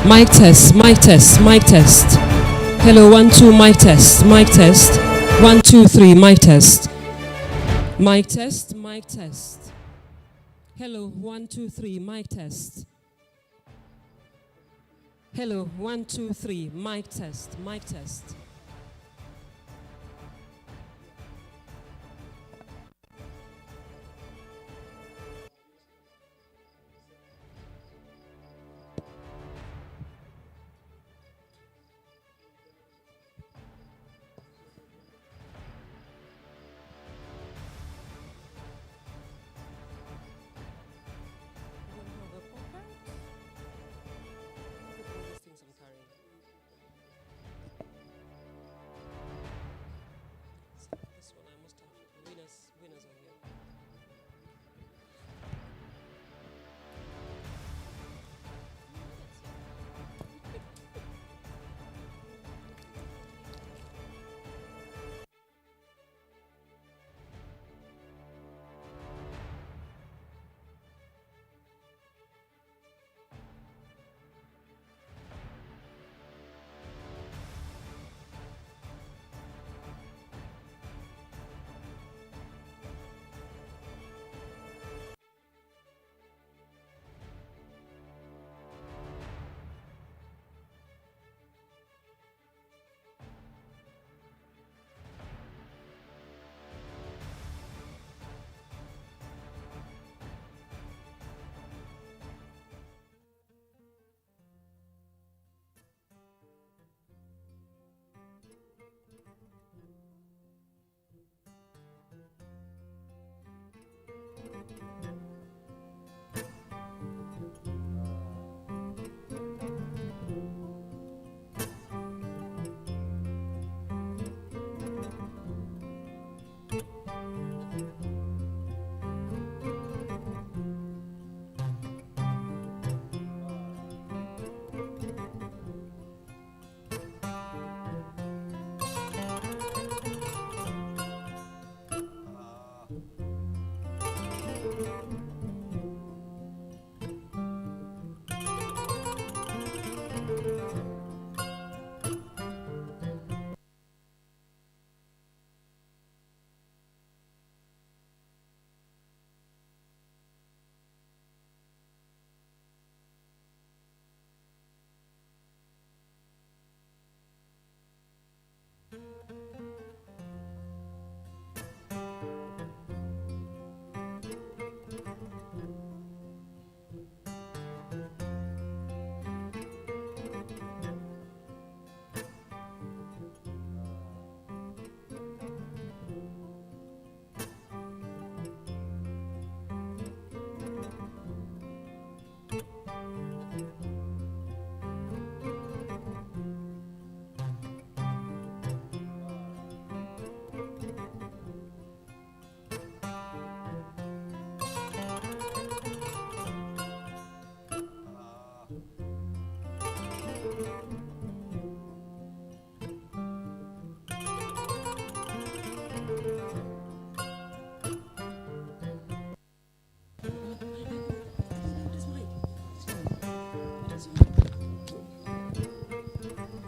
Mic test, mic test, mic test. Hello, 1, 2, mic test, mic test. 1, 2, 3, mic test. Mic test, mic test. Hello, 1, 2, 3, mic test. Hello, 1, 2, 3, mic test, mic test.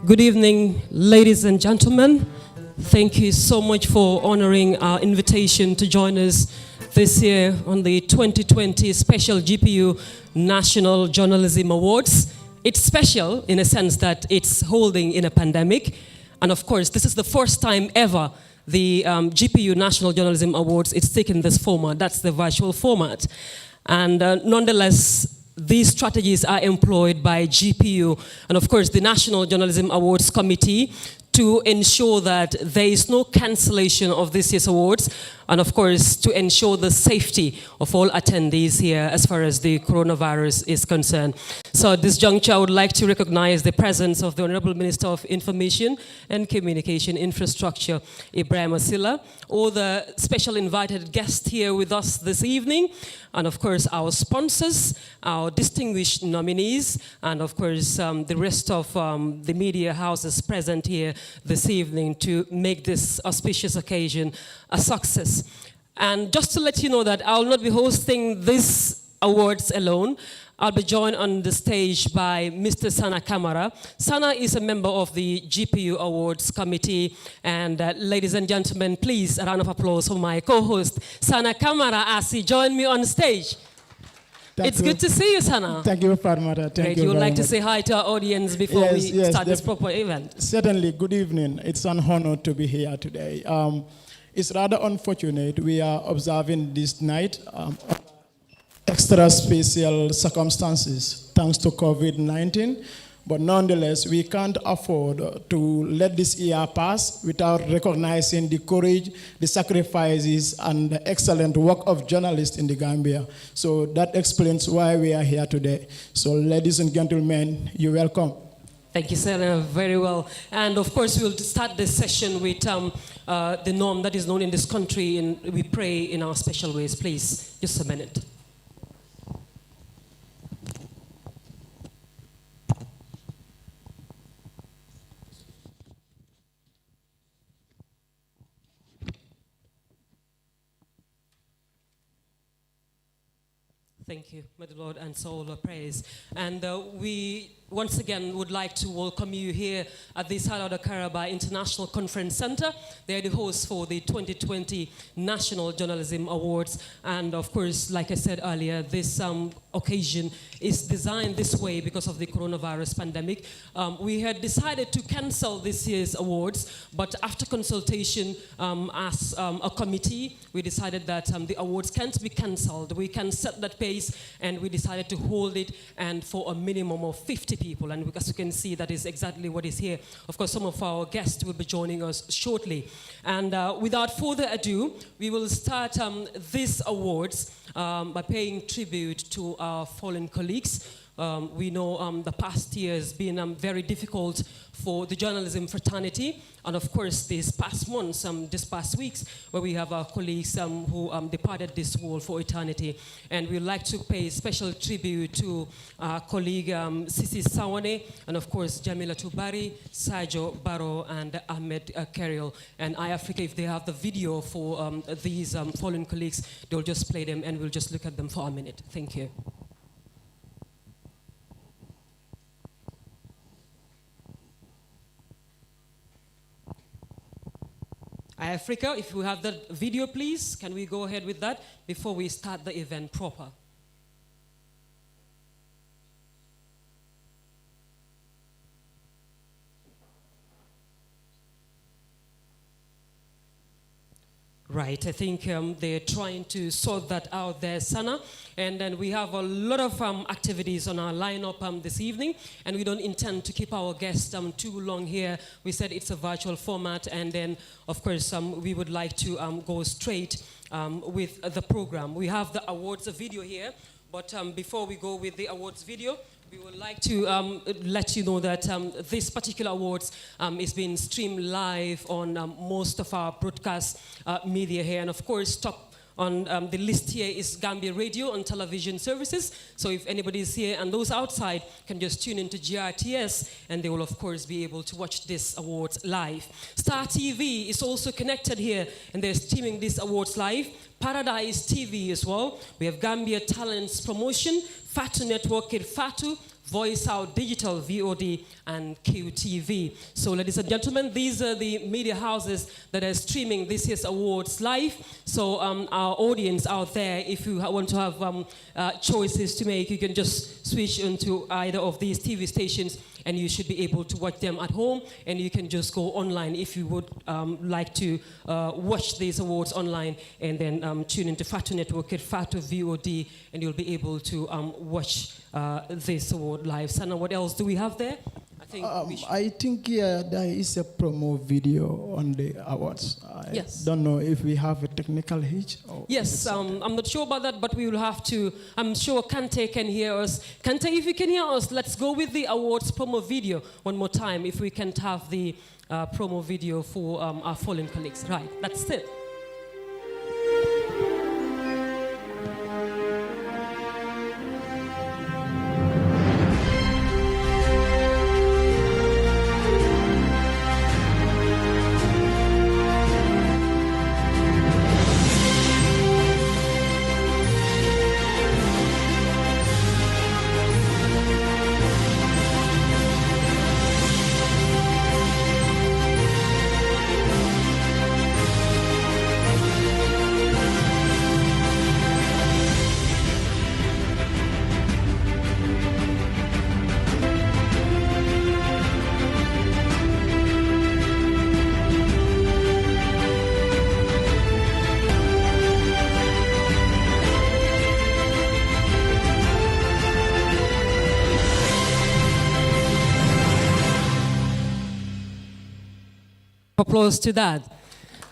Good evening, ladies and gentlemen. Thank you so much for honoring our invitation to join us this year on the 2020 Special GPU National Journalism Awards. It's special in a sense that it's holding in a pandemic. And of course, this is the first time ever the GPU National Journalism Awards, it's taken this format. That's the virtual format. And nonetheless, these strategies are employed by GPU and of course the National Journalism Awards Committee to ensure that there is no cancellation of this year's awards, and of course to ensure the safety of all attendees here as far as the coronavirus is concerned. So at this juncture, I would like to recognize the presence of the Honorable Minister of Information and Communication Infrastructure, Ibrahim Asila, all the special invited guests here with us this evening, and of course our sponsors, our distinguished nominees, and of course the rest of the media houses present here this evening to make this auspicious occasion a success. And just to let you know that I'll not be hosting this awards alone. I'll be joined on the stage by Mr. Sana Kamara. Sana is a member of the GPU Awards Committee. And ladies and gentlemen, please, a round of applause for my co-host, Sana Kamara, as he joined me on stage. It's good to see you, Sana. Thank you, Fatmata. Thank you. You would like much. to say hi to our audience before we start this proper event? Certainly. Good evening. It's an honor to be here today. It's rather unfortunate we are observing this night extra special circumstances thanks to COVID-19. But nonetheless, we can't afford to let this year pass without recognizing the courage, the sacrifices, and the excellent work of journalists in the Gambia. So that explains why we are here today. So ladies and gentlemen, you're welcome. Thank you, sir. Very well. And of course, we'll start this session with the norm that is known in this country, and we pray in our special ways. Please, just a minute. Thank you, may the Lord answer all our praise. And we once again would like to welcome you here at the Salvador Caraba International Conference Center. They are the hosts for the 2020 National Journalism Awards. And of course, like I said earlier, this occasion is designed this way because of the coronavirus pandemic. We had decided to cancel this year's awards, but after consultation as a committee, we decided that the awards can't be canceled. We can set that pace, and we decided to hold it and for a minimum of 50 people. And as you can see, that is exactly what is here. Of course, some of our guests will be joining us shortly. And without further ado, we will start these awards by paying tribute to our fallen colleagues. We know the past year has been very difficult for the journalism fraternity, and of course these past months, these past weeks, where we have our colleagues who departed this world for eternity. And we'd like to pay special tribute to our colleague Sisi Sawane, and of course Jamila Tubari, Sajo Baro, and Ahmed Keril. And iAfrica, if they have the video for these fallen colleagues, they'll just play them and we'll just look at them for a minute. Thank you. Africa, if we have that video, please, can we go ahead with that before we start the event proper? Right, I think they're trying to sort that out there, Sana. And then we have a lot of activities on our lineup this evening, and we don't intend to keep our guests too long here. We said it's a virtual format, and then, of course, we would like to go straight with the program. We have the awards video here, but before we go with the awards video, we would like to let you know that this particular awards is being streamed live on most of our broadcast media here. And of course, top on the list here is Gambia Radio and Television Services. So if anybody is here and those outside can just tune into GRTS, and they will of course be able to watch this awards live. Star TV is also connected here, and they're streaming this awards live. Paradise TV as well. We have Gambia Talents Promotion, Fatu Network, Fatu, Voice Out Digital, VOD, and QTV. So ladies and gentlemen, these are the media houses that are streaming this year's awards live. So our audience out there, if you want to have choices to make, you can just switch into either of these TV stations, and you should be able to watch them at home, and you can just go online if you would like to watch these awards online, and then tune into Fatu Network, Fatu VOD, and you'll be able to watch this award live. Sana, what else do we have there? I think there is a promo video on the awards. I don't know if we have a technical hitch. Yes, I'm not sure about that, but we will have to. I'm sure Kante can hear us. Kante, if you can hear us, let's go with the awards promo video one more time, if we can't have the promo video for our fallen colleagues. Right, that's it. Applause to that.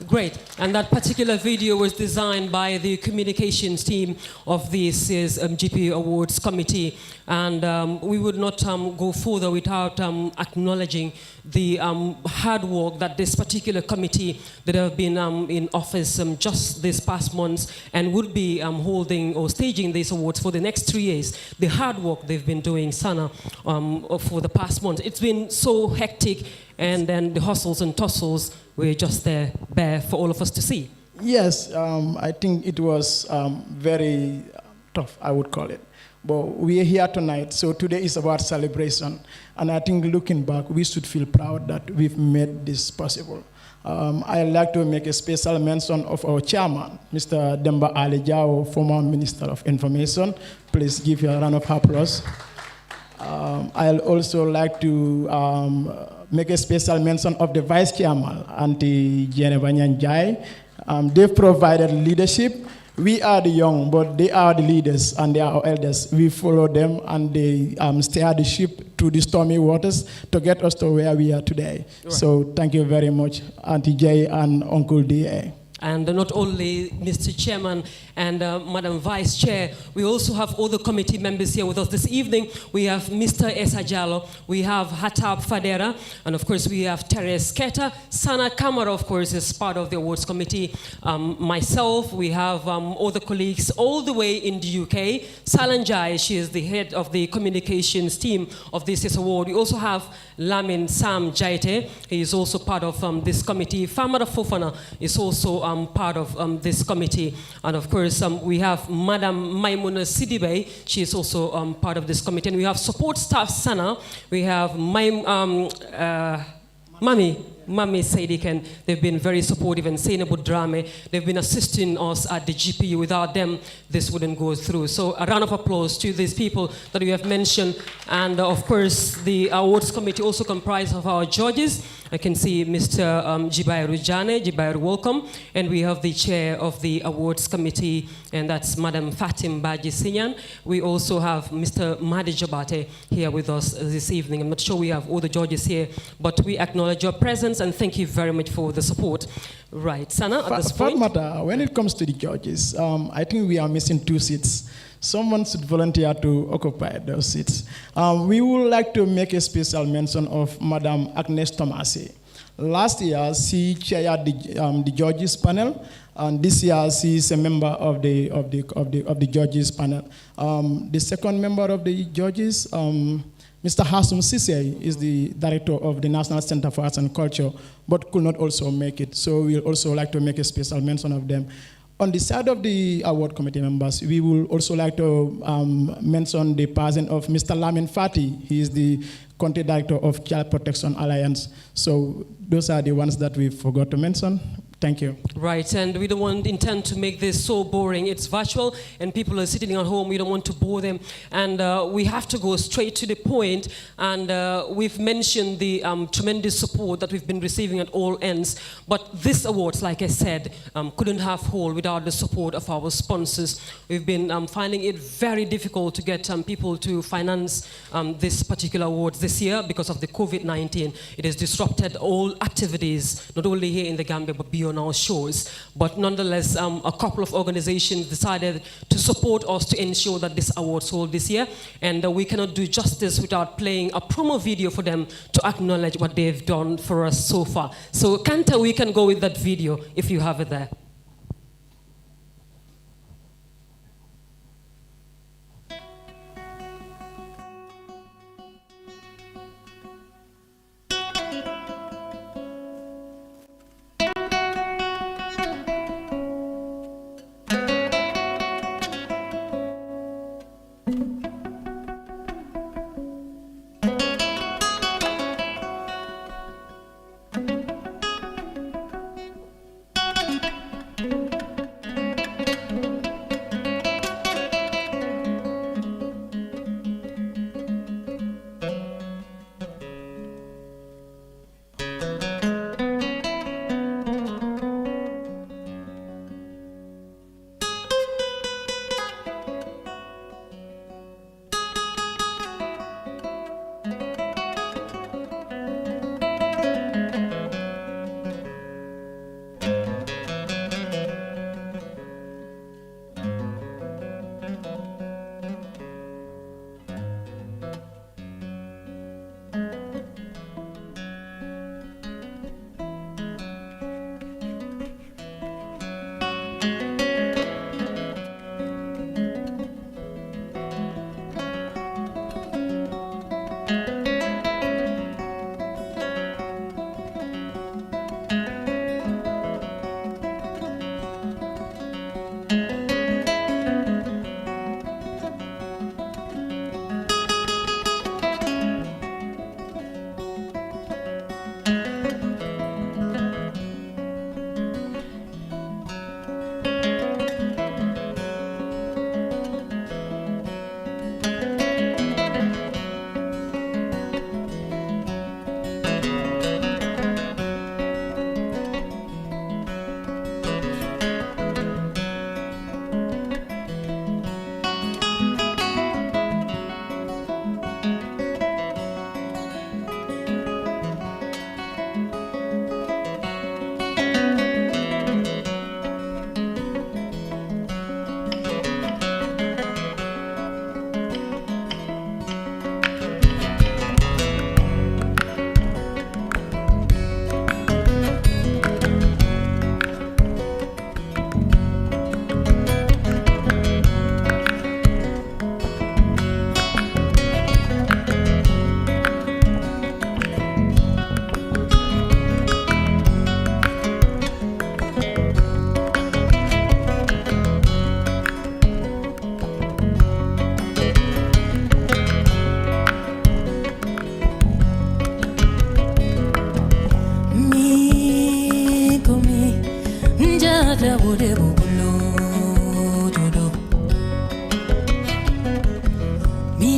Great. And that particular video was designed by the communications team of this year's GPU Awards Committee. And we would not go further without acknowledging the hard work that this particular committee that have been in office just this past months and would be holding or staging these awards for the next 3 years. The hard work they've been doing, Sana, for the past months. It's been so hectic, and then the hustles and tussles were just there, bare for all of us to see. Yes, I think it was very tough, I would call it. But we are here tonight, so today is about celebration. And I think looking back, we should feel proud that we've made this possible. I'd like to make a special mention of our chairman, Mr. Demba Ali Jao, former Minister of Information. Please give you a round of applause. I'll also like to make a special mention of the vice chairman, Auntie Geneva Nyanjai. They've provided leadership. We are the young, but they are the leaders and they are our elders. We follow them and they steer the ship through the stormy waters to get us to where we are today. Right. So thank you very much, Auntie Jay and Uncle D.A. And not only Mr. Chairman and Madam Vice Chair, we also have other committee members here with us this evening. We have Mr. Esa Jallo, we have Hatab Fadera, and of course we have Teres Keta. Sana Kamara, of course, is part of the awards committee. Myself, we have other colleagues all the way in the UK. Salanjai, she is the head of the communications team of this year's award. We also have Lamin Sam Jaite, he is also part of this committee. Famara Fofana is also part of this committee. And of course, we have Madam Maimuna Sidibe, she is also part of this committee. And we have support staff Sana, we have Mami Saidikan, they've been very supportive, and Sainabu Drame, they've been assisting us at the GPU. Without them, this wouldn't go through. So a round of applause to these people that we have mentioned. And of course, the awards committee also comprised of our judges. I can see Mr. Jibairu Jane. Jibairu, welcome. And we have the chair of the awards committee, and that's Madam Fatim Baji Sinyan. We also have Mr. Mahdi Jabate here with us this evening. I'm not sure we have all the judges here, but we acknowledge your presence and thank you very much for the support. Right, Sana, at this point. Fatmata, when it comes to the judges, I think we are missing 2 seats. Someone should volunteer to occupy those seats. We would like to make a special mention of Madam Agnes Tomasi. Last year, she chaired the judges panel, and this year she is a member of the judges panel. The second member of the judges, Mr. Hasum Sise, is the director of the National Center for Arts and Culture, but could not also make it. So we'll also like to make a special mention of them. On the side of the award committee members, we will also like to mention the passing of Mr. Lamin Fati. He is the country director of Child Protection Alliance. So those are the ones that we forgot to mention. Thank you. Right, and we don't intend to make this so boring. It's virtual, and people are sitting at home. We don't want to bore them. And we have to go straight to the point. And we've mentioned the tremendous support that we've been receiving at all ends. But this awards, like I said, couldn't have hold without the support of our sponsors. We've been finding it very difficult to get people to finance this particular awards this year because of the COVID-19. It has disrupted all activities, not only here in the Gambia, but beyond our shores. But nonetheless, a couple of organizations decided to support us to ensure that this awards hold this year. And we cannot do justice without playing a promo video for them to acknowledge what they've done for us so far. So Kanta, we can go with that video if you have it there.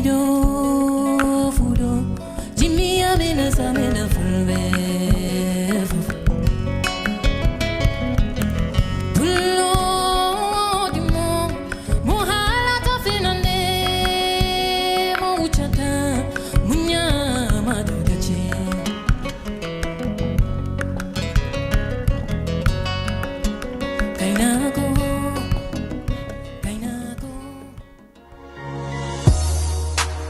Fudo, fudo, Jimmy Amina Samina Fulbe. Pulo di mo, mohala to finande, mo uchata, munya madugache. Kainako.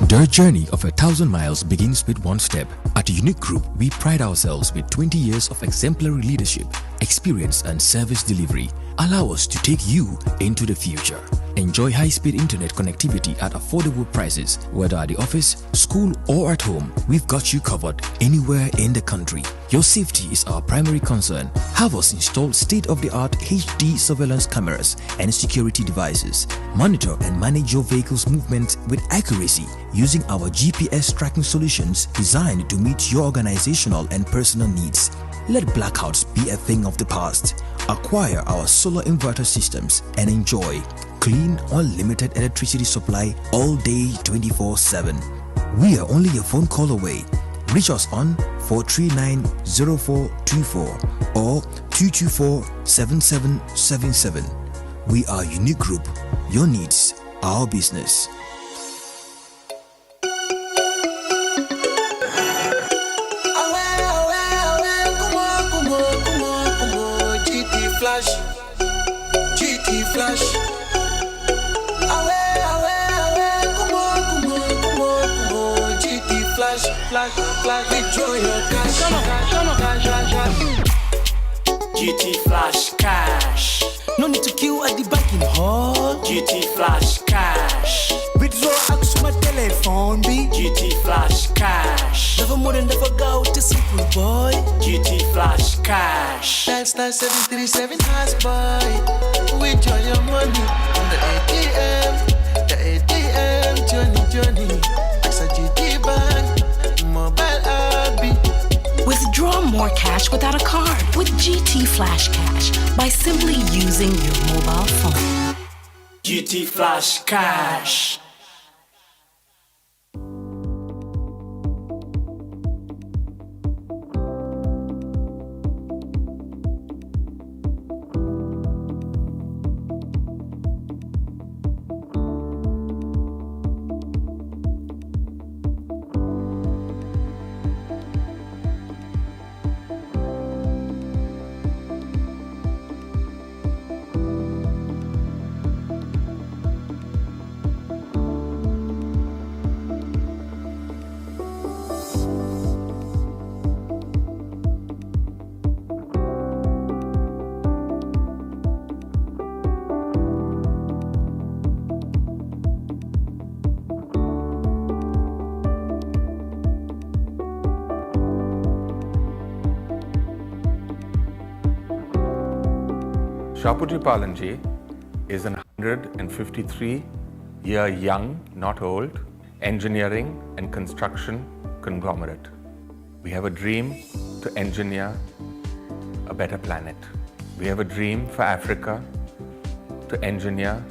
Their journey of 1,000 miles begins with one step. At a Unique Group, we pride ourselves with 20 years of exemplary leadership, experience and service delivery. Allow us to take you into the future. Enjoy high-speed internet connectivity at affordable prices, whether at the office, school or at home. We've got you covered anywhere in the country. Your safety is our primary concern. Have us install state-of-the-art HD surveillance cameras and security devices. Monitor and manage your vehicle's movement with accuracy using our GPS tracking solutions designed to meet your organizational and personal needs. Let blackouts be a thing of the past. Acquire our solar inverter systems and enjoy clean, unlimited electricity supply all day 24/7. We are only a phone call away. Reach us on 439-0424 or 224-7777. We are Unique Group. Your needs, our business. GT Flash. GT Flash. Withdraw your cash. GT Flash cash. No need to queue at the banking hall. GT Flash cash. Withdraw access my telephone B. GT Flash cash. Never more than never go to simple boy. GT Flash cash. Dial *737 has boy. Withdraw your money on the ATM. The ATM, Johnny. Axa GT Bank, mobile RB. Withdraw more cash without a card with GT Flash Cash by simply using your mobile phone. GT Flash cash. Shapoorji Pallonji is an 153-year young, not old, engineering and construction conglomerate. We have a dream to engineer a better planet. We have a dream for Africa to engineer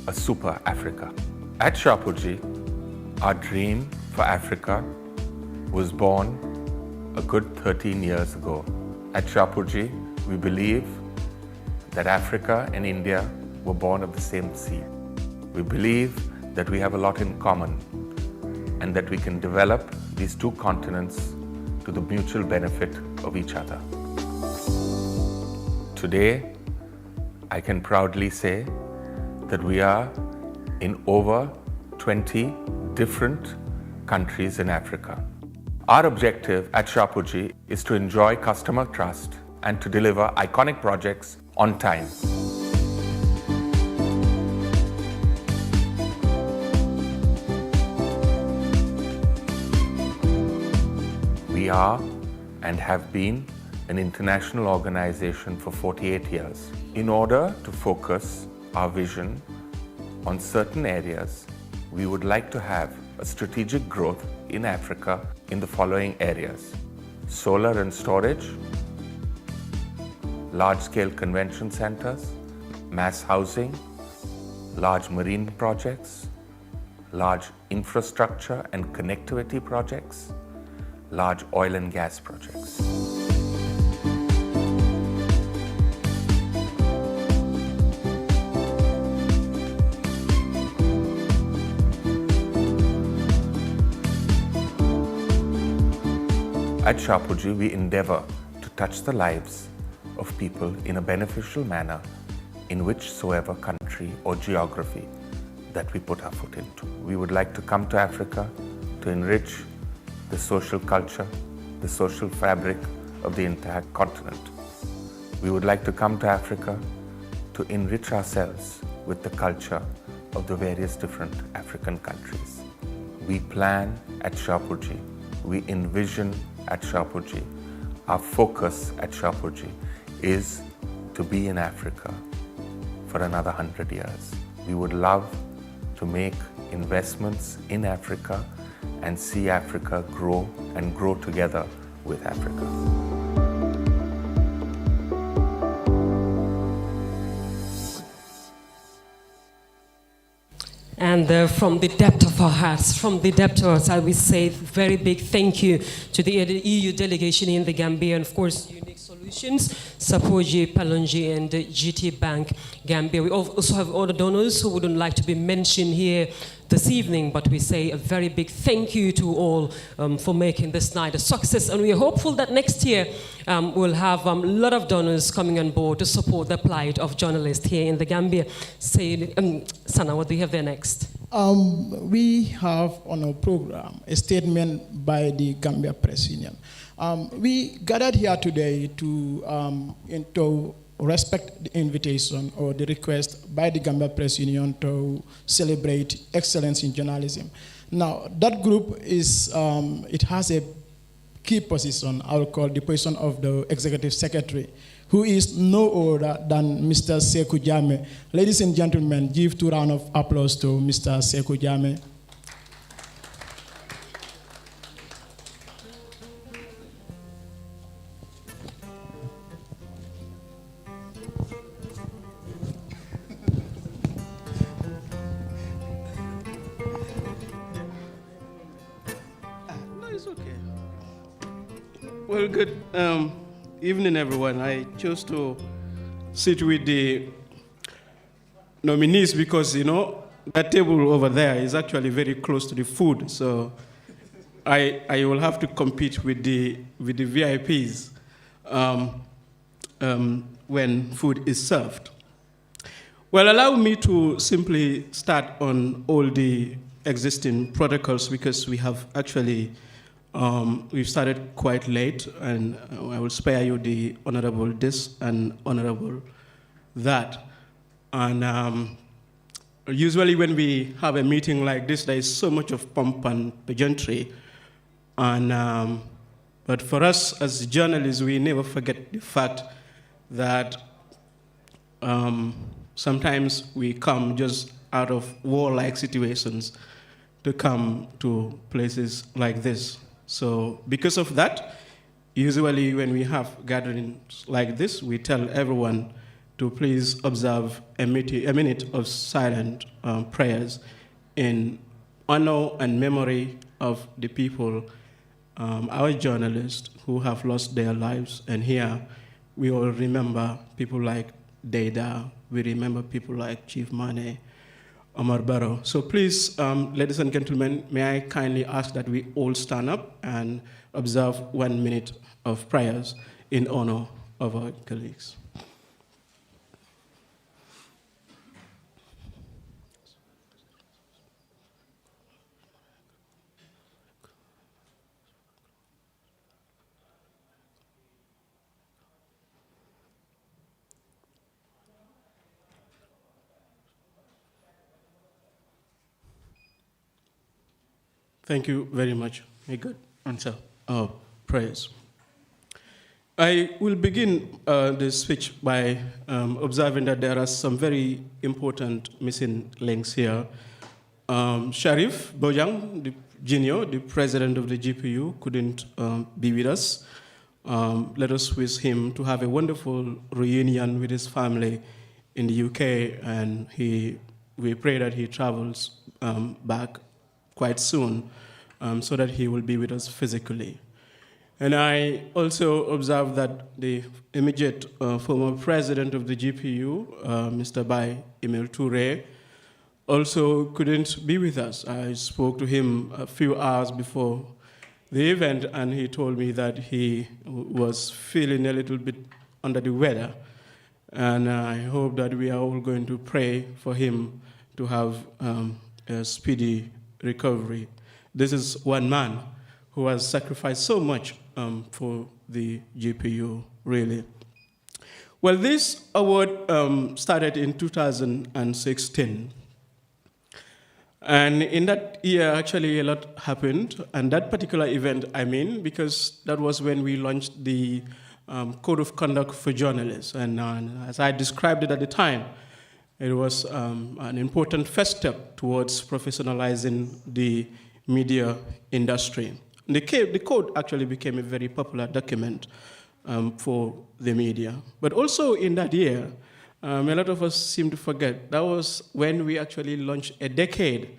a super Africa. At Shapoorji, our dream for Africa was born a good 13 years ago. At Shapoorji, we believe that Africa and India were born of the same seed. We believe that we have a lot in common and that we can develop these two continents to the mutual benefit of each other. Today, I can proudly say that we are in over 20 different countries in Africa. Our objective at Shapoorji is to enjoy customer trust and to deliver iconic projects on time. We are and have been an international organization for 48 years. In order to focus our vision on certain areas, we would like to have a strategic growth in Africa in the following areas: solar and storage, large-scale convention centers, mass housing, large marine projects, large infrastructure and connectivity projects, large oil and gas projects. At Shapoorji, we endeavor to touch the lives of people in a beneficial manner in whichsoever country or geography that we put our foot into. We would like to come to Africa to enrich the social culture, the social fabric of the entire continent. We would like to come to Africa to enrich ourselves with the culture of the various different African countries. We plan at Shapoorji, we envision at Shapoorji, our focus at Shapoorji is to be in Africa for another 100 years. We would love to make investments in Africa and see Africa grow and grow together with Africa. And from the depth of our hearts, from the depth of our hearts, I will say very big thank you to the EU delegation in the Gambia, and of course, Unique Solutions, Shapoorji, Palonji, and GT Bank Gambia. We also have other donors who wouldn't like to be mentioned here this evening, but we say a very big thank you to all for making this night a success. And we are hopeful that next year we'll have a lot of donors coming on board to support the plight of journalists here in the Gambia. Sana, what do you have there next? We have on our program a statement by the Gambia Press Union. We gathered here today to respect the invitation or the request by the Gambia Press Union to celebrate excellence in journalism. Now, that group is, it has a key position, I will call the position of the Executive Secretary, who is no other than Mr. Sekou Jammeh. Ladies and gentlemen, give 2 rounds of applause to Mr. Sekou Jammeh. Well, good evening, everyone. I chose to sit with the nominees because, you know, that table over there is actually very close to the food. So I will have to compete with the VIPs when food is served. Well, allow me to simply start on all the existing protocols because we have actually we've started quite late, and I will spare you the honorable this and honorable that. And usually when we have a meeting like this, there is so much of pomp and pageantry. And but for us as journalists, we never forget the fact that sometimes we come just out of warlike situations to come to places like this. So because of that, usually when we have gatherings like this, we tell everyone to please observe a minute of silent prayers in honor and memory of the people, our journalists who have lost their lives. And here we all remember people like Deda, we remember people like Chief Mane, Omar Barrow. So please, ladies and gentlemen, may I kindly ask that we all stand up and observe 1 minute of prayers in honor of our colleagues. Thank you very much. May God answer our prayers. I will begin this speech by observing that there are some very important missing links here. Sharif Bojang, Jr., the president of the GPU, couldn't be with us. Let us wish him to have a wonderful reunion with his family in the UK, and he we pray that he travels back quite soon so that he will be with us physically. And I also observed that the immediate former president of the GPU, Mr. Bai Emile Touré, also couldn't be with us. I spoke to him a few hours before the event, and he told me that he was feeling a little bit under the weather. And I hope that we are all going to pray for him to have a speedy recovery. This is one man who has sacrificed so much for the GPU, really. Well, this award started in 2016. And in that year, actually, a lot happened. And that particular event, because that was when we launched the Code of Conduct for Journalists. And as I described it at the time, it was an important first step towards professionalizing the media industry. The code actually became a very popular document for the media. But also in that year, a lot of us seem to forget, that was when we actually launched a decade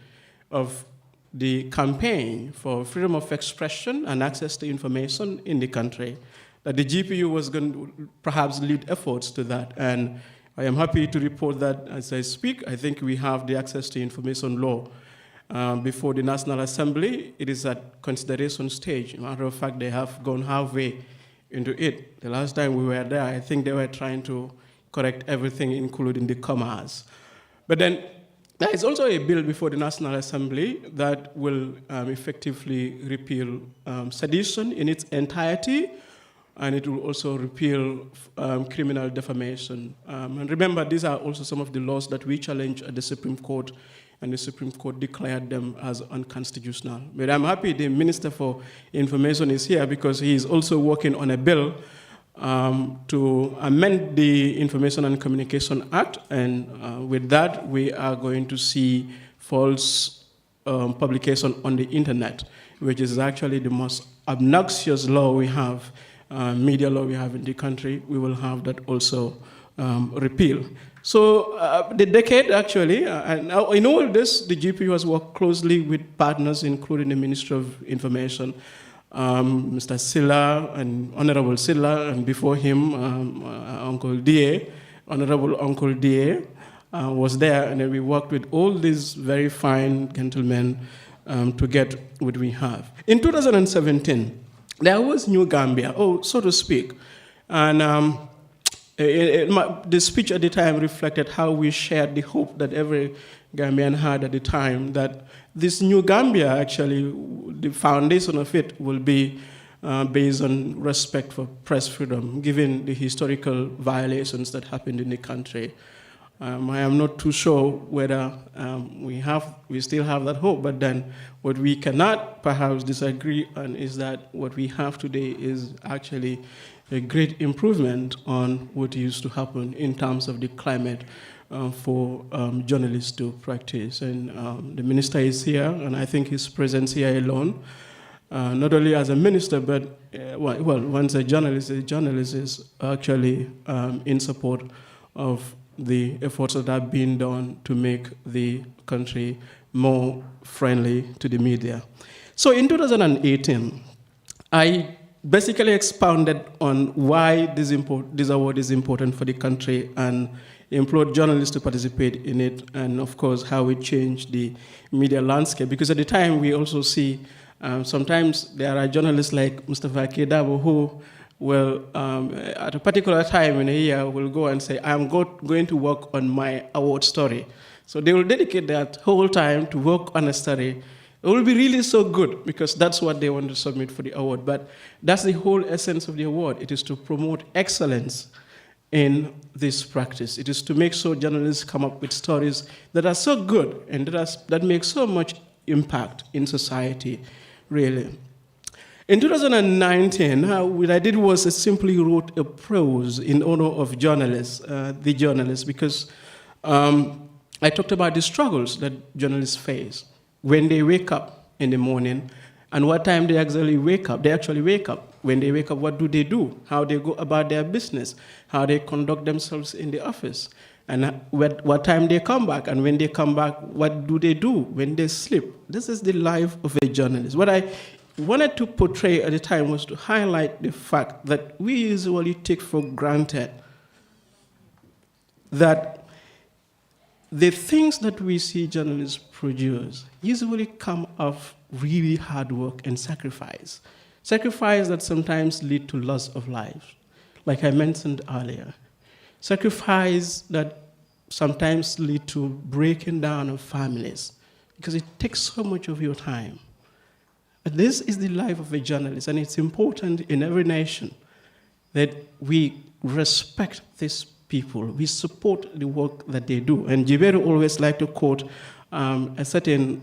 of the campaign for freedom of expression and access to information in the country, that the GPU was going to perhaps lead efforts to that. And I am happy to report that as I speak, I think we have the access to information law before the National Assembly. It is at consideration stage. Matter of fact, they have gone halfway into it. The last time we were there, I think they were trying to correct everything, including the commas. But then there is also a bill before the National Assembly that will effectively repeal sedition in its entirety, and it will also repeal criminal defamation. And remember, these are also some of the laws that we challenged at the Supreme Court, and the Supreme Court declared them as unconstitutional. But I'm happy the Minister for Information is here because he is also working on a bill to amend the Information and Communication Act, and with that, we are going to see false publication on the internet, which is actually the most obnoxious law we have, media law we have in the country. We will have that also repealed. So the decade actually, and in all this, the GPU has worked closely with partners, including the Ministry of Information, Mr. Silla and Honorable Silla, and before him, Uncle D.A., Honorable Uncle D.A. Was there, and then we worked with all these very fine gentlemen to get what we have. In 2017, there was New Gambia, so to speak, and the speech at the time reflected how we shared the hope that every Gambian had at the time that this new Gambia, actually, the foundation of it will be based on respect for press freedom, given the historical violations that happened in the country. I am not too sure whether we still have that hope, but then what we cannot perhaps disagree on is that what we have today is actually a great improvement on what used to happen in terms of the climate for journalists to practice. And the minister is here, and I think his presence here alone, not only as a minister, but once a journalist is actually in support of the efforts that are being done to make the country more friendly to the media. So in 2018, I basically expounded on why this award is important for the country and implored journalists to participate in it, and of course how it changed the media landscape. Because at the time we also see sometimes there are journalists like Mustafa Kedabo who will, at a particular time in a year, will go and say, I'm going to work on my award story. So they will dedicate that whole time to work on a story. It will be really so good because that's what they want to submit for the award. But that's the whole essence of the award. It is to promote excellence in this practice. It is to make sure journalists come up with stories that are so good and that make so much impact in society, really. In 2019, what I did was I simply wrote a prose in honor of journalists, the journalists, because I talked about the struggles that journalists face when they wake up in the morning and what time they actually wake up. They actually wake up. When they wake up, what do? How they go about their business, how they conduct themselves in the office. and what time they come back, and when they come back, what do they do when they sleep? This is the life of a journalist. What I wanted to portray at the time was to highlight the fact that we usually take for granted that the things that we see journalists produce usually come of really hard work and sacrifice. Sacrifice that sometimes lead to loss of life, like I mentioned earlier. Sacrifice that sometimes lead to breaking down of families, because it takes so much of your time. But this is the life of a journalist, and it's important in every nation that we respect these people, we support the work that they do. And Jiberu always like to quote a certain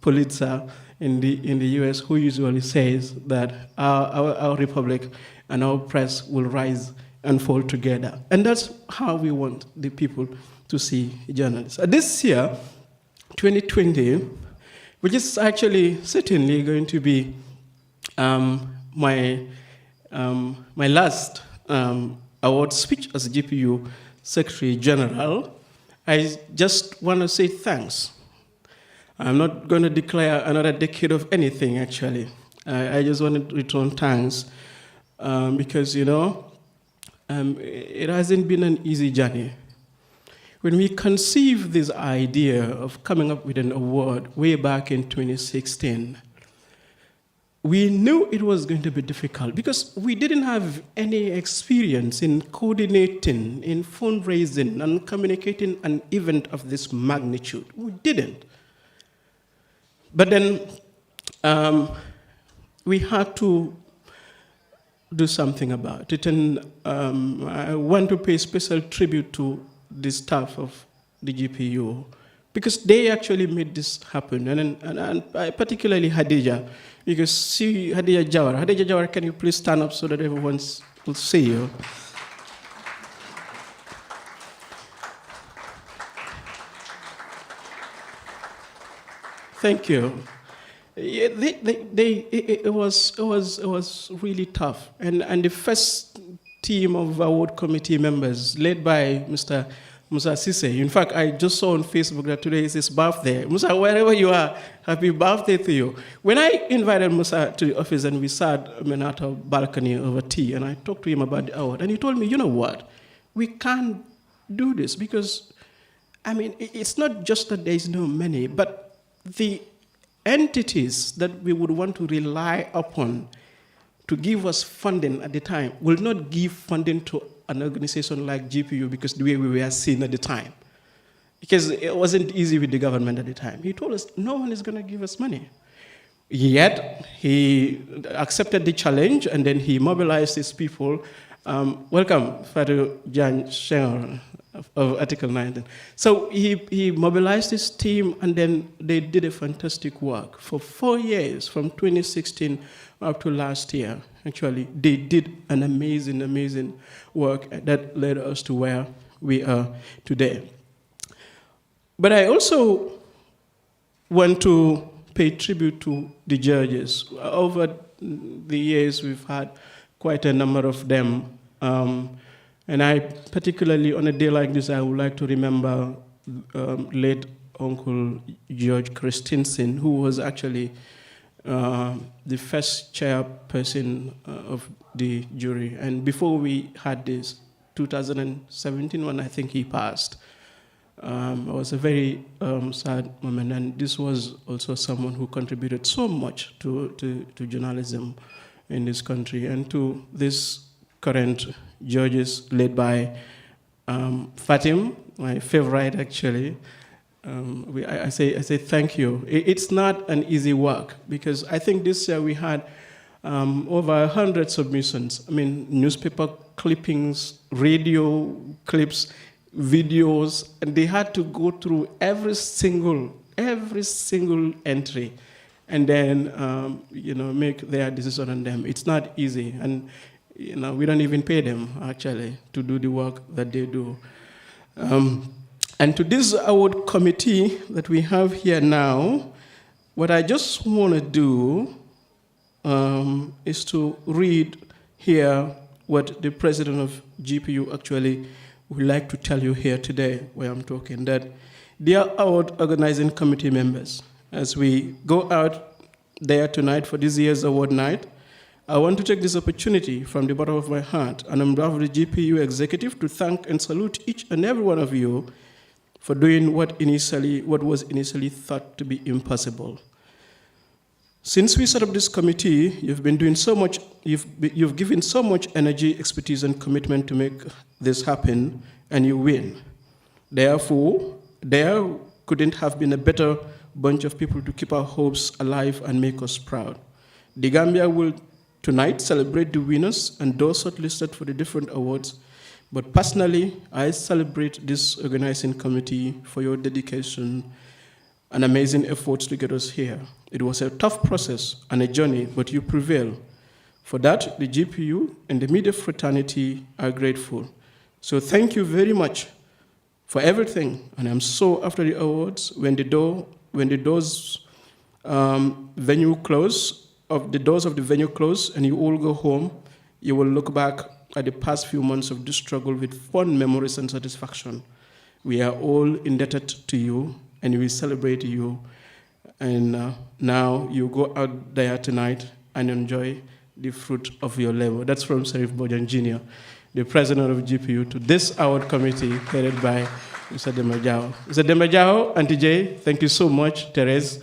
Pulitzer in the US who usually says that our republic and our press will rise and fall together. And that's how we want the people to see journalists. This year, 2020, which is actually certainly going to be my last award speech as GPU Secretary General, I just want to say thanks. I'm not going to declare another decade of anything, actually. I just want to return thanks because, it hasn't been an easy journey. When we conceived this idea of coming up with an award way back in 2016, we knew it was going to be difficult because we didn't have any experience in coordinating, in fundraising, and communicating an event of this magnitude. We didn't. But then we had to do something about it, and I want to pay special tribute to the staff of the GPU because they actually made this happen, and particularly Hadija, because see Hadija Jawara, can you please stand up so that everyone will see you? Thank you. Yeah, it was really tough, and the first team of award committee members, led by Mr. Musa Sise. In fact, I just saw on Facebook that today is his birthday. Musa, wherever you are, happy birthday to you. When I invited Musa to the office and we sat at a balcony over tea, and I talked to him about the award, and he told me, you know what, we can't do this because, it's not just that there is no money, but the entities that we would want to rely upon to give us funding at the time will not give funding to an organization like GPU because the way we were seen at the time. Because it wasn't easy with the government at the time. He told us, no one is going to give us money. Yet, he accepted the challenge, and then he mobilized his people. Welcome, Fadu Jan Sheng of Article 19. So he mobilized his team, and then they did a fantastic work. For 4 years, from 2016 up to last year, actually, they did an amazing, amazing work that led us to where we are today. But I also want to pay tribute to the judges. Over the years, we've had quite a number of them. And I, particularly on a day like this, I would like to remember late Uncle George Christensen, who was actually the first chairperson of the jury. And before we had this, 2017, when I think he passed, it was a very sad moment. And this was also someone who contributed so much to journalism in this country and to this current judges led by Fatim, my favorite actually. I say thank you. It's not an easy work because I think this year we had over 100 submissions. Newspaper clippings, radio clips, videos, and they had to go through every single entry and then make their decision on them. It's not easy, and we don't even pay them, actually, to do the work that they do. And to this award committee that we have here now, what I just want to do is to read here what the president of GPU actually would like to tell you here today, where I'm talking, that dear award organizing committee members, as we go out there tonight for this year's award night, I want to take this opportunity from the bottom of my heart and on behalf of the GPU executive to thank and salute each and every one of you for doing what was initially thought to be impossible. Since we set up this committee, you've been doing so much, you've given so much energy, expertise, and commitment to make this happen, and you win. Therefore, there couldn't have been a better bunch of people to keep our hopes alive and make us proud. The Gambia will tonight celebrate the winners and those shortlisted for the different awards. But personally, I celebrate this organizing committee for your dedication and amazing efforts to get us here. It was a tough process and a journey, but you prevailed. For that, the GPU and the media fraternity are grateful. So thank you very much for everything. And I'm so after the awards, when the doors of the venue close and you all go home, you will look back at the past few months of this struggle with fond memories and satisfaction. We are all indebted to you, and we celebrate you. And now you go out there tonight and enjoy the fruit of your labor. That's from Serif Bojan Jr., the president of GPU, to this award committee headed by Mr. Demajao. Mr. Demajao, Auntie J, thank you so much, Therese.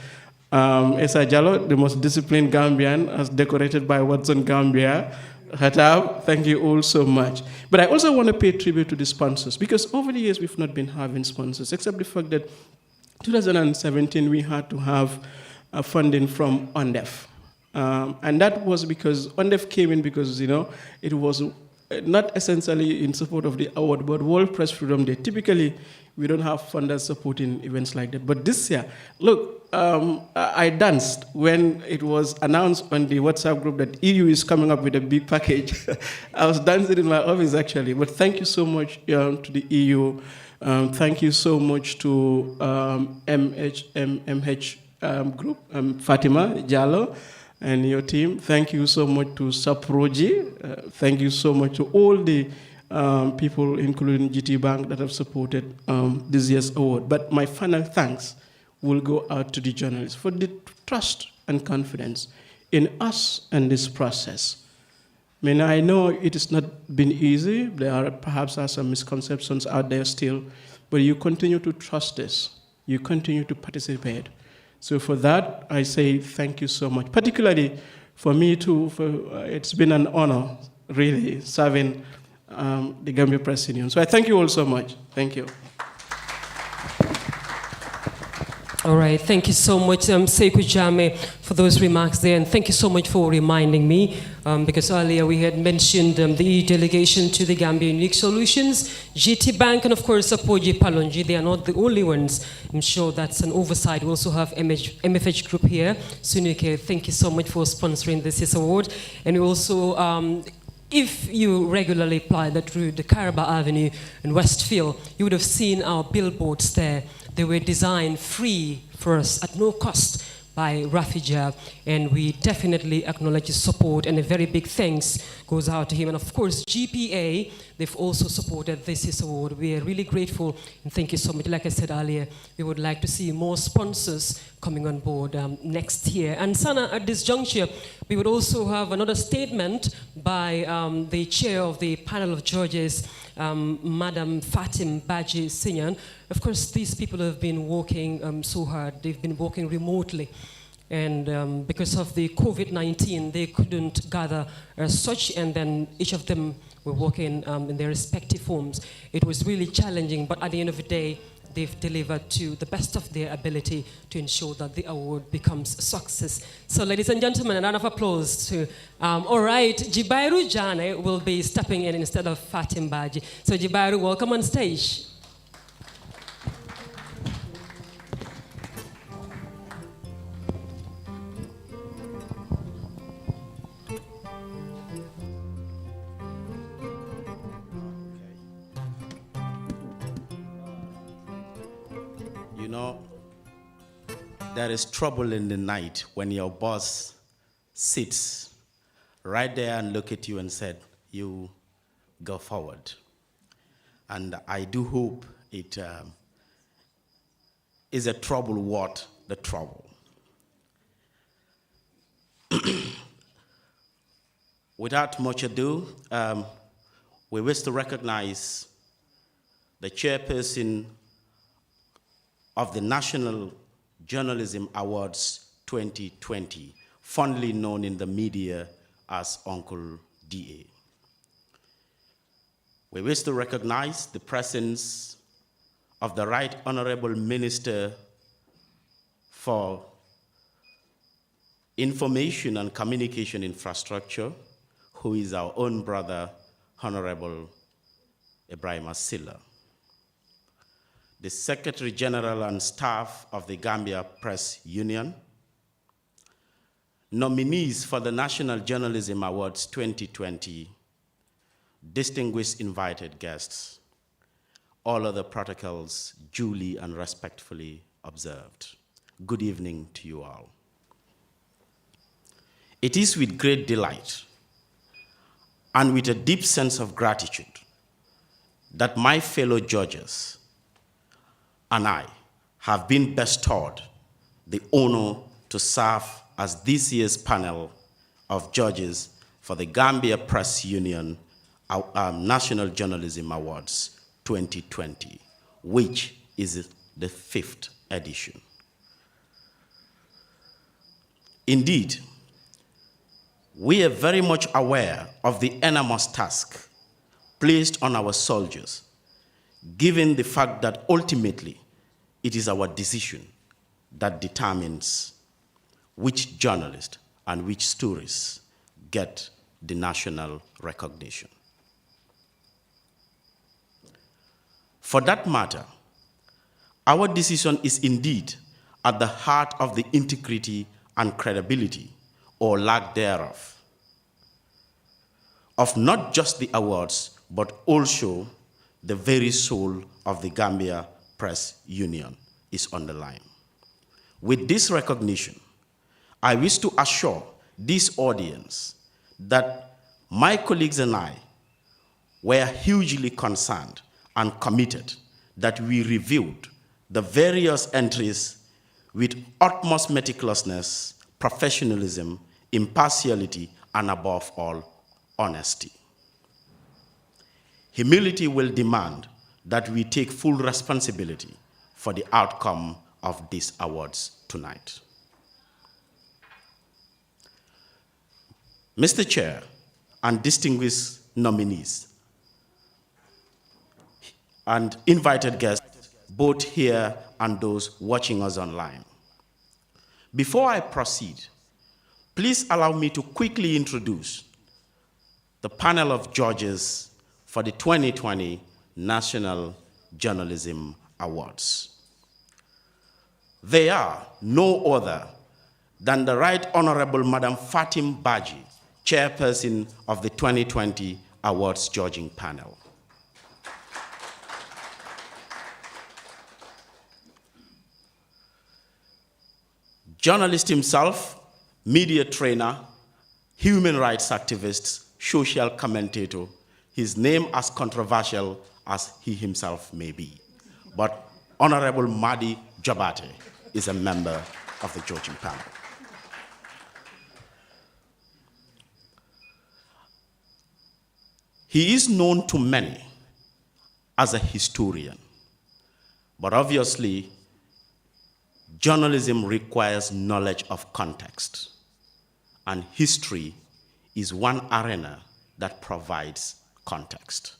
Esa Jallo, the most disciplined Gambian, as decorated by Watson Gambia. Hatab, thank you all so much. But I also want to pay tribute to the sponsors, because over the years we've not been having sponsors, except the fact that 2017 we had to have funding from ONDEF. And that was because ONDEF came in because, it was not essentially in support of the award, but World Press Freedom Day. Typically, we don't have funders supporting events like that. But this year, look, I danced when it was announced on the WhatsApp group that EU is coming up with a big package. I was dancing in my office, actually. But thank you so much to the EU. Thank you so much to MH Group, Fatima Jallo, and your team. Thank you so much to Saproji. Thank you so much to all the people, including GT Bank, that have supported this year's award. But my final thanks will go out to the journalists for the trust and confidence in us and this process. I mean, I know it has not been easy. There are perhaps some misconceptions out there still, but you continue to trust this. You continue to participate. So for that, I say thank you so much. Particularly for me too, it's been an honor, really, serving the Gambia Press Union. So I thank you all so much. Thank you. All right, thank you so much, Sekou Jame, for those remarks there, and thank you so much for reminding me, because earlier we had mentioned the EU delegation to the Gambia Unique Solutions, GT Bank, and of course, Apoji Palonji. They are not the only ones. I'm sure that's an oversight. We also have MFH Group here. Sunike, thank you so much for sponsoring this year's award. And we also, if you regularly apply that route, the Caraba Avenue in Westfield, you would have seen our billboards there. They were designed free for us at no cost by Rafija, and we definitely acknowledge his support, and a very big thanks goes out to him. And of course, GPA, they've also supported this year's award. We are really grateful, and thank you so much. Like I said earlier, we would like to see more sponsors coming on board next year. And Sana, at this juncture, we would also have another statement by the chair of the panel of judges, Madam Fatim Baji Sinyan. Of course, these people have been working so hard. They've been working remotely. And because of the COVID-19, they couldn't gather as such, and then each of them were working in their respective homes. It was really challenging, but at the end of the day, they've delivered to the best of their ability to ensure that the award becomes a success. So ladies and gentlemen, a round of applause to, all right, Jibairu Jane will be stepping in instead of Fatim Baji. So Jibairu, welcome on stage. You know, there is trouble in the night when your boss sits right there and look at you and said, you go forward. and I do hope it is a trouble worth the trouble. Without much ado, we wish to recognize the chairperson of the National Journalism Awards 2020, fondly known in the media as Uncle DA. We wish to recognize the presence of the Right Honorable Minister for Information and Communication Infrastructure, who is our own brother, Honorable Ibrahim Asila. The Secretary General and staff of the Gambia Press Union, nominees for the National Journalism Awards 2020, distinguished invited guests, all other protocols duly and respectfully observed. Good evening to you all. It is with great delight and with a deep sense of gratitude that my fellow judges and I have been bestowed the honor to serve as this year's panel of judges for the Gambia Press Union National Journalism Awards 2020, which is the 5th edition. Indeed, we are very much aware of the enormous task placed on our soldiers, given the fact that ultimately it is our decision that determines which journalists and which stories get the national recognition. For that matter, our decision is indeed at the heart of the integrity and credibility, or lack thereof, of not just the awards, but also the very soul of the Gambia Press Union is on the line. With this recognition, I wish to assure this audience that my colleagues and I were hugely concerned and committed that we reviewed the various entries with utmost meticulousness, professionalism, impartiality, and above all, honesty. Humility will demand that we take full responsibility for the outcome of these awards tonight. Mr. Chair and distinguished nominees and invited guests, both here and those watching us online. Before I proceed, please allow me to quickly introduce the panel of judges for the 2020 National Journalism Awards. They are no other than the Right Honorable Madam Fatim Baji, chairperson of the 2020 Awards Judging Panel. Journalist himself, media trainer, human rights activist, social commentator, his name as controversial as he himself may be. But Honorable Madi Jabate is a member of the judging panel. He is known to many as a historian, but obviously, journalism requires knowledge of context, and history is one arena that provides context.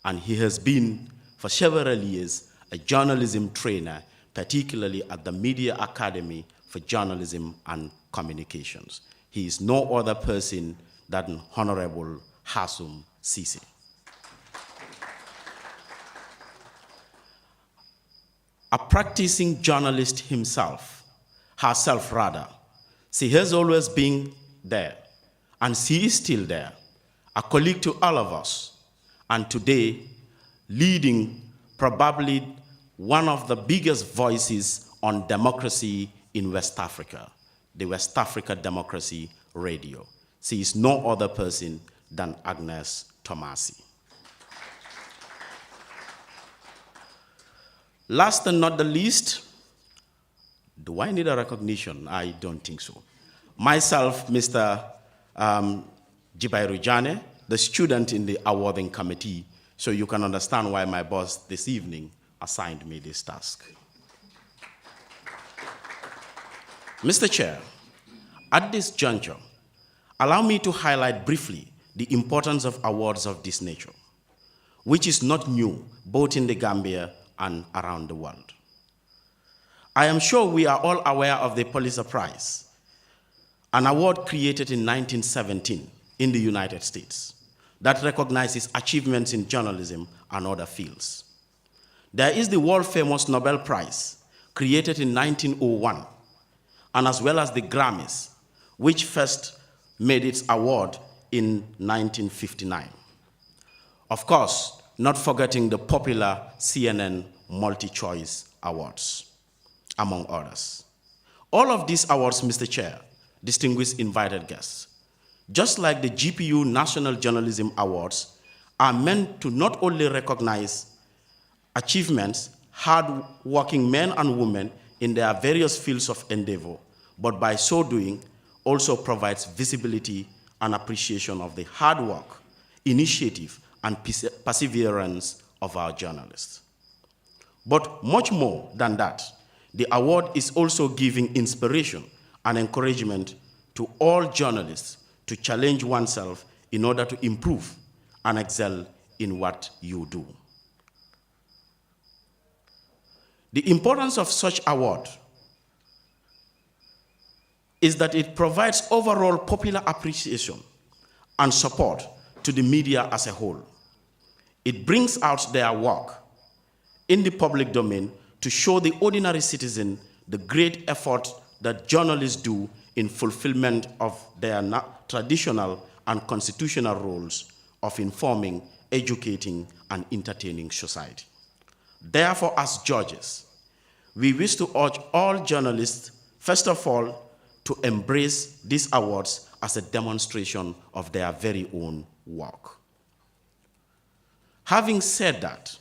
And he has been, for several years, a journalism trainer, particularly at the Media Academy for Journalism and Communications. He is no other person than Honorable Hassoum Ceesay. A practicing journalist herself, she has always been there, and she is still there, a colleague to all of us, and today leading probably one of the biggest voices on democracy in West Africa, the West Africa Democracy Radio. She is no other person than Agnes Tomasi. Last and not the least, do I need a recognition? I don't think so. Myself, Mr. Jibairu Jane, the student in the awarding committee, so you can understand why my boss this evening assigned me this task. Mr. Chair, at this juncture, allow me to highlight briefly the importance of awards of this nature, which is not new, both in the Gambia and around the world. I am sure we are all aware of the Pulitzer Prize, an award created in 1917 in the United States that recognizes achievements in journalism and other fields. There is the world-famous Nobel Prize, created in 1901, and as well as the Grammys, which first made its award in 1959. Of course, not forgetting the popular CNN Multi-Choice Awards, among others. All of these awards, Mr. Chair, distinguished invited guests, just like the GPU National Journalism Awards, are meant to not only recognize achievements, hard-working men and women in their various fields of endeavor, but by so doing, also provides visibility and appreciation of the hard work, initiative, and perseverance of our journalists. But much more than that, the award is also giving inspiration and encouragement to all journalists to challenge oneself in order to improve and excel in what you do. The importance of such award is that it provides overall popular appreciation and support to the media as a whole. It brings out their work in the public domain to show the ordinary citizen the great effort that journalists do in fulfillment of their traditional and constitutional roles of informing, educating, and entertaining society. Therefore, as judges, we wish to urge all journalists, first of all, to embrace these awards as a demonstration of their very own work. Having said that,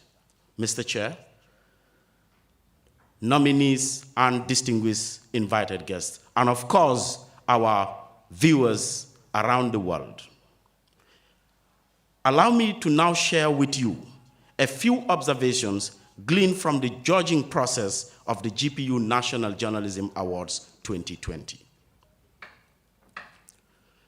Mr. Chair, nominees and distinguished invited guests, and of course, our viewers around the world, allow me to now share with you a few observations gleaned from the judging process of the GPU National Journalism Awards 2020.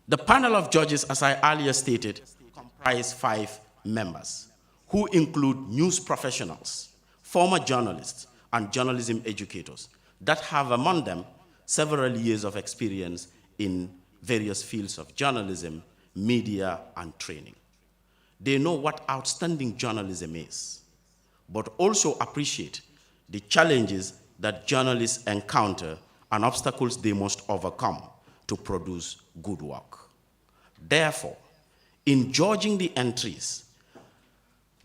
The panel of judges, as I earlier stated, comprise 5 members, who include news professionals, former journalists, and journalism educators that have among them several years of experience in various fields of journalism, media, and training. They know what outstanding journalism is, but also appreciate the challenges that journalists encounter and obstacles they must overcome to produce good work. Therefore, in judging the entries,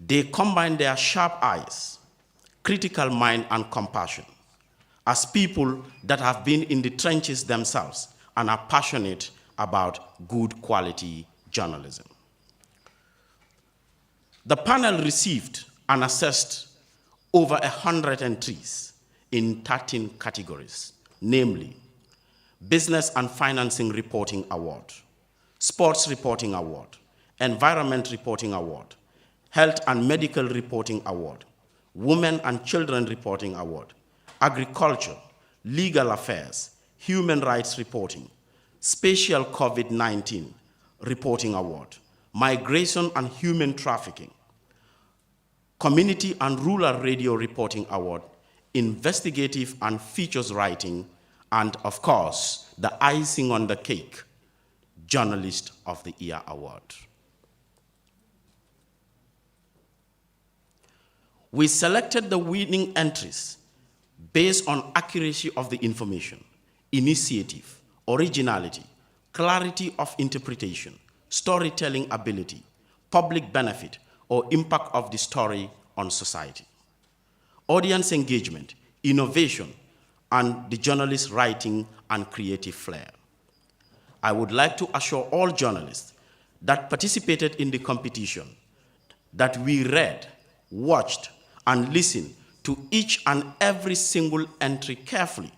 they combine their sharp eyes, critical mind, and compassion as people that have been in the trenches themselves and are passionate about good quality journalism. The panel received and assessed over 100 entries in 13 categories, namely Business and Financing Reporting Award, Sports Reporting Award, Environment Reporting Award, Health and Medical Reporting Award, Women and Children Reporting Award, Agriculture, Legal Affairs, Human Rights Reporting, Special COVID-19 Reporting Award, Migration and Human Trafficking, Community and Rural Radio Reporting Award, Investigative and Features Writing, and of course, the icing on the cake, Journalist of the Year Award. We selected the winning entries based on accuracy of the information, initiative, originality, clarity of interpretation, storytelling ability, public benefit, or impact of the story on society, audience engagement, innovation, and the journalist's writing and creative flair. I would like to assure all journalists that participated in the competition that we read, watched, and listened to each and every single entry carefully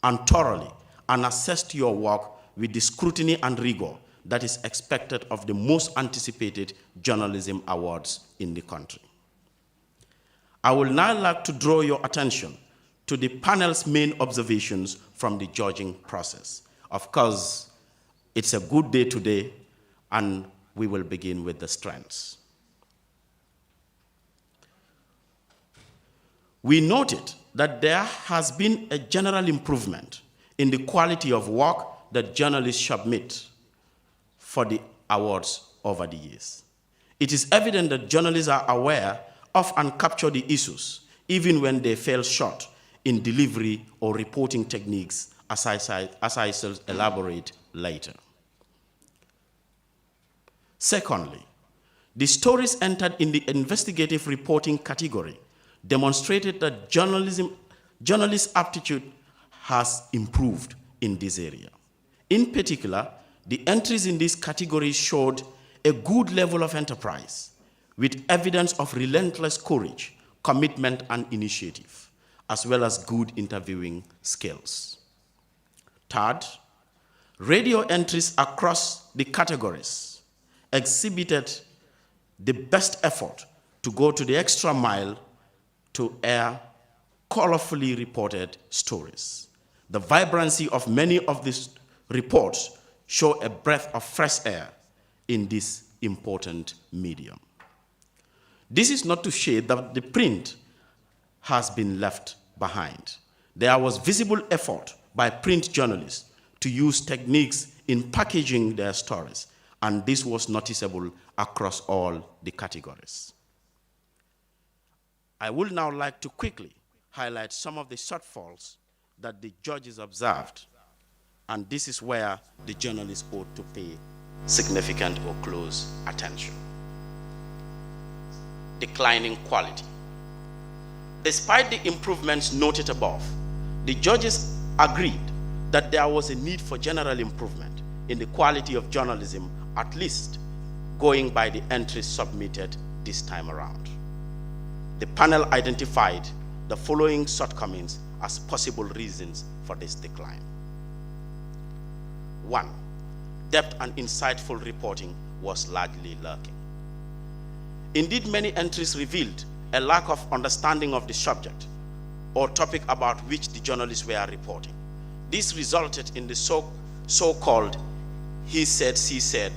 and thoroughly and assessed your work with the scrutiny and rigor that is expected of the most anticipated journalism awards in the country. I would now like to draw your attention to the panel's main observations from the judging process. Of course, it's a good day today, and we will begin with the strengths. We noted that there has been a general improvement in the quality of work that journalists submit for the awards over the years. It is evident that journalists are aware of and capture the issues, even when they fall short in delivery or reporting techniques, as I shall elaborate later. Secondly, the stories entered in the investigative reporting category demonstrated that journalist aptitude has improved in this area. In particular, the entries in this category showed a good level of enterprise with evidence of relentless courage, commitment, and initiative, as well as good interviewing skills. Third, radio entries across the categories exhibited the best effort to go to the extra mile to air colorfully reported stories. The vibrancy of many of these reports show a breath of fresh air in this important medium. This is not to say that the print has been left behind. There was visible effort by print journalists to use techniques in packaging their stories, and this was noticeable across all the categories. I would now like to quickly highlight some of the shortfalls that the judges observed, and this is where the journalists ought to pay significant or close attention. Declining quality. Despite the improvements noted above, the judges agreed that there was a need for general improvement in the quality of journalism, at least going by the entries submitted this time around. The panel identified the following shortcomings as possible reasons for this decline. 1, depth and insightful reporting was largely lacking. Indeed, many entries revealed a lack of understanding of the subject or topic about which the journalists were reporting. This resulted in the so-called he said, she said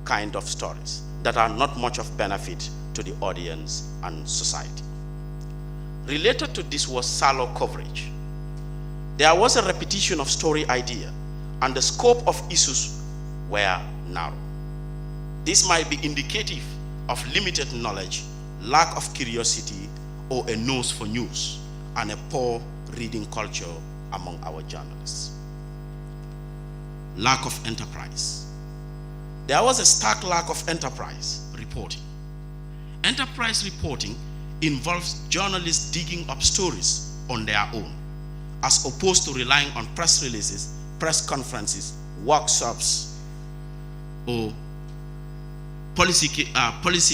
kind of stories that are not much of benefit to the audience and society. Related to this was shallow coverage. There was a repetition of story idea, and the scope of issues were narrow. This might be indicative of limited knowledge, lack of curiosity, or a nose for news, and a poor reading culture among our journalists. Lack of enterprise. There was a stark lack of enterprise reporting. Enterprise reporting involves journalists digging up stories on their own, as opposed to relying on press releases, press conferences, workshops, or policy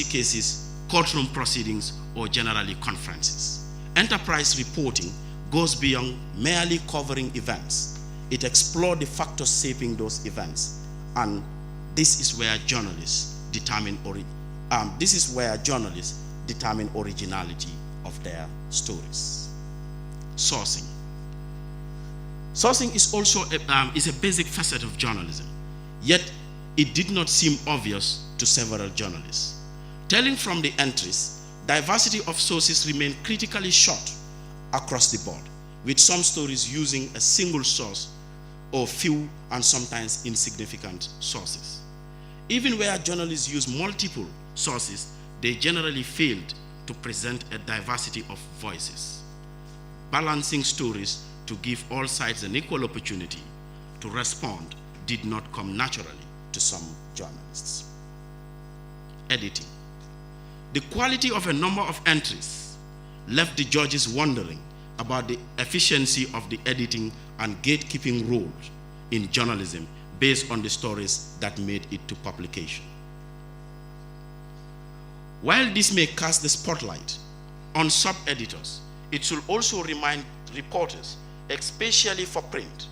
cases, courtroom proceedings, or generally conferences. Enterprise reporting goes beyond merely covering events. It explores the factors shaping those events, and this is where journalists determine originality of their stories. Sourcing. Sourcing is also a basic facet of journalism, yet it did not seem obvious to several journalists. Telling from the entries, diversity of sources remained critically short across the board, with some stories using a single source or few and sometimes insignificant sources. Even where journalists use multiple sources, they generally failed to present a diversity of voices. Balancing stories to give all sides an equal opportunity to respond did not come naturally to some journalists. Editing. The quality of a number of entries left the judges wondering about the efficiency of the editing and gatekeeping roles in journalism based on the stories that made it to publication. While this may cast the spotlight on sub-editors, It should also remind reporters, especially for print,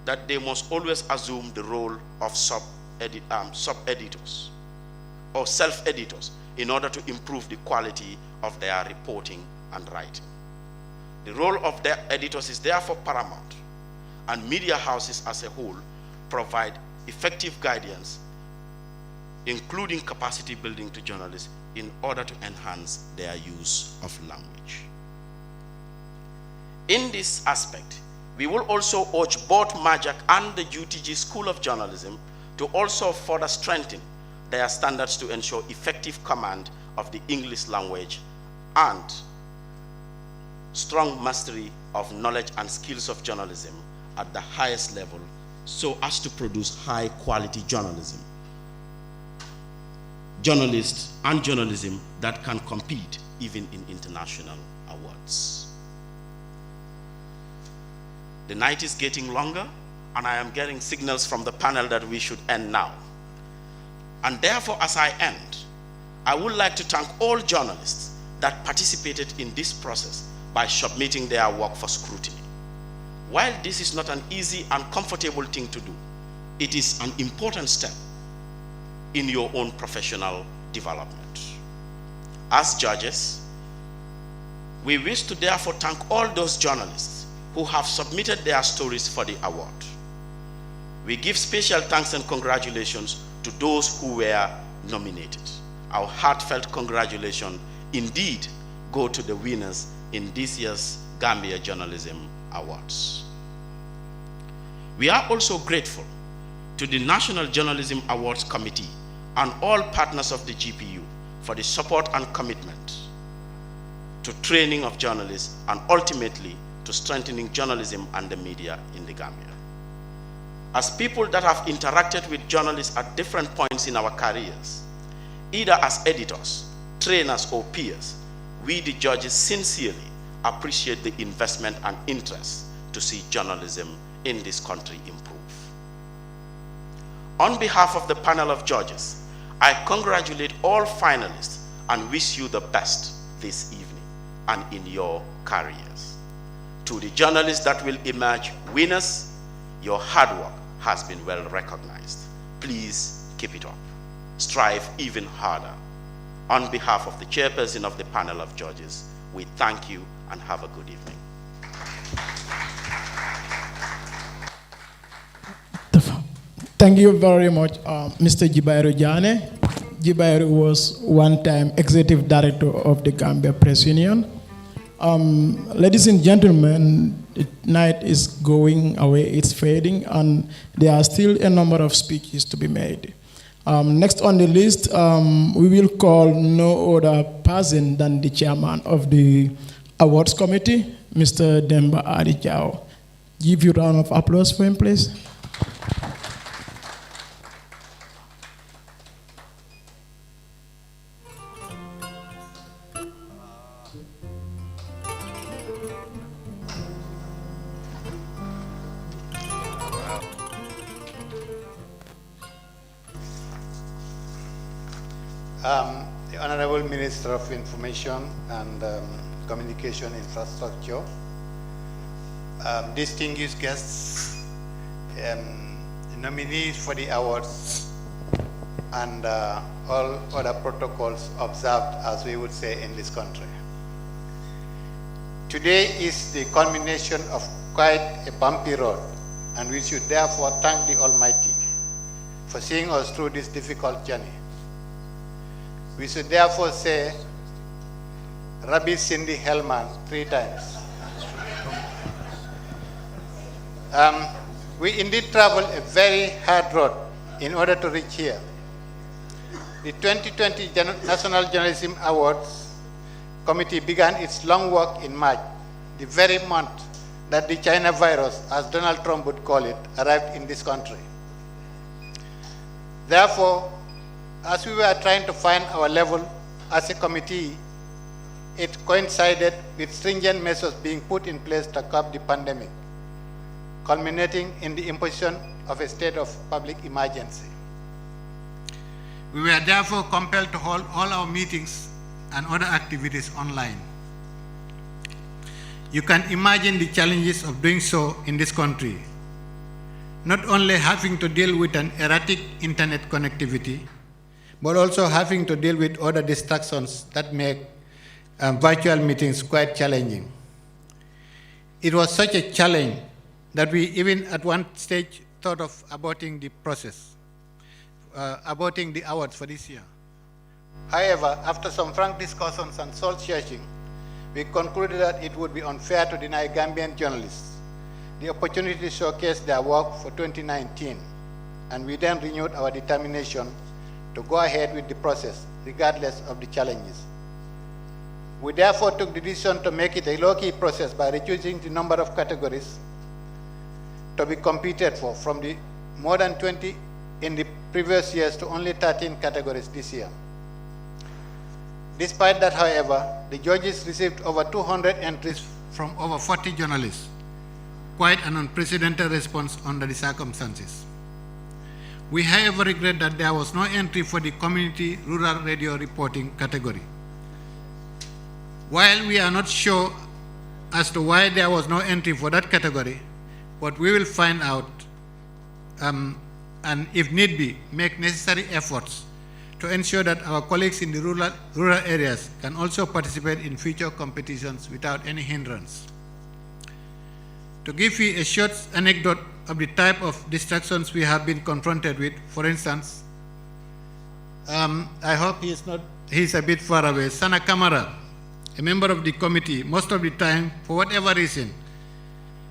that they must always assume the role of sub-editors or self-editors in order to improve the quality of their reporting and writing. The role of their editors is therefore paramount, and media houses as a whole provide effective guidance, including capacity building to journalists in order to enhance their use of language. In this aspect, we will also urge both MAJAC and the UTG School of Journalism to also further strengthen their standards to ensure effective command of the English language and strong mastery of knowledge and skills of journalism at the highest level so as to produce high quality journalism. Journalists and journalism that can compete even in international awards. The night is getting longer, and I am getting signals from the panel that we should end now. And therefore, as I end, I would like to thank all journalists that participated in this process by submitting their work for scrutiny. While this is not an easy and comfortable thing to do, it is an important step in your own professional development. As judges, we wish to therefore thank all those journalists who have submitted their stories for the award. We give special thanks and congratulations to those who were nominated. Our heartfelt congratulations indeed go to the winners in this year's Gambia Journalism Awards. We are also grateful to the National Journalism Awards Committee and all partners of the GPU for the support and commitment to training of journalists and ultimately to strengthening journalism and the media in the Gambia. As people that have interacted with journalists at different points in our careers, either as editors, trainers, or peers, we the judges sincerely appreciate the investment and interest to see journalism in this country improve. On behalf of the panel of judges, I congratulate all finalists and wish you the best this evening and in your careers. To the journalists that will emerge winners, your hard work has been well recognized. Please keep it up. Strive even harder. On behalf of the chairperson of the panel of judges, we thank you and have a good evening. Thank you very much, Mr. Jibairu Jane. Jibairu was one-time executive director of the Gambia Press Union. Ladies and gentlemen, the night is going away, it's fading, and there are still a number of speeches to be made. Next on the list, we will call no other person than the chairman of the awards committee, Mr. Demba Adijao. Give you a round of applause for him, please. The Honorable Minister of Information and Communication Infrastructure, distinguished guests, nominees for the awards, and all other protocols observed, as we would say in this country. Today is the culmination of quite a bumpy road, and we should therefore thank the Almighty for seeing us through this difficult journey. We should therefore say, Rabbi Cindy Hellman 3 times. We indeed traveled a very hard road in order to reach here. The 2020 National Journalism Awards Committee began its long work in March, the very month that the China virus, as Donald Trump would call it, arrived in this country. Therefore, as we were trying to find our level as a committee, it coincided with stringent measures being put in place to curb the pandemic, culminating in the imposition of a state of public emergency. We were therefore compelled to hold all our meetings and other activities online. You can imagine the challenges of doing so in this country. Not only having to deal with an erratic internet connectivity, but also having to deal with other distractions that make virtual meetings quite challenging. It was such a challenge that we even at one stage thought of aborting the process, aborting the awards for this year. However, after some frank discussions and soul searching, we concluded that it would be unfair to deny Gambian journalists the opportunity to showcase their work for 2019, and we then renewed our determination to go ahead with the process, regardless of the challenges. We therefore took the decision to make it a low-key process by reducing the number of categories to be competed for from the more than 20 in the previous years to only 13 categories this year. Despite that, however, the judges received over 200 entries from over 40 journalists, quite an unprecedented response under the circumstances. We, however, regret that there was no entry for the community rural radio reporting category. While we are not sure as to why there was no entry for that category, but we will find out and if need be, make necessary efforts to ensure that our colleagues in the rural areas can also participate in future competitions without any hindrance. To give you a short anecdote of the type of distractions we have been confronted with, for instance, I hope he's a bit far away. Sana Kamara, a member of the committee, most of the time, for whatever reason,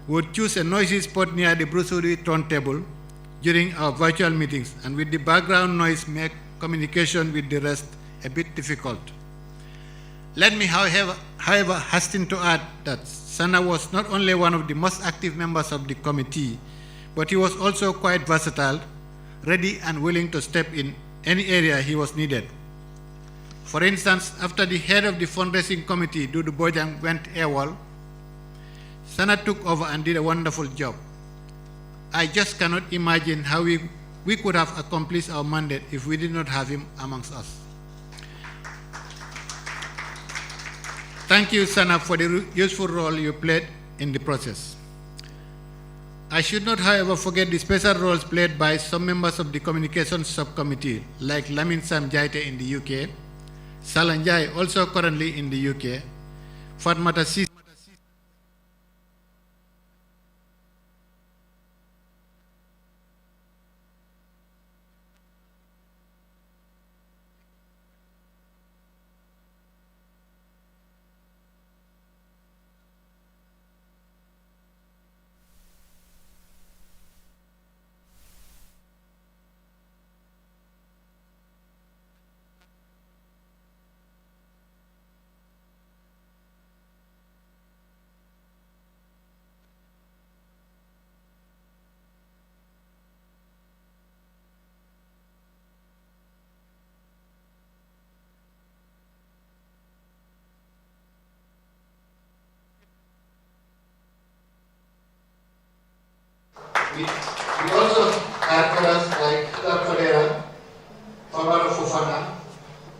would choose a noisy spot near the Brusuri turntable during our virtual meetings, and with the background noise make communication with the rest a bit difficult. Let me, however, hasten to add that Sana was not only one of the most active members of the committee, but he was also quite versatile, ready and willing to step in any area he was needed. For instance, after the head of the fundraising committee, Dudu Bojang, went AWOL, Sana took over and did a wonderful job. I just cannot imagine how we could have accomplished our mandate if we did not have him amongst us. Thank you, Sana, for the useful role you played in the process. I should not, however, forget the special roles played by some members of the communications subcommittee, like Lamin Sam Jaite in the UK, Salanjai, also currently in the UK, Fatmata Sisi, We also had others like Hila Kodera, Fabaro Fufana,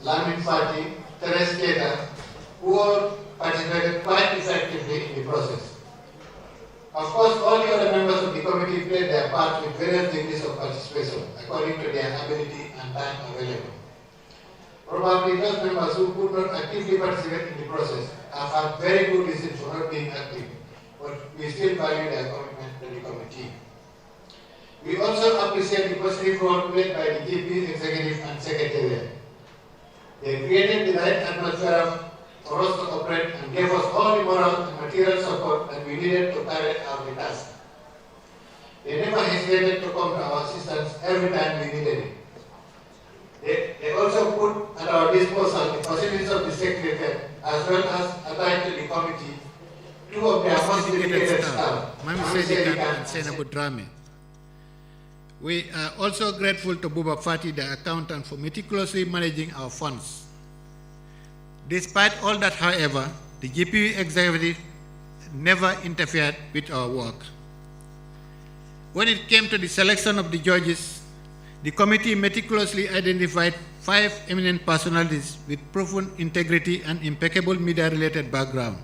Lamin Fati, Teres Keda, who all participated quite effectively in the process. Of course, all the other members of the committee played their part with various degrees of participation according to their ability and time available. Probably those members who could not actively participate in the process have had very good reasons for not being active, but we still value their commitment to the committee. We also appreciate the positive role played by the GP Executive and Secretariat. They created the right atmosphere for us to operate and gave us all the moral and material support that we needed to carry out the task. They never hesitated to come to our assistance every time we needed it. They also put at our disposal the facilities of the Secretariat as well as attached to the committee two of their most dedicated staff, Mami Sedikan and Senabu Drame. We are also grateful to Buba Fati, the accountant, for meticulously managing our funds. Despite all that, however, the GPU executive never interfered with our work. When it came to the selection of the judges, the committee meticulously identified 5 eminent personalities with proven integrity and impeccable media-related background.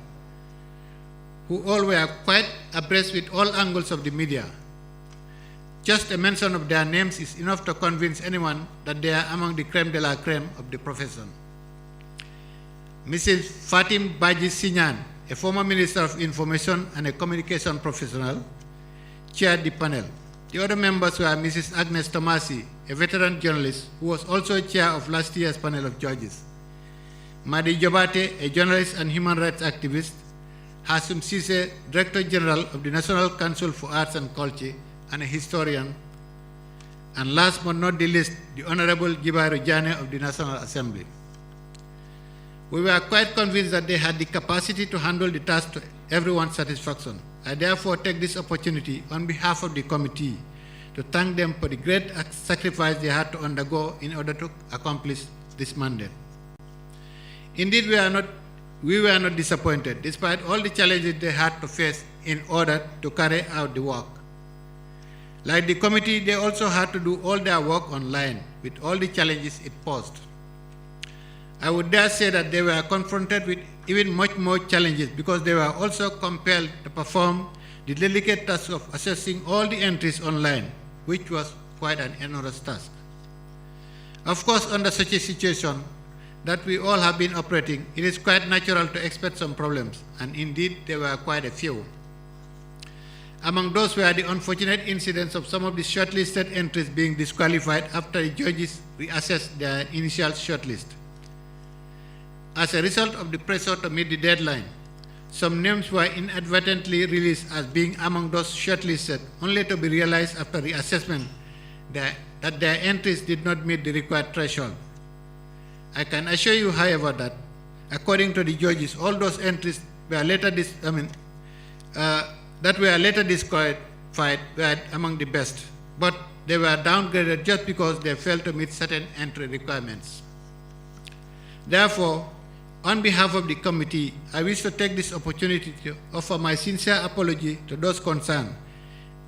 who all were quite abreast with all angles of the media. Just a mention of their names is enough to convince anyone that they are among the creme de la creme of the profession. Mrs. Fatim Baji Sinyan, a former Minister of Information and a communication professional, chaired the panel. The other members were Mrs. Agnes Tomasi, a veteran journalist who was also chair of last year's panel of judges. Madi Jobate, a journalist and human rights activist. Hasum Sise, Director General of the National Council for Arts and Culture and a historian. And last but not the least, the Honorable Jibairu Jane of the National Assembly. We were quite convinced that they had the capacity to handle the task to everyone's satisfaction. I therefore take this opportunity on behalf of the committee to thank them for the great sacrifice they had to undergo in order to accomplish this mandate. Indeed, we were not disappointed, despite all the challenges they had to face in order to carry out the work. Like the committee, they also had to do all their work online with all the challenges it posed. I would dare say that they were confronted with even much more challenges because they were also compelled to perform the delicate task of assessing all the entries online, which was quite an enormous task. Of course, under such a situation that we all have been operating, it is quite natural to expect some problems, and indeed there were quite a few. Among those were the unfortunate incidents of some of the shortlisted entries being disqualified after the judges reassessed their initial shortlist. As a result of the pressure to meet the deadline, some names were inadvertently released as being among those shortlisted, only to be realized after reassessment that their entries did not meet the required threshold. I can assure you, however, that according to the judges, all those entries were later disqualified were among the best, but they were downgraded just because they failed to meet certain entry requirements. Therefore, on behalf of the committee, I wish to take this opportunity to offer my sincere apology to those concerned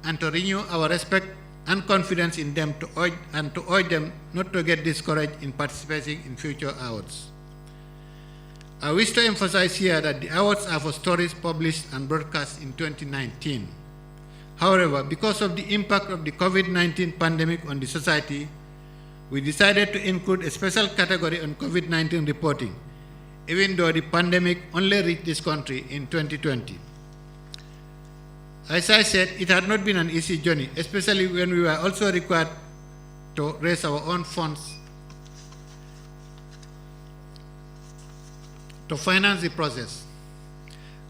and to renew our respect and confidence in them to urge them not to get discouraged in participating in future awards. I wish to emphasize here that the awards are for stories published and broadcast in 2019. However, because of the impact of the COVID-19 pandemic on the society, we decided to include a special category on COVID-19 reporting, even though the pandemic only reached this country in 2020. As I said, it had not been an easy journey, especially when we were also required to raise our own funds to finance the process.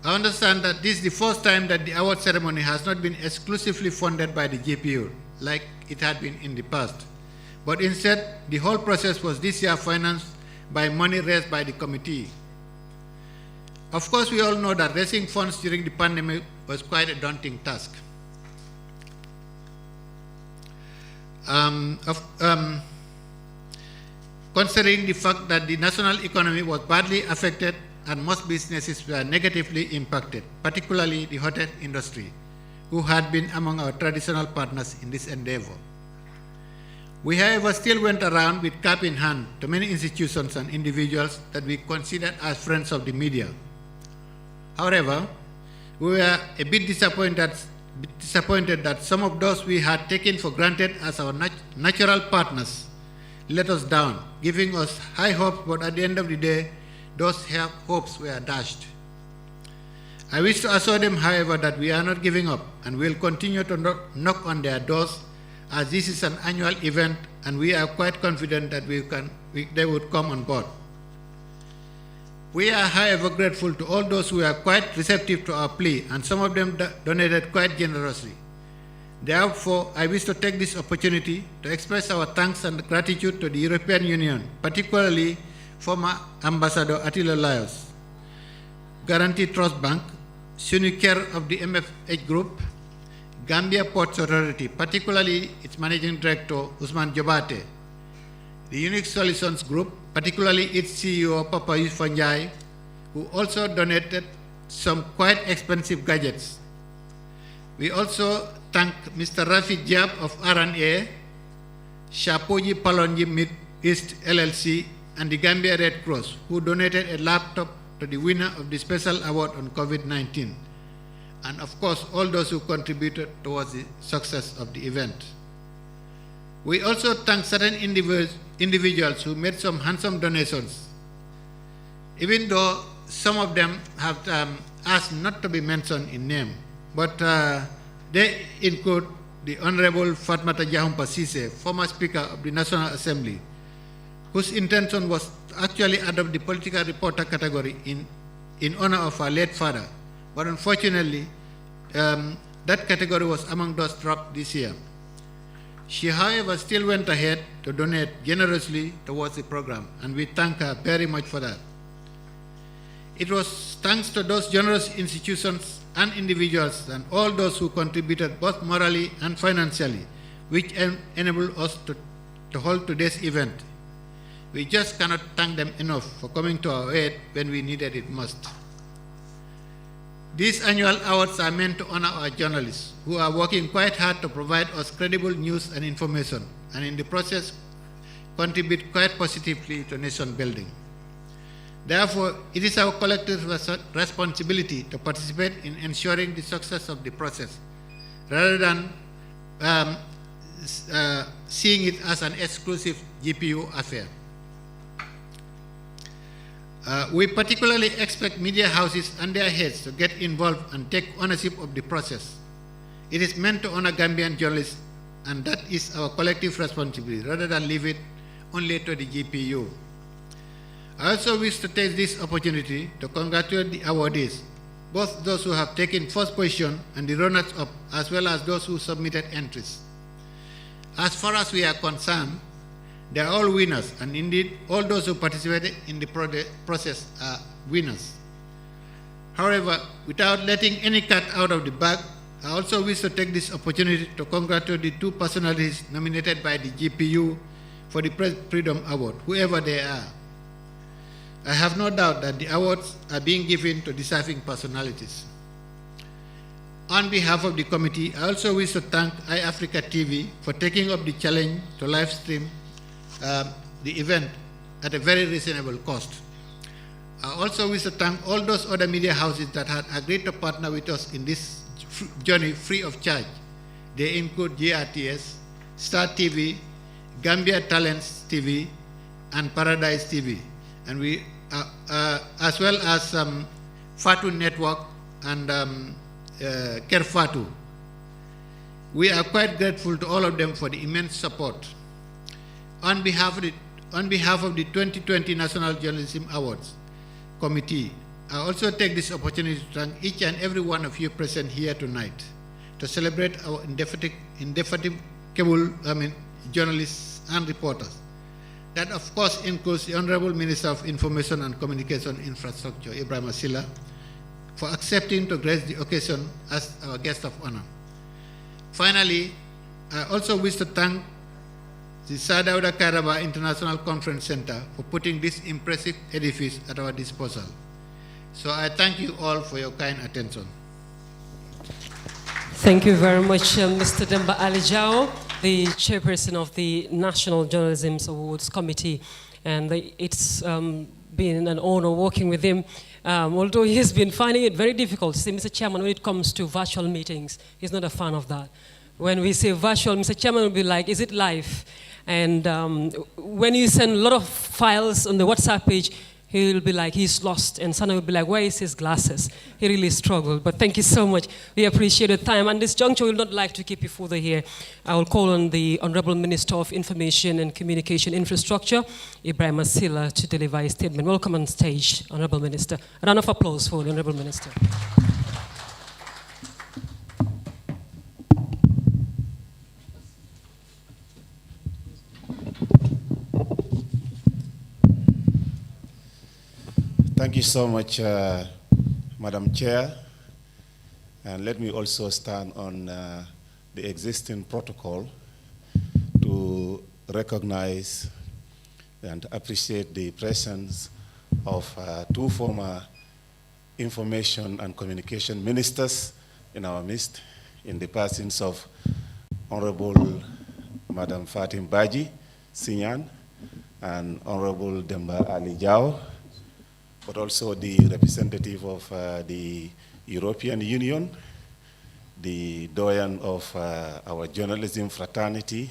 I understand that this is the first time that the award ceremony has not been exclusively funded by the GPU, like it had been in the past. But instead, the whole process was this year financed by money raised by the committee. Of course, we all know that raising funds during the pandemic was quite a daunting task. Considering the fact that the national economy was badly affected and most businesses were negatively impacted, particularly the hotel industry, who had been among our traditional partners in this endeavor. We, however, still went around with cap in hand to many institutions and individuals that we considered as friends of the media. However, we were a bit disappointed that some of those we had taken for granted as our natural partners let us down, giving us high hopes, but at the end of the day, those hopes were dashed. I wish to assure them, however, that we are not giving up and will continue to knock on their doors, as this is an annual event and we are quite confident that they would come on board. We are, however, grateful to all those who are quite receptive to our plea, and some of them donated quite generously. Therefore, I wish to take this opportunity to express our thanks and gratitude to the European Union, particularly former Ambassador Attila Laios, Guarantee Trust Bank, Sunicare of the MFH Group, Gambia Ports Authority, particularly its Managing Director, Usman Jobate, the Unique Solutions Group, particularly its CEO, Papa Yusufanjai, who also donated some quite expensive gadgets. We also thank Mr. Rafi Diab of R&A, Shapoji Palonji Mid East LLC, and the Gambia Red Cross, who donated a laptop to the winner of the special award on COVID-19, and of course all those who contributed towards the success of the event. We also thank certain individuals who made some handsome donations, even though some of them have asked not to be mentioned in name, but they include the Honorable Fatmata Jahumpa Sise, former Speaker of the National Assembly, whose intention was to actually adopt the political reporter category in honor of our late father. But unfortunately, that category was among those dropped this year. She, however, still went ahead to donate generously towards the program, and we thank her very much for that. It was thanks to those generous institutions and individuals and all those who contributed both morally and financially, which enabled us to hold today's event. We just cannot thank them enough for coming to our aid when we needed it most. These annual awards are meant to honor our journalists who are working quite hard to provide us credible news and information, and in the process contribute quite positively to nation building. Therefore, it is our collective responsibility to participate in ensuring the success of the process, rather than seeing it as an exclusive GPU affair. We particularly expect media houses and their heads to get involved and take ownership of the process. It is meant to honor Gambian journalists, and that is our collective responsibility, rather than leave it only to the GPU. I also wish to take this opportunity to congratulate the awardees, both those who have taken first position and the runners-up, as well as those who submitted entries. As far as we are concerned, they are all winners, and indeed, all those who participated in the process are winners. However, without letting any cat out of the bag, I also wish to take this opportunity to congratulate the two personalities nominated by the GPU for the Press Freedom Award, whoever they are. I have no doubt that the awards are being given to deserving personalities. On behalf of the committee, I also wish to thank iAfrica TV for taking up the challenge to live stream the event at a very reasonable cost. I also wish to thank all those other media houses that had agreed to partner with us in this journey free of charge. They include GRTS, Star TV, Gambia Talents TV, and Paradise TV, and we as well as Fatu Network and Kerfatu. We are quite grateful to all of them for the immense support. On behalf of the 2020 National Journalism Awards Committee, I also take this opportunity to thank each and every one of you present here tonight to celebrate our indefatigable journalists and reporters. That, of course, includes the Honorable Minister of Information and Communication Infrastructure, Ibrahim Asila, for accepting to grace the occasion as our guest of honor. Finally, I also wish to thank the Sir Dawda Kairaba International Conference Center for putting this impressive edifice at our disposal. So I thank you all for your kind attention. Thank you very much, Mr. Demba Alijao, the chairperson of the National Journalism Awards Committee, and it's been an honor working with him. Although he has been finding it very difficult, see, Mr. Chairman, when it comes to virtual meetings, he's not a fan of that. When we say virtual, Mr. Chairman will be like, is it live? And when you send a lot of files on the WhatsApp page, he'll be like, he's lost. And Sana will be like, where is his glasses? He really struggled. But thank you so much. We appreciate the time. And this juncture, we will not like to keep you further here. I will call on the Honorable Minister of Information and Communication Infrastructure, Ibrahim Asila, to deliver his statement. Welcome on stage, Honorable Minister. A round of applause for the Honorable Minister. Thank you so much, Madam Chair. And let me also stand on the existing protocol to recognize and appreciate the presence of two former information and communication ministers in our midst, in the persons of Honorable Madam Fatim Baji Sinyan and Honorable Demba Alijao, but also the representative of the European Union, the doyen of our journalism fraternity,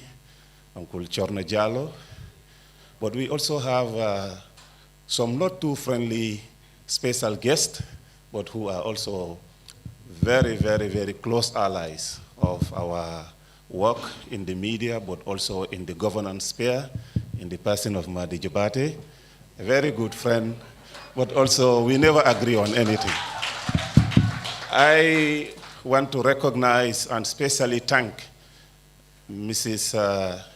Uncle Chorno Jallo. But we also have some not too friendly special guests, but who are also very, very, very close allies of our work in the media, but also in the governance sphere, in the person of Madi Jabate, a very good friend, but also we never agree on anything. I want to recognize and especially thank Mrs.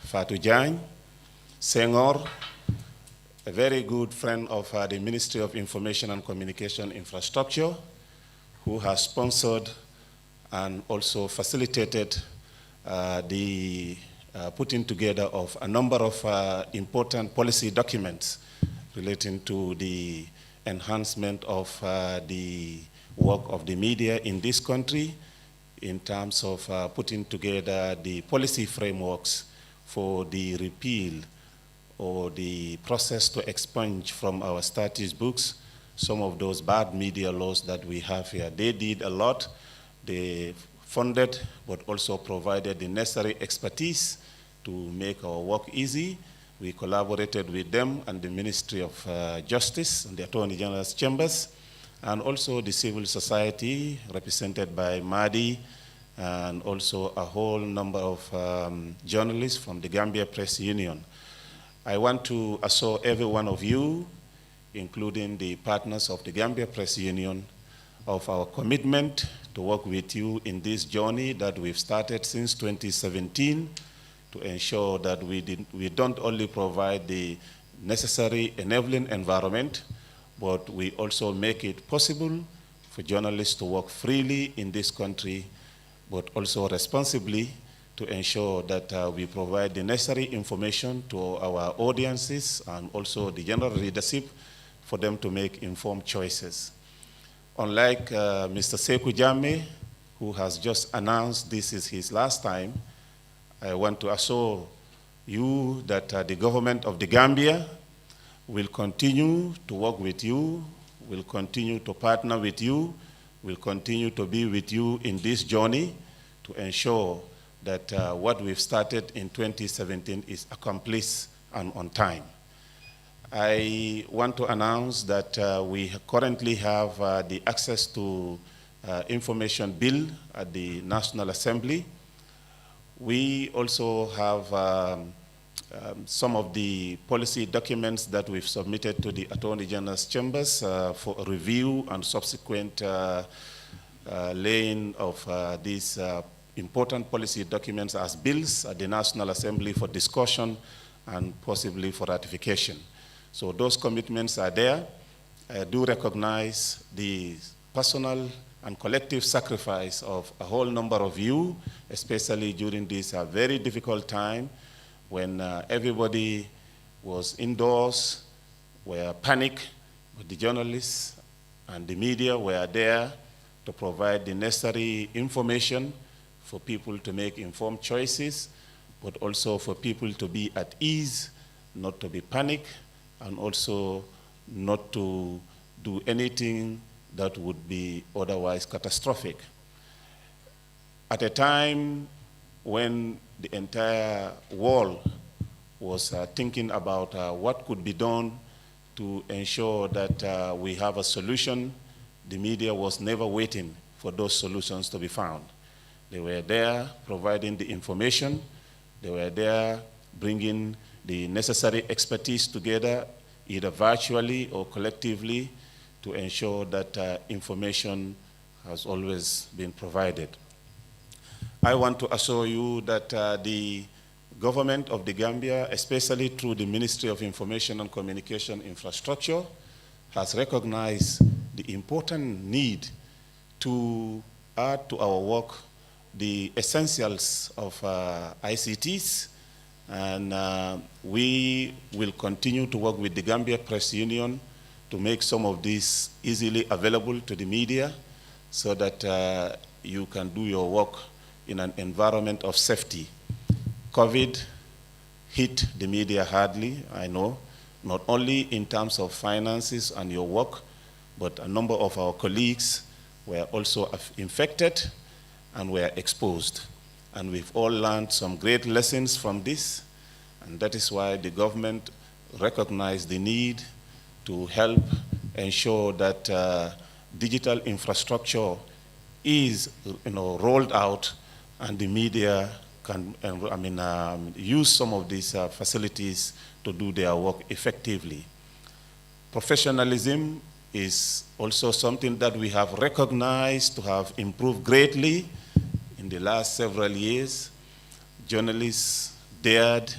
Fatou Diagne Senghor, a very good friend of the Ministry of Information and Communication Infrastructure, who has sponsored and also facilitated the putting together of a number of important policy documents relating to the enhancement of the work of the media in this country in terms of putting together the policy frameworks for the repeal or the process to expunge from our statute books some of those bad media laws that we have here. They did a lot. They funded, but also provided the necessary expertise to make our work easy. We collaborated with them and the Ministry of Justice and the Attorney General's chambers, and also the civil society represented by Madi, and also a whole number of journalists from the Gambia Press Union. I want to assure every one of you, including the partners of the Gambia Press Union, of our commitment to work with you in this journey that we've started since 2017 to ensure that we don't only provide the necessary enabling environment, but we also make it possible for journalists to work freely in this country, but also responsibly to ensure that we provide the necessary information to our audiences and also the general readership for them to make informed choices. Unlike Mr. Sekou Jammeh, who has just announced this is his last time, I want to assure you that the government of the Gambia will continue to work with you, will continue to partner with you, will continue to be with you in this journey to ensure that what we've started in 2017 is accomplished and on time. I want to announce that we currently have the access to information bill at the National Assembly. We also have some of the policy documents that we've submitted to the Attorney General's chambers for review and subsequent laying of these important policy documents as bills at the National Assembly for discussion and possibly for ratification. So those commitments are there. I do recognize the personal and collective sacrifice of a whole number of you, especially during this very difficult time when everybody was indoors, were panicked, but the journalists and the media were there to provide the necessary information for people to make informed choices, but also for people to be at ease, not to be panicked, and also not to do anything that would be otherwise catastrophic. At a time when the entire world was thinking about what could be done to ensure that we have a solution, the media was never waiting for those solutions to be found. They were there providing the information. They were there bringing the necessary expertise together, either virtually or collectively, to ensure that information has always been provided. I want to assure you that the government of the Gambia, especially through the Ministry of Information and Communication Infrastructure, has recognized the important need to add to our work the essentials of ICTs, and we will continue to work with the Gambia Press Union to make some of these easily available to the media so that you can do your work in an environment of safety. COVID hit the media hardly, I know, not only in terms of finances and your work, but a number of our colleagues were also infected, and were exposed. And we've all learned some great lessons from this, and that is why the government recognized the need to help ensure that digital infrastructure is rolled out, and the media can use some of these facilities to do their work effectively. Professionalism is also something that we have recognized to have improved greatly in the last several years. Journalists dared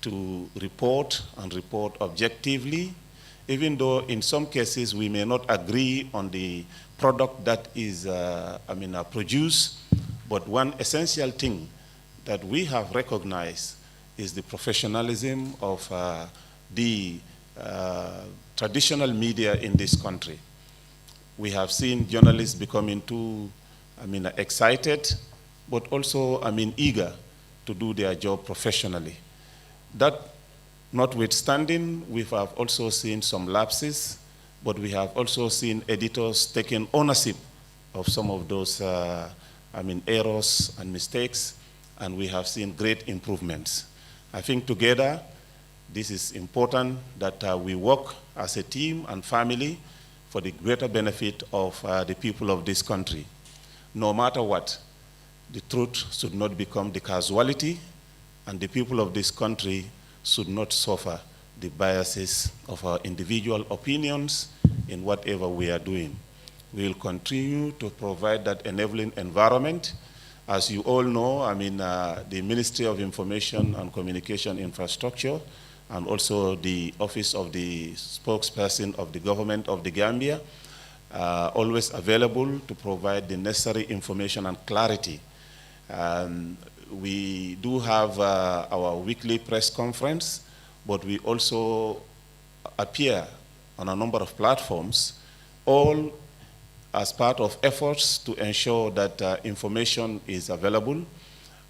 to report and report objectively, even though in some cases we may not agree on the product that is produced. But one essential thing that we have recognized is the professionalism of the traditional media in this country. We have seen journalists becoming too excited, but also eager to do their job professionally. That notwithstanding, we have also seen some lapses, but we have also seen editors taking ownership of some of those errors and mistakes, and we have seen great improvements. I think together, this is important that we work as a team and family for the greater benefit of the people of this country. No matter what, the truth should not become the casualty, and the people of this country should not suffer the biases of our individual opinions in whatever we are doing. We will continue to provide that enabling environment. As you all know, the Ministry of Information and Communication Infrastructure and also the Office of the Spokesperson of the Government of the Gambia always available to provide the necessary information and clarity. We do have our weekly press conference, but we also appear on a number of platforms, all as part of efforts to ensure that information is available.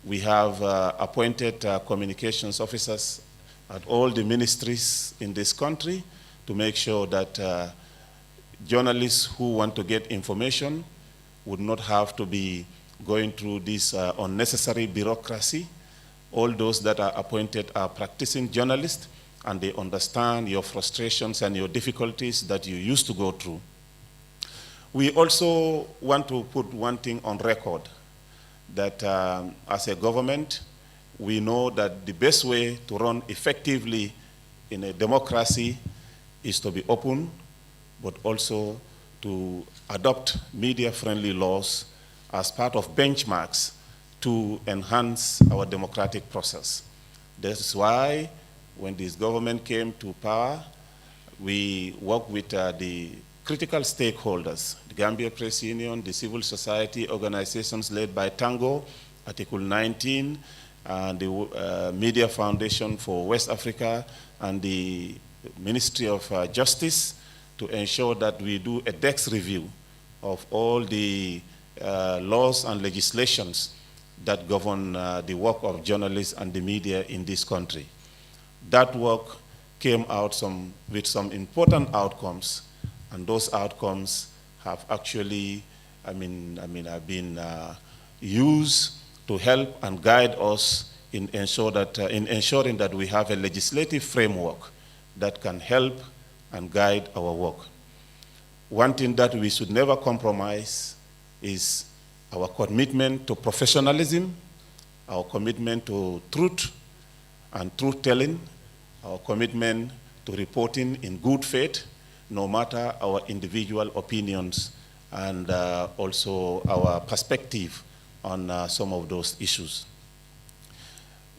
We have appointed communications officers at all the ministries in this country to make sure that journalists who want to get information would not have to be going through this unnecessary bureaucracy. All those that are appointed are practicing journalists, and they understand your frustrations and your difficulties that you used to go through. We also want to put one thing on record, that as a government, we know that the best way to run effectively in a democracy is to be open, but also to adopt media-friendly laws as part of benchmarks to enhance our democratic process. That's why when this government came to power, we worked with the critical stakeholders, the Gambia Press Union, the civil society organizations led by Tango, Article 19, and the Media Foundation for West Africa, and the Ministry of Justice, to ensure that we do a depth review of all the laws and legislations that govern the work of journalists and the media in this country. That work came out with some important outcomes, and those outcomes have actually, have been used to help and guide us in ensuring that we have a legislative framework that can help and guide our work. One thing that we should never compromise is our commitment to professionalism, our commitment to truth and truth-telling, our commitment to reporting in good faith, no matter our individual opinions, and also our perspective on some of those issues.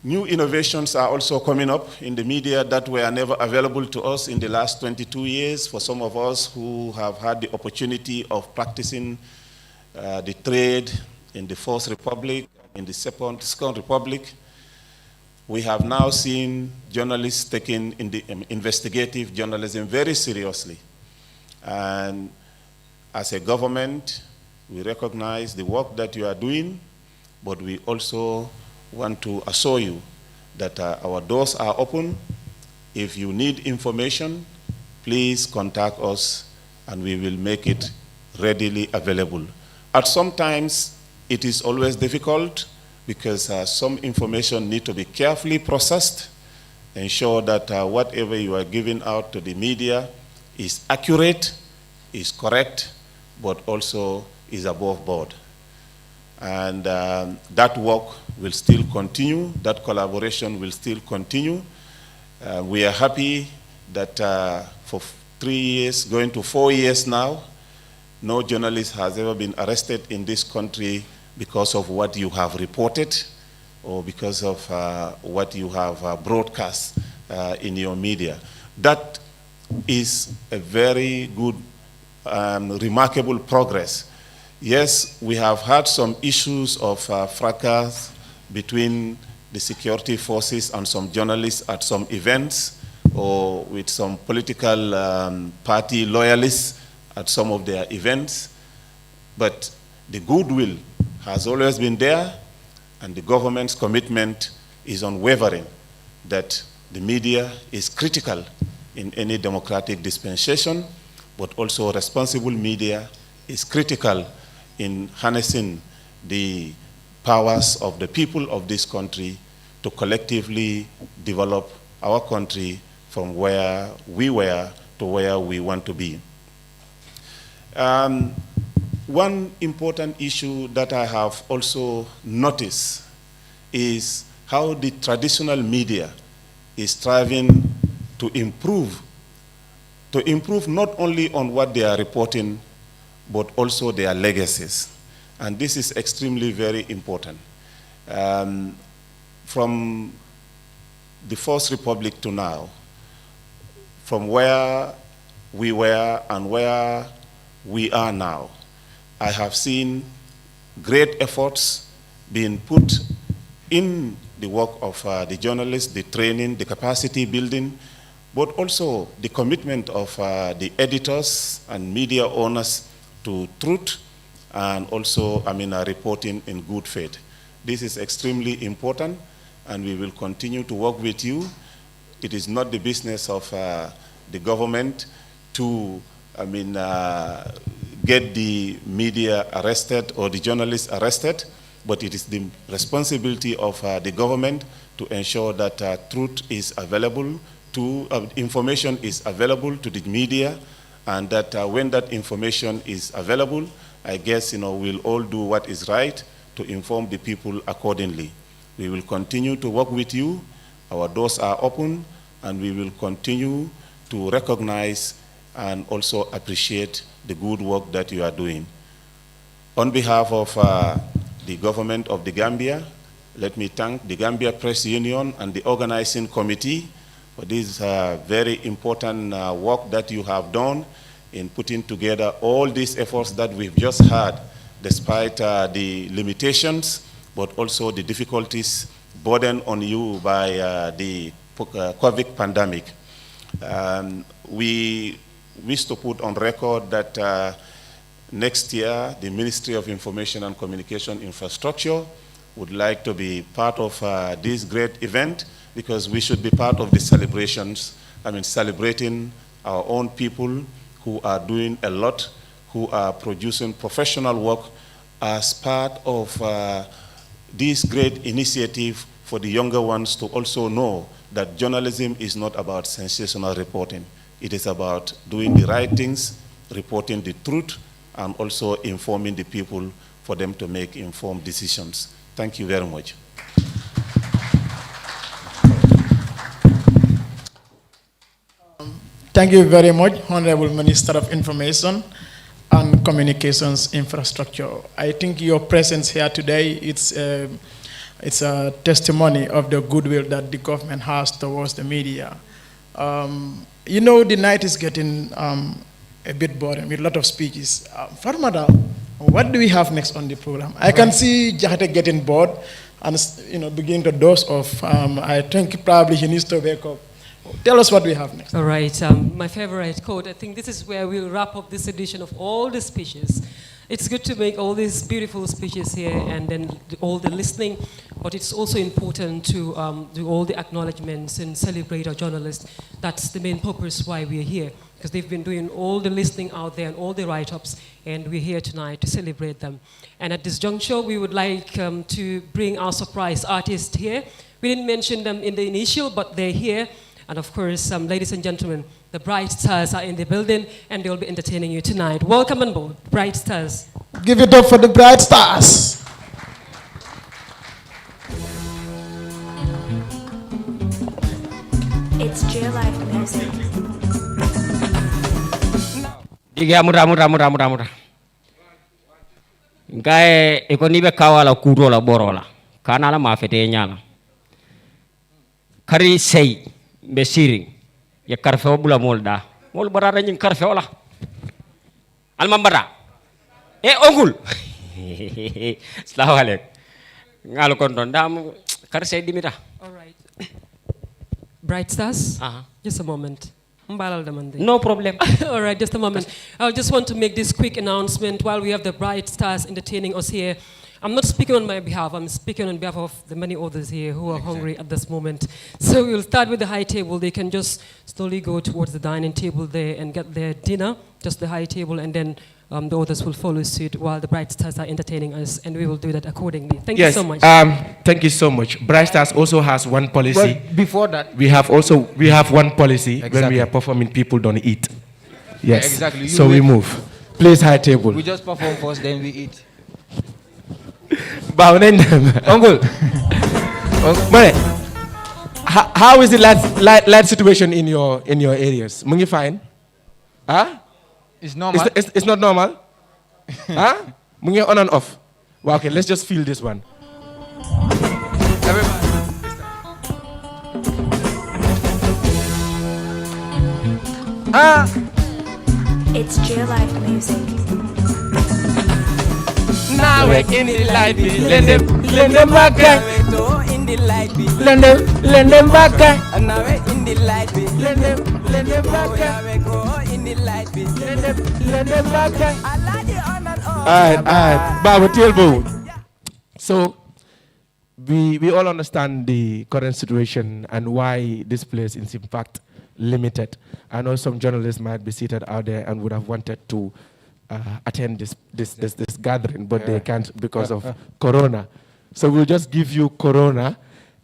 New innovations are also coming up in the media that were never available to us in the last 22 years. For some of us who have had the opportunity of practicing the trade in the First Republic, in the Second Republic, we have now seen journalists taking investigative journalism very seriously. And as a government, we recognize the work that you are doing, but we also want to assure you that our doors are open. If you need information, please contact us and we will make it readily available. At some times, it is always difficult because some information need to be carefully processed, ensure that whatever you are giving out to the media is accurate, is correct, but also is above board. And that work will still continue, that collaboration will still continue. We are happy that for 3 years, going to 4 years now, no journalist has ever been arrested in this country because of what you have reported or because of what you have broadcast in your media. That is a very good, remarkable progress. Yes, we have had some issues of fracas between the security forces and some journalists at some events, or with some political party loyalists at some of their events. But the goodwill has always been there, and the government's commitment is unwavering that the media is critical in any democratic dispensation, but also responsible media is critical in harnessing the powers of the people of this country to collectively develop our country from where we were to where we want to be. One important issue that I have also noticed is how the traditional media is striving to improve not only on what they are reporting, but also their legacies. And this is extremely very important. From the First Republic to now, from where we were and where we are now, I have seen great efforts being put in the work of the journalists, the training, the capacity building, but also the commitment of the editors and media owners to truth and also, reporting in good faith. This is extremely important, and we will continue to work with you. It is not the business of the government to, get the media arrested or the journalists arrested, but it is the responsibility of the government to ensure that truth is available, information is available to the media, and that when that information is available, I guess we'll all do what is right to inform the people accordingly. We will continue to work with you. Our doors are open, and we will continue to recognize and also appreciate the good work that you are doing. On behalf of the government of the Gambia, let me thank the Gambia Press Union and the organizing committee for this very important work that you have done in putting together all these efforts that we've just had, despite the limitations, but also the difficulties burdened on you by the COVID pandemic. We wish to put on record that next year, the Ministry of Information and Communication Infrastructure would like to be part of this great event, because we should be part of the celebrations, celebrating our own people who are doing a lot, who are producing professional work as part of this great initiative for the younger ones to also know that journalism is not about sensational reporting. It is about doing the right things, reporting the truth, and also informing the people for them to make informed decisions. Thank you very much. Thank you very much, Honorable Minister of Information and Communications Infrastructure. I think your presence here today, it's a testimony of the goodwill that the government has towards the media. The night is getting a bit boring with a lot of speeches. Farmada, what do we have next on the program? I can see Jahate getting bored and beginning to doze off. I think probably he needs to wake up. Tell us what we have next. All right, my favorite quote, I think this is where we'll wrap up this edition of All the Speeches. It's good to make all these beautiful speeches here and then all the listening, but it's also important to do all the acknowledgements and celebrate our journalists. That's the main purpose why we're here, because they've been doing all the listening out there and all the write-ups, and we're here tonight to celebrate them. And at this juncture, we would like to bring our surprise artist here. We didn't mention them in the initial, but they're here. And of course, ladies and gentlemen, the Bright Stars are in the building and they'll be entertaining you tonight. Welcome on board, Bright Stars. Give it up for the Bright Stars. It's Jill Life Music. Diga muda. Ngai ekonibe kawala kurola borola. Kana la mafete nyala. Kari sei besiring ya karfeo bula molda. Mol barara nyin karfeo la. Almambara. Ongul. Assalamu alaikum. Ngalo konton dam kar sei dimita. All right. Bright Stars? Just a moment. No problem. All right, just a moment. I just want to make this quick announcement while we have the Bright Stars entertaining us here. I'm not speaking on my behalf, I'm speaking on behalf of the many others here who are hungry at this moment. So we'll start with the high table. They can just slowly go towards the dining table there and get their dinner, just the high table, and then the others will follow suit while the Bright Stars are entertaining us, and we will do that accordingly. Thank you so much. Thank you so much. Bright Stars also has one policy. But before that, we have one policy. When we are performing, people don't eat. Yes. Exactly. So we move. Please, high table. We just perform first, then we eat. Uncle, how is the light situation in your areas? Mungi fine? Huh? It's normal. It's not normal? Huh? Mungi on and off? Well, okay, let's just feel this one. It's Jill Life Music. Now we're in the light, lend them back. In the light, lend them back. Now we're in the light, lend them back. In the light, lend them back. Alright, Baba Tilbo. So we all understand the current situation and why this place is in fact limited. I know some journalists might be seated out there and would have wanted to attend this gathering, but they can't because of Corona. So we'll just give you Corona,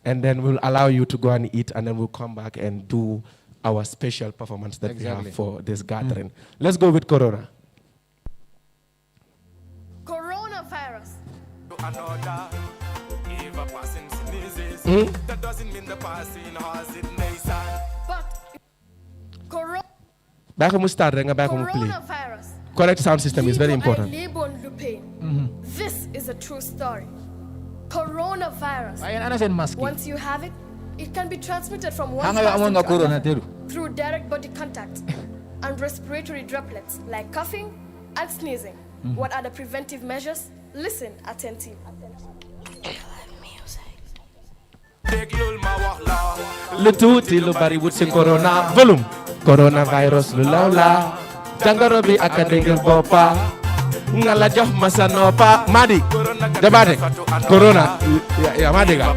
and then we'll allow you to go and eat, and then we'll come back and do our special performance that we have for this gathering. Let's go with Corona. Coronavirus. That doesn't mean the passing has it nice. But Back on start, then back on play. coronavirus. Correct sound system is very important. This is a true story. Coronavirus. Once you have it, it can be transmitted from one person to another through direct body contact and respiratory droplets like coughing and sneezing. What are the preventive measures? Listen attentively. Lu tuuti lu bari wut si corona volume. Coronavirus lu law la. Jangoro bi ak a déggal boppa. Nga la jox ma sa noppa. Madi jabaate corona ya ma dégga.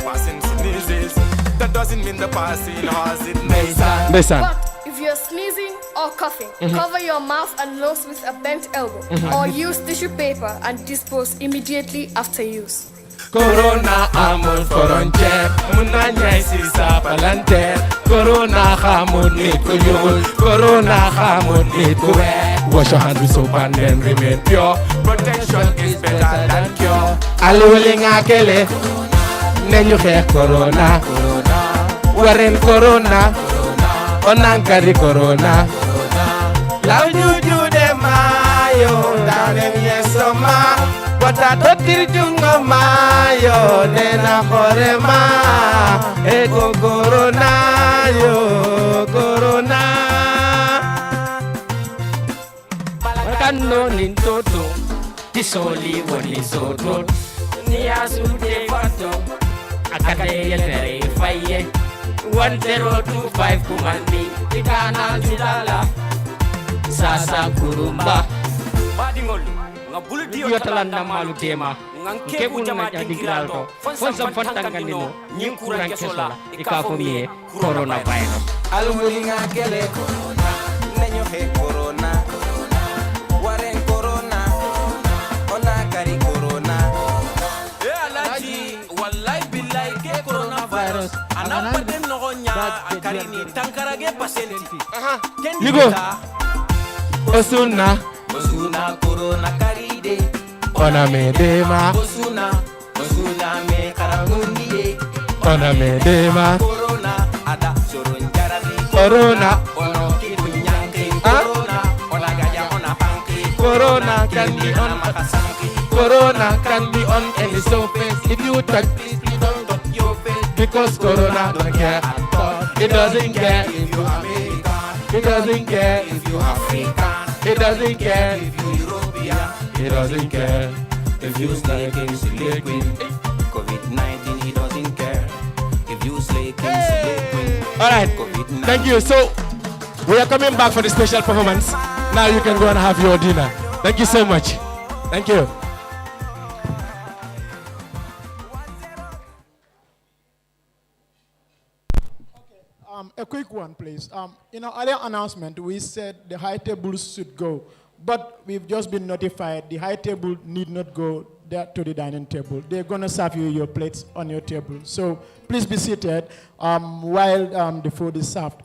That doesn't mean the passing has it Ndeysaan. But if you're sneezing or coughing, cover your mouth and nose with a bent elbow or use tissue paper and dispose immediately after use. Corona amul frontière mun na ñay si sa palanteer. Corona xamul nit ku ñuul. Corona xamul nit ku weex. Wash your hands with soap and then remain pure. Protection is better than cure. Aliwali nga kele ne ñu xeex corona. Waren corona. Onankari corona. Law juju de mayo dane yesoma. Potato tirjunga mayo nena korema ego corona yo corona Makano nintoto tisoli woni soto ni asude fato akade yeltere faye 1025 kumani tikana zilala sasa kurumba Badingol Yotolanda malu tema. Kebu na jadigral to. Fonsa fantangandino. Nyukuran kesola. Ikafomie coronavirus. Almulinga kele corona. Nenyo he corona. Waren corona. Ona kari corona. Alaji wallahi billahi ke coronavirus. Anapatem no nya karini tankarage pasenti. Ligo. Osuna corona karide. Ona medema. Osuna me karangundi. Ona medema. Corona ada surun jarabi. Corona. Ono kipunyanke. Corona ona gaya ona panki. Corona can be on. Corona can be on any surface. If you touch, please don't touch your face. Because Corona don't care at all. It doesn't care if you American. It doesn't care if you African. It doesn't care if you European. It doesn't care if you sneaking sleeping. COVID-19, it doesn't care if you sleeping. All right, thank you. So we are coming back for the special performance. Now you can go and have your dinner. Thank you so much. Thank you. A quick one, please. In our earlier announcement, we said the high tables should go, but we've just been notified the high table need not go there to the dining table. They're going to serve you your plates on your table. So please be seated while the food is served.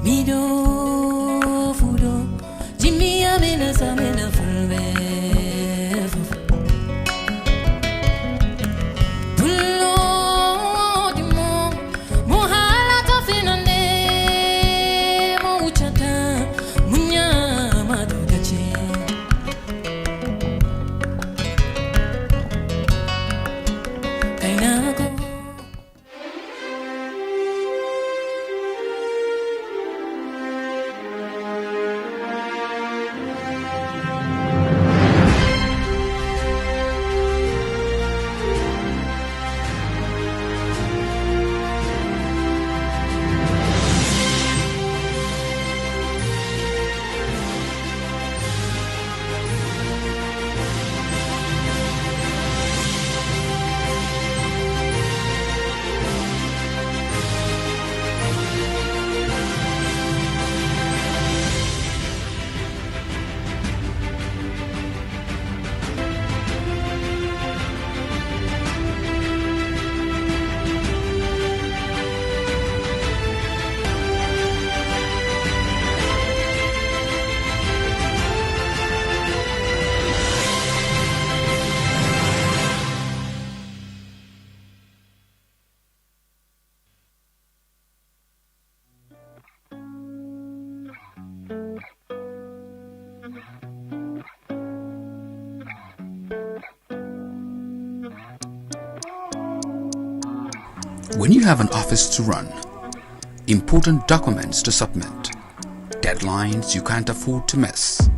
Mido fudo, Jimmy Amina Samina Fulbe. Pulo di mo, mohala tafinande, mo uchata, munya madugache. Kainako. When you have an office to run, important documents to submit, deadlines you can't afford to miss,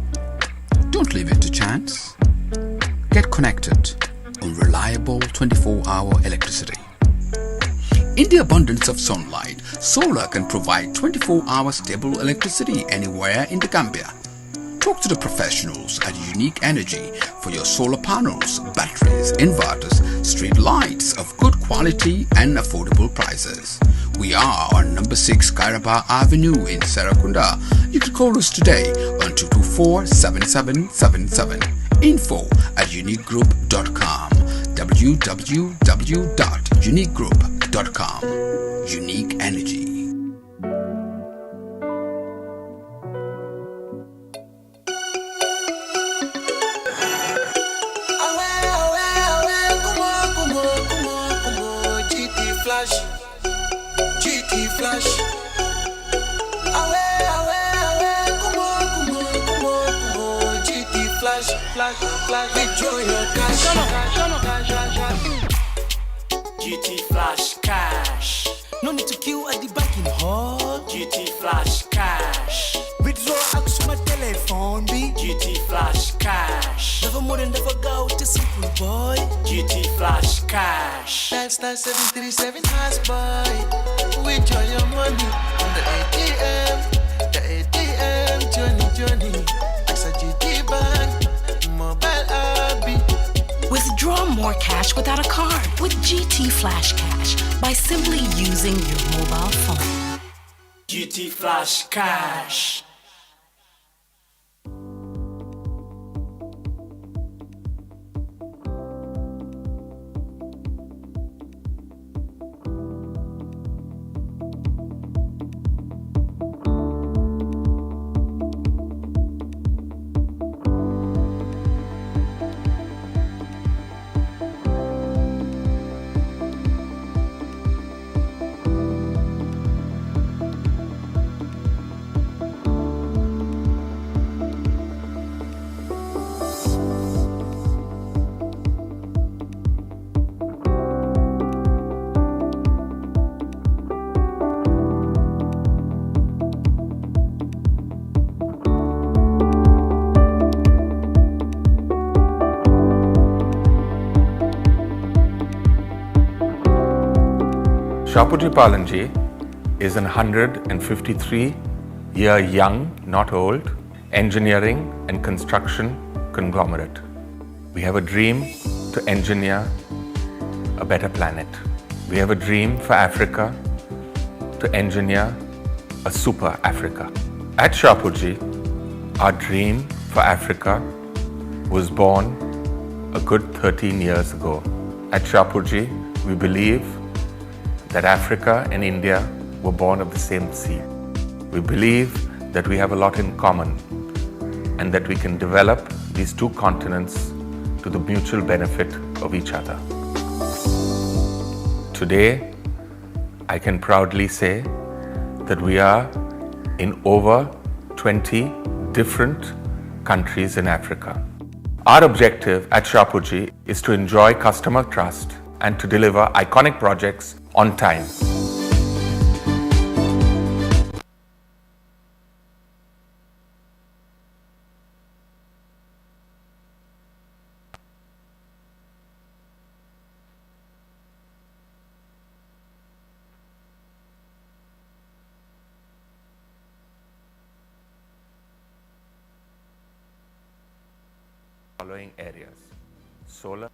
don't leave it to chance. Get connected on reliable 24-hour electricity. In the abundance of sunlight, solar can provide 24-hour stable electricity anywhere in the Gambia. Talk to the professionals at Unique Energy for your solar panels, batteries, inverters, street lights of good quality and affordable prices. We are on number 6 Kairaba Avenue in Serakunda. You can call us today on 224-7777. info@uniquegroup.com. www.uniquegroup.com. Unique Energy. GT Flash Cash. No need to queue at the banking hall. GT Flash Cash. Withdraw action my telephone be. GT Flash Cash. Never more than never go to simple boy. GT Flash Cash. Dial *737 hash boy. Withdraw your money on the ATM. The ATM Johnny. Axa GT Bank. Mobile Abby. Withdraw more cash without a card with GT Flash Cash by simply using your mobile phone. GT Flash Cash. Shapoorji Pallonji is an 153-year young, not old, engineering and construction conglomerate. We have a dream to engineer a better planet. We have a dream for Africa to engineer a super Africa. At Shapoorji, our dream for Africa was born a good 13 years ago. At Shapoorji, we believe that Africa and India were born of the same seed. We believe that we have a lot in common and that we can develop these two continents to the mutual benefit of each other. Today, I can proudly say that we are in over 20 different countries in Africa. Our objective at Shapoorji is to enjoy customer trust and to deliver iconic projects on time. Following areas: solar,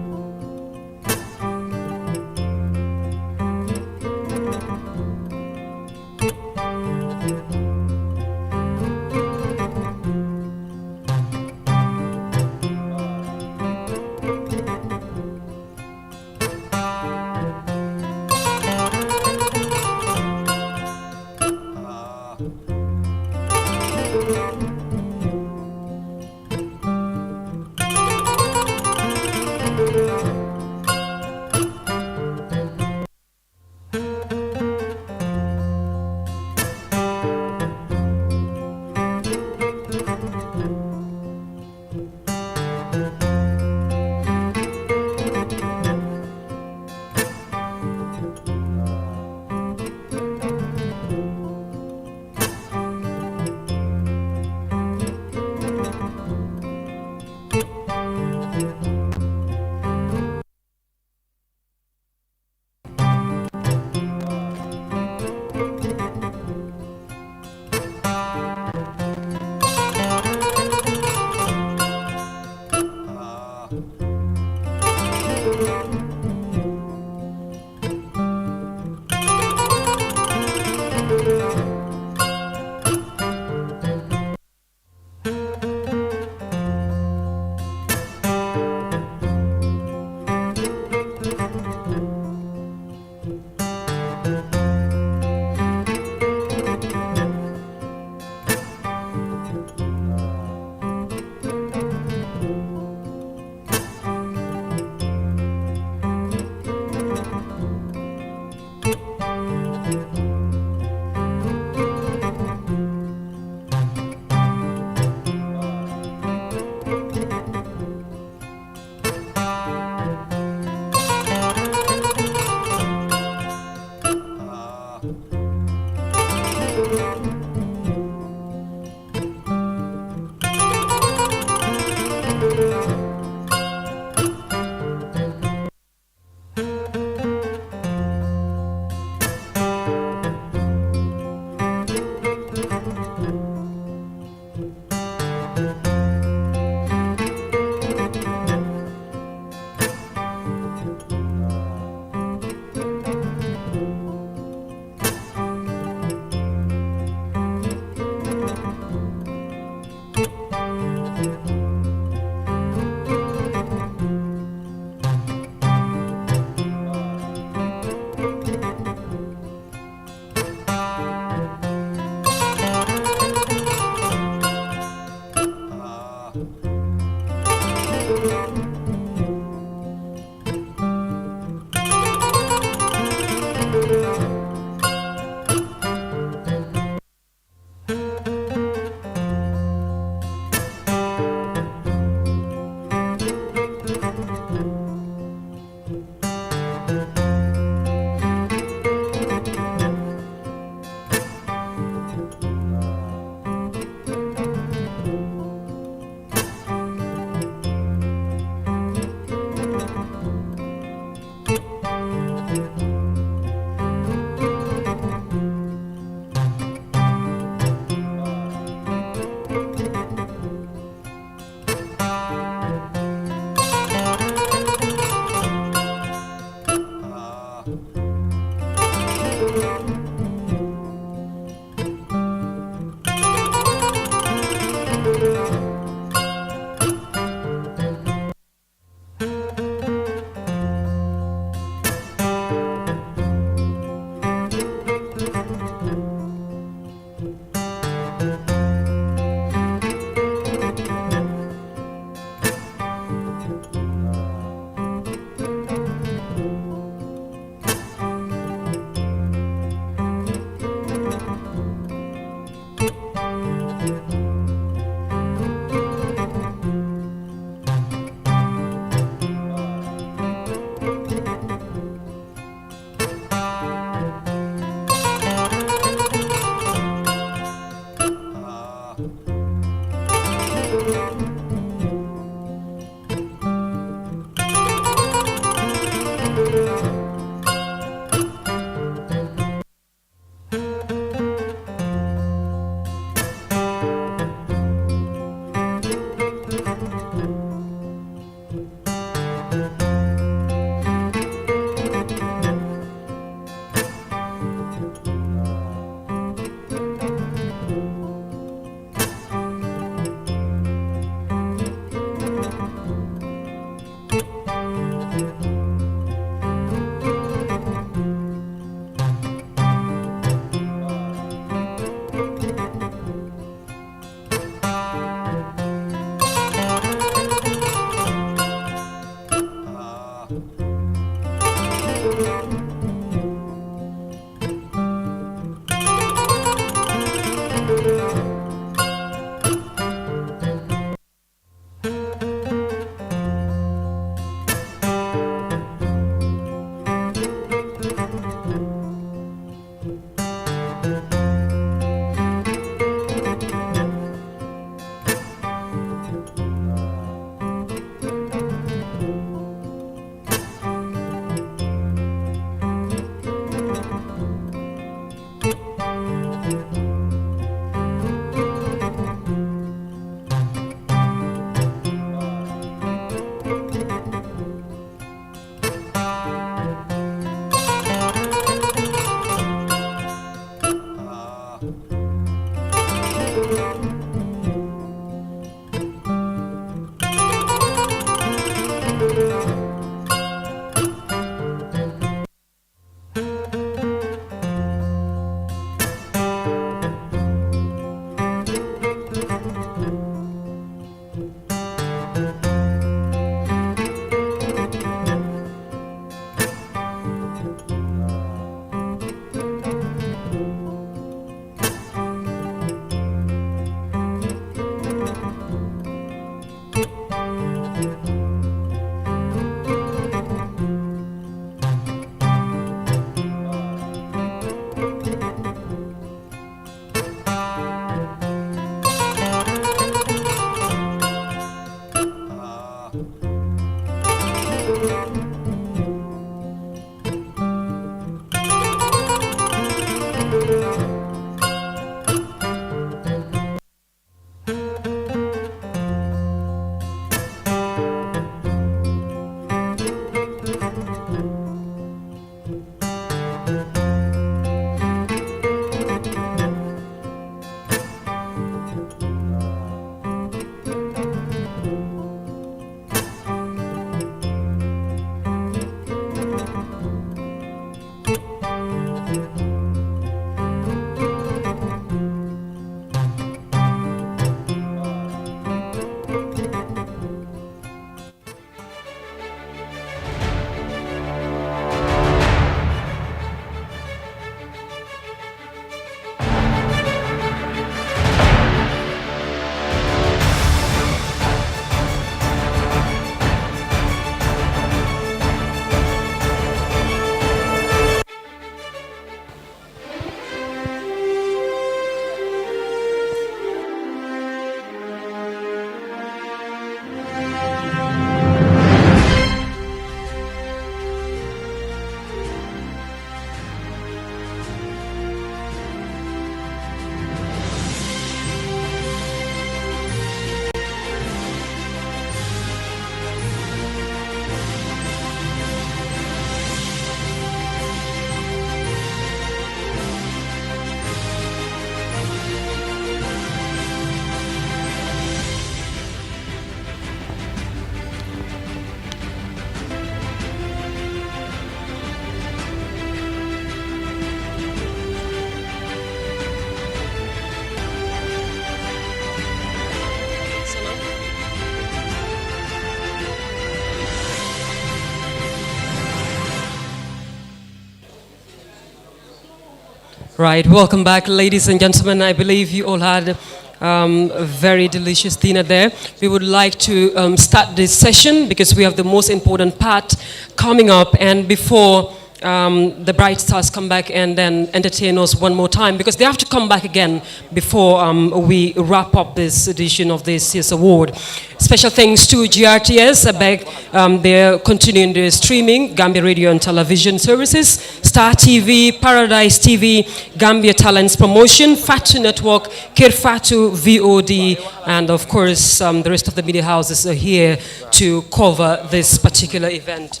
Right, welcome back, ladies and gentlemen. I believe you all had a very delicious dinner there. We would like to start this session because we have the most important part coming up, and before the Bright Stars come back and then entertain us one more time, because they have to come back again before we wrap up this edition of this year's award. Special thanks to GRTS. I beg they're continuing their streaming, Gambia Radio and Television Services, Star TV, Paradise TV, Gambia Talents Promotion, Fatu Network, Kirfatu, VOD, and of course the rest of the media houses are here to cover this particular event.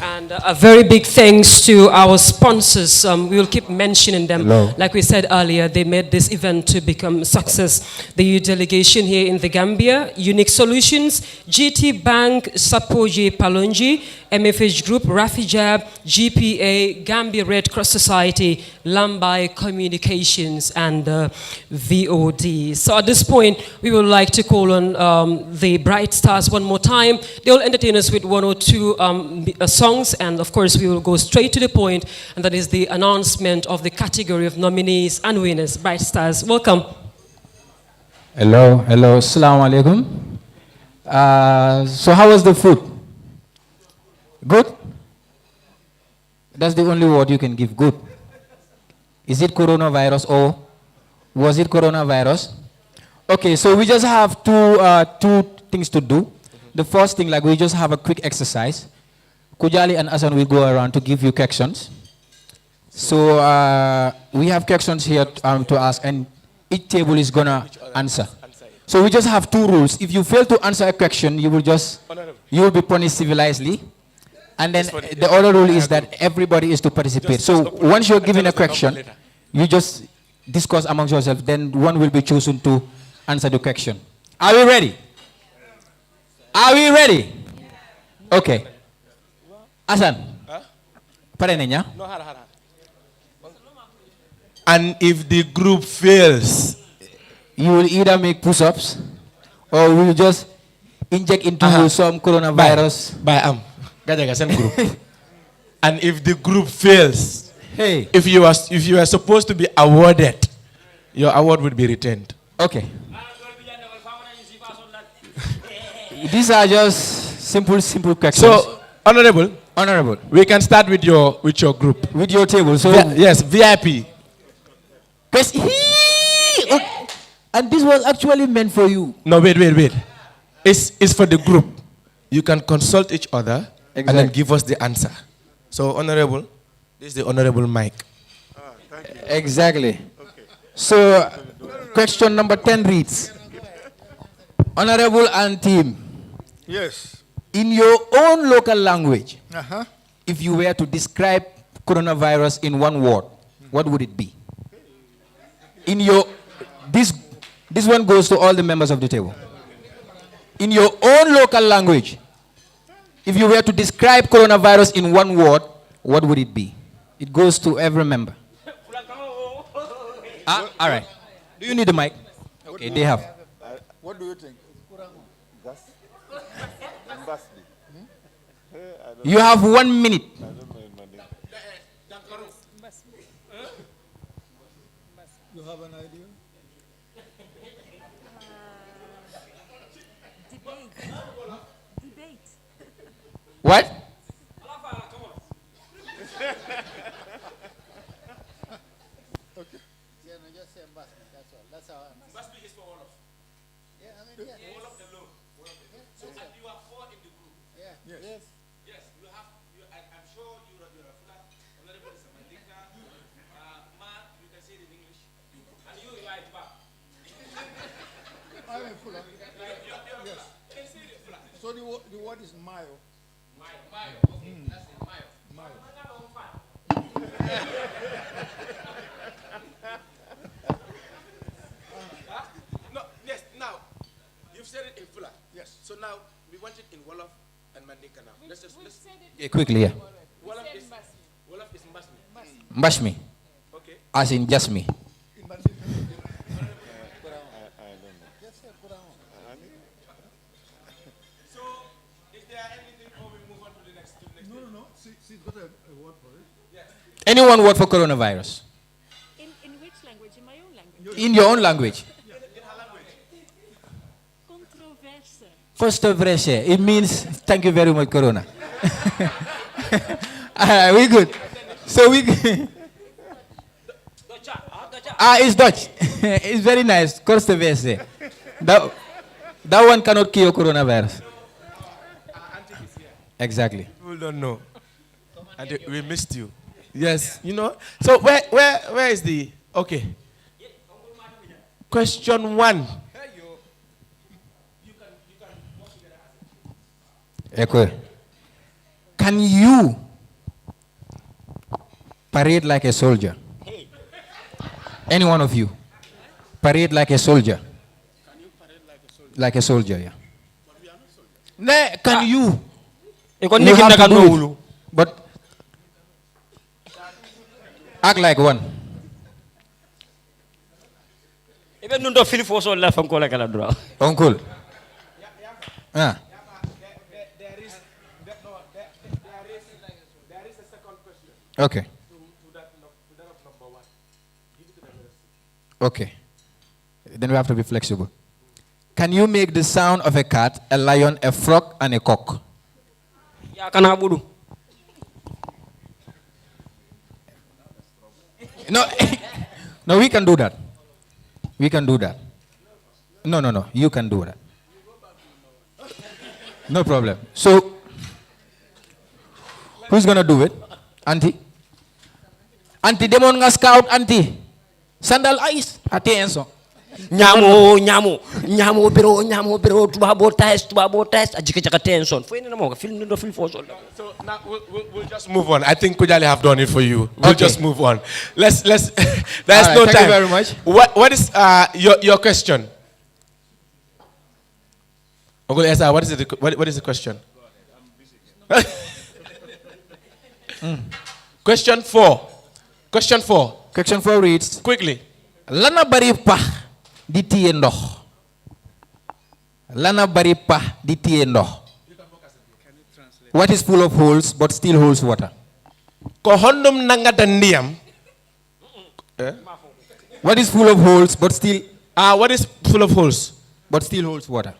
And a very big thanks to our sponsors. We will keep mentioning them. Hello. Like we said earlier, they made this event to become a success. The EU delegation here in the Gambia, Unique Solutions, GT Bank, Sapoji Palonji, MFH Group, Rafijab, GPA, Gambia Red Cross Society, Lambai Communications and VOD. So at this point, we would like to call on the Bright Stars one more time. They will entertain us with one or two songs, and of course, we will go straight to the point, and that is the announcement of the category of nominees and winners. Bright Stars, welcome. Hello, assalamu alaikum. So how was the food? Good? That's the only word you can give, good. Is it coronavirus or was it coronavirus? Okay, so we just have two things to do. The first thing, like we just have a quick exercise. Kujali and Asan will go around to give you questions. So we have questions here to ask, and each table is gonna answer. So we just have two rules. If you fail to answer a question, you will be punished civilizedly. And then the other rule is that everybody is to participate. So once you're given a question, you just discuss amongst yourselves. Then one will be chosen to answer the question. Are we ready? Are we ready? Okay. Asan. Pare nenya? And if the group fails, you will either make push-ups or we will just inject into some coronavirus. Group. And if the group fails, hey, if you are supposed to be awarded, your award will be retained. Okay. These are just simple questions. So, honorable, we can start with your group, with your table. So yes, VIP. And this was actually meant for you. No, wait. It's for the group. You can consult each other and then give us the answer. So, honorable, this is the honorable mic. Exactly. Okay. So, question number 10 reads, Honorable and team. Yes. In your own local language, if you were to describe coronavirus in one word, what would it be? In your, this one goes to all the members of the table. In your own local language, if you were to describe coronavirus in one word, what would it be? It goes to every member. All right. Do you need a mic? Okay, they have. What do you think? You have 1 minute. You have an idea? Debate. What? Okay. Yeah, no, just say embarrassment, that's all. That's our answer. Must is for all of. Yeah, I mean, yeah. All of the law. So, and you are four in the group. Yeah. Yes. Yes, I'm sure you're a flat. Honorable Samandika. Mark, you can say it in English. And you are it back. I'm a full. Yes. Can say it in flat. So the word is mayo. Mayo. Okay, that's it. Mayo. No, yes, now, you've said it in Fula. Yes. So now, we want it in Wolof and Mandinka now. Let's Yeah, quickly, yeah. Wolof is Mbasmi. Mbashmi. Okay. As in just me. So, is there anything before we move on to the next? No. She's got a word for it. Yes. Any one word for coronavirus? In which language? In my own language? In your own language. In her language. Controverse. It means thank you very much, Corona. We good. So we. It's Dutch. It's very nice. Controverse. That one cannot cure coronavirus. Exactly. People don't know. And we missed you. Yes, you know. So where is the okay? Question 1. Can you parade like a soldier? Any one of you parade like a soldier? Like a soldier, yeah. Can you? You have to do it, but act like one. Even nundo fili foso la fanko la kala dura. Uncle. Ah. Okay. Okay. Then we have to be flexible. Can you make the sound of a cat, a lion, a frog, and a cock? Ya kana budu. No, no, we can do that. We can do that. No, no, no. You can do that. No problem. So, who's gonna do it? Auntie? Auntie, demon nga scout, auntie. Sandal ice. Attention. Nyamo biro tubabo test ajike chaka tension. Fo ina mo film ndo film foso. So now we'll just move on. I think Kujali have done it for you. We'll just move on. Let's there's right, no thank time. you very much. What is your question? Uncle Esa, what is the question? Question 4. Question 4. Question 4 reads quickly. Lana bari pa di tiye ndox. Lana bari pa di tiye ndox. What is full of holes but still holds water? Ko hondum nangata ndiyam. What is full of holes but still what is full of holes but still holds water?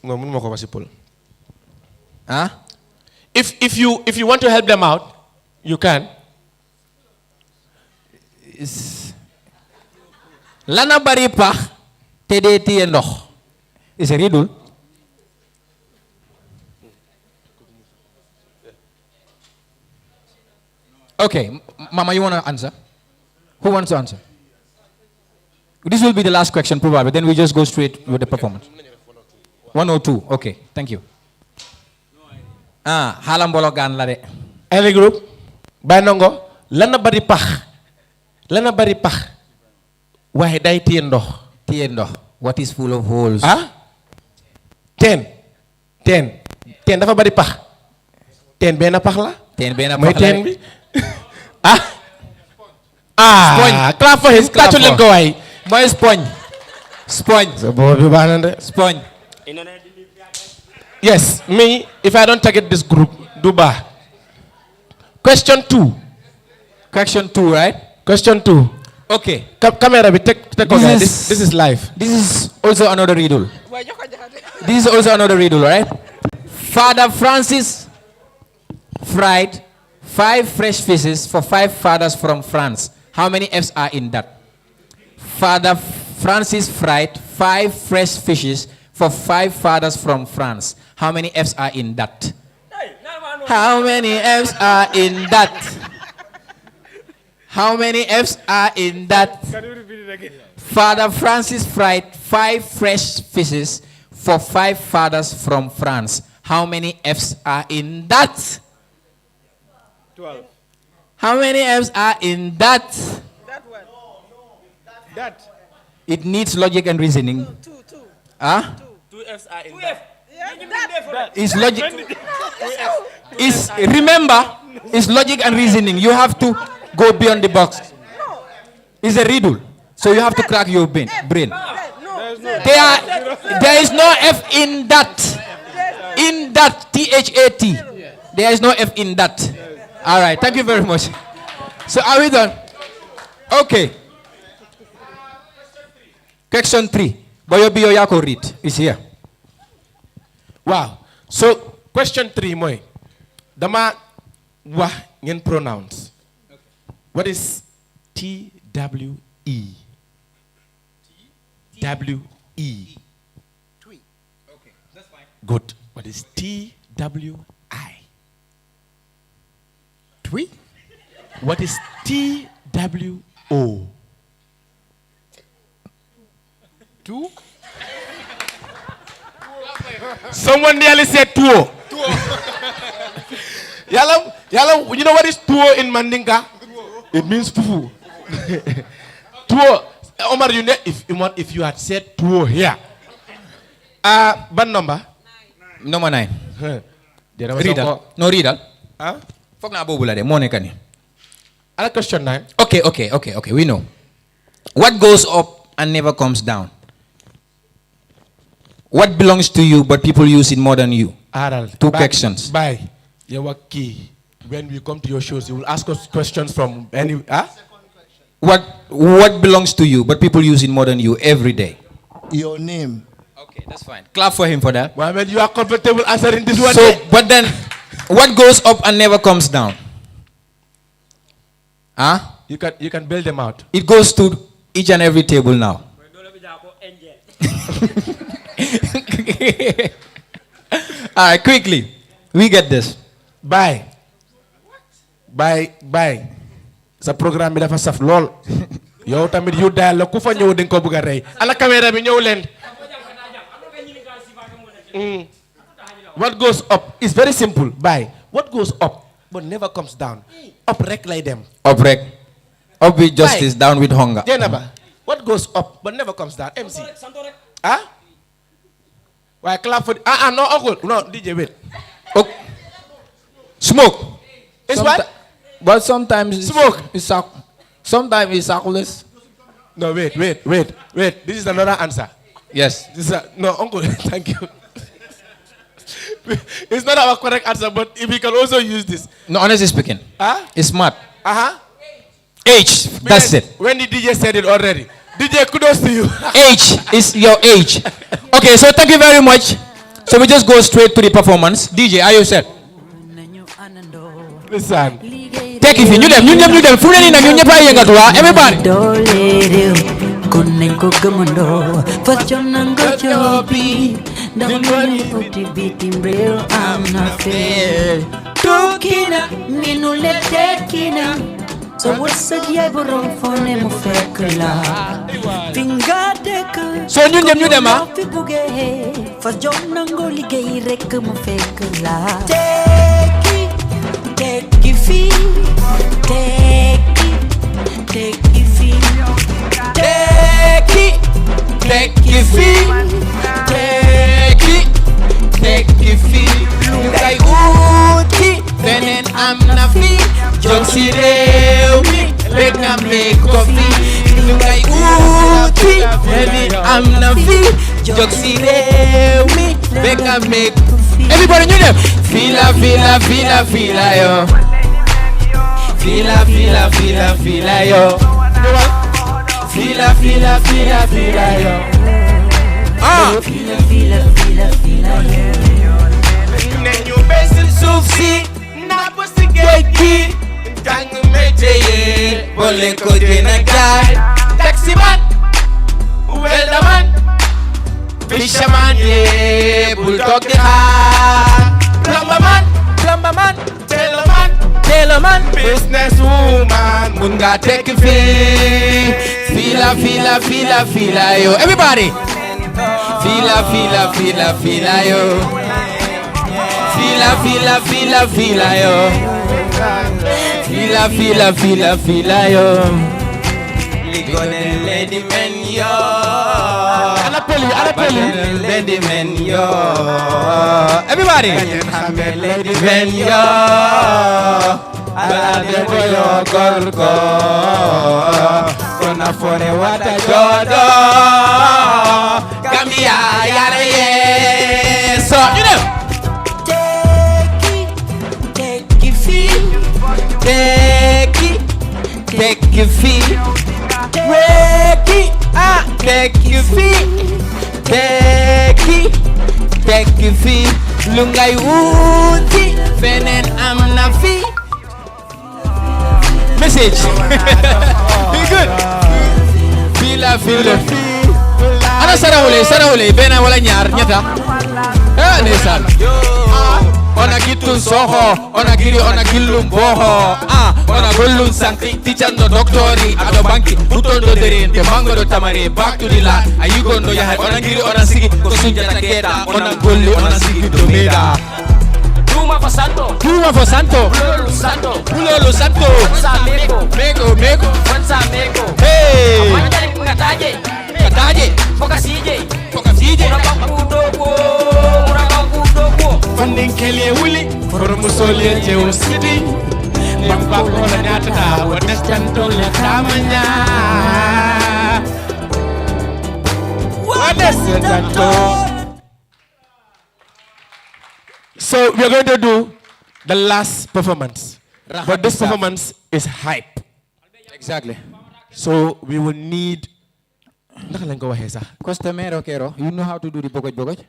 No, mun mako basipol. Huh? If you want to help them out, you can. Lana bari pa te de tiye ndox. Is a riddle. Okay, Mama, you want to answer? Who wants to answer? This will be the last question, probably. Then we just go straight with the performance. 102. Okay, thank you. Halambolo gan la de. Any group? Banongo. Lana bari pax. Lana bari pax. Waye day tiye ndox. Tiye ndox. What is full of holes? Ten dafa bari pax. Ten benn pax la. Ten benn mooy pax la. ten bi. Clap for him. Tàccu leen ko waay. Mooy sponge. Sponge. So boobu baax na de. Sponge. Yes, me, if I don't target this group, do baax. Question 2. Question 2, right? Question 2. Okay. Camera, this is live. This is also another riddle. This is also another riddle, right? Father Francis fried 5 fresh fishes for 5 fathers from France. How many F's are in that? Father Francis fried 5 fresh fishes for 5 fathers from France. How many F's are in that? How many F's are in that? How many F's are in that? Can you repeat it again? Father Francis fried 5 fresh fishes for 5 fathers from France. How many F's are in that? 12. How many F's are in that? That. It needs logic and reasoning. Huh? 2 F's are in that. It's logic. It's remember, it's logic and reasoning. You have to go beyond the box. It's a riddle, so you have to crack your brain. There is no F in that. In that, T-H-A-T. There is no F in that. All right, thank you very much. So are we done? Okay. Question 3. Boyo Bio Yako read is here. Wow. So, question 3, moy. Dama wa ngeen pronouns. What is T-W-E? W-E. Okay, that's fine. Good. What is T-W-I? Twee? What is T-W-O? Two? Someone nearly said tuo. Yala, you know what is tuo in Mandinka? It means fufu. Tuo. Omar, if you had said tuo here. Band number? Number 9. Reader. No reader. Huh? Fok na bobu la de mo nekani. Question 9. Okay. We know. What goes up and never comes down? What belongs to you but people use it more than you? Two questions. Bye. You're key. When we come to your shows, you will ask us questions from any. What belongs to you but people use it more than you every day? Your name. Okay, that's fine. Clap for him for that. Well, when you are comfortable answering this one. So, but then, what goes up and never comes down? You can build them out. It goes to each and every table now. All right, quickly. We get this. Bye. Sa programme bi dafa saf lool. Yow tamit yu daal la ku fa ñëw dañ ko bëgg a rey. Ala caméra bi ñëw leen. What goes up is very simple. Bye. What goes up but never comes down. Up rek lay dem. Up rek. Up with justice, down with hunger. Jenaba. What goes up but never comes down? MC. Why clap for no uncle. No, DJ wait. Smoke. It's what? But sometimes smoke. Sometimes it's circulars. No, wait. This is another answer. Yes. This is no, uncle. Thank you. It's not our correct answer, but if we can also use this. No, honestly speaking. It's smart. Age. When, That's it. When the DJ said it already. DJ, kudos to you. Age is your age. Okay, so thank you very much. So we just go straight to the performance. DJ, are you set? Listen. Take it in. You them. Full in and you play everybody. So what's the year borong for name of Fekla? Finger decker. So you them for John Nangoli gay rek mo Fekla. Take it fee. Take it fee. Like Uti, then I'm not free. Joksi Rewmi, make a make coffee. Like Uti, then I'm not free. Joksi Rewmi, make a make coffee. Everybody knew them. Fila yo. Fila yo. Fila yo. Fila yo. Nenyu besin sufsi na posti geki tangu mejeye bole ko jena guy taxi man welderman fisherman ye bulldog the hard plumber man tailor man business woman munga take fila yo everybody fila yo Fila yo. Fila yo. Ligone lady men yo. Alapeli. Lady men yo. Everybody. Lady men yo. Alade boyo korko. Kona fore wata jodo. Gambia yare ye. So you know. Take your feet, break it, take your feet, take your feet, lungai uti, fenen amna feet. Message. Be good. Fila. Ana sarawule, bena wala nyar nyata. Nesan. Ona kitun soho, ona giri, ona gillum boho. Ona gollun santi, tichando doctori, ado banki, butondo derin, te mango do tamare, back to the land. Ayugondo yahay, ona giri, ona sigi, kosunja takeda, ona golli, ona sigi domeda. Tuma for santo. Ulolo santo. Mego. Hey. Kataje. Foka CJ. Funding Kelly Willy, for Mussolini, Joe City. Bamba, Nyata, what is Tanto, Tamanya. So we're going to do the last performance. But this performance is hype. Exactly. So we will need Costumero kero. You know how to do the bogoj bogoj?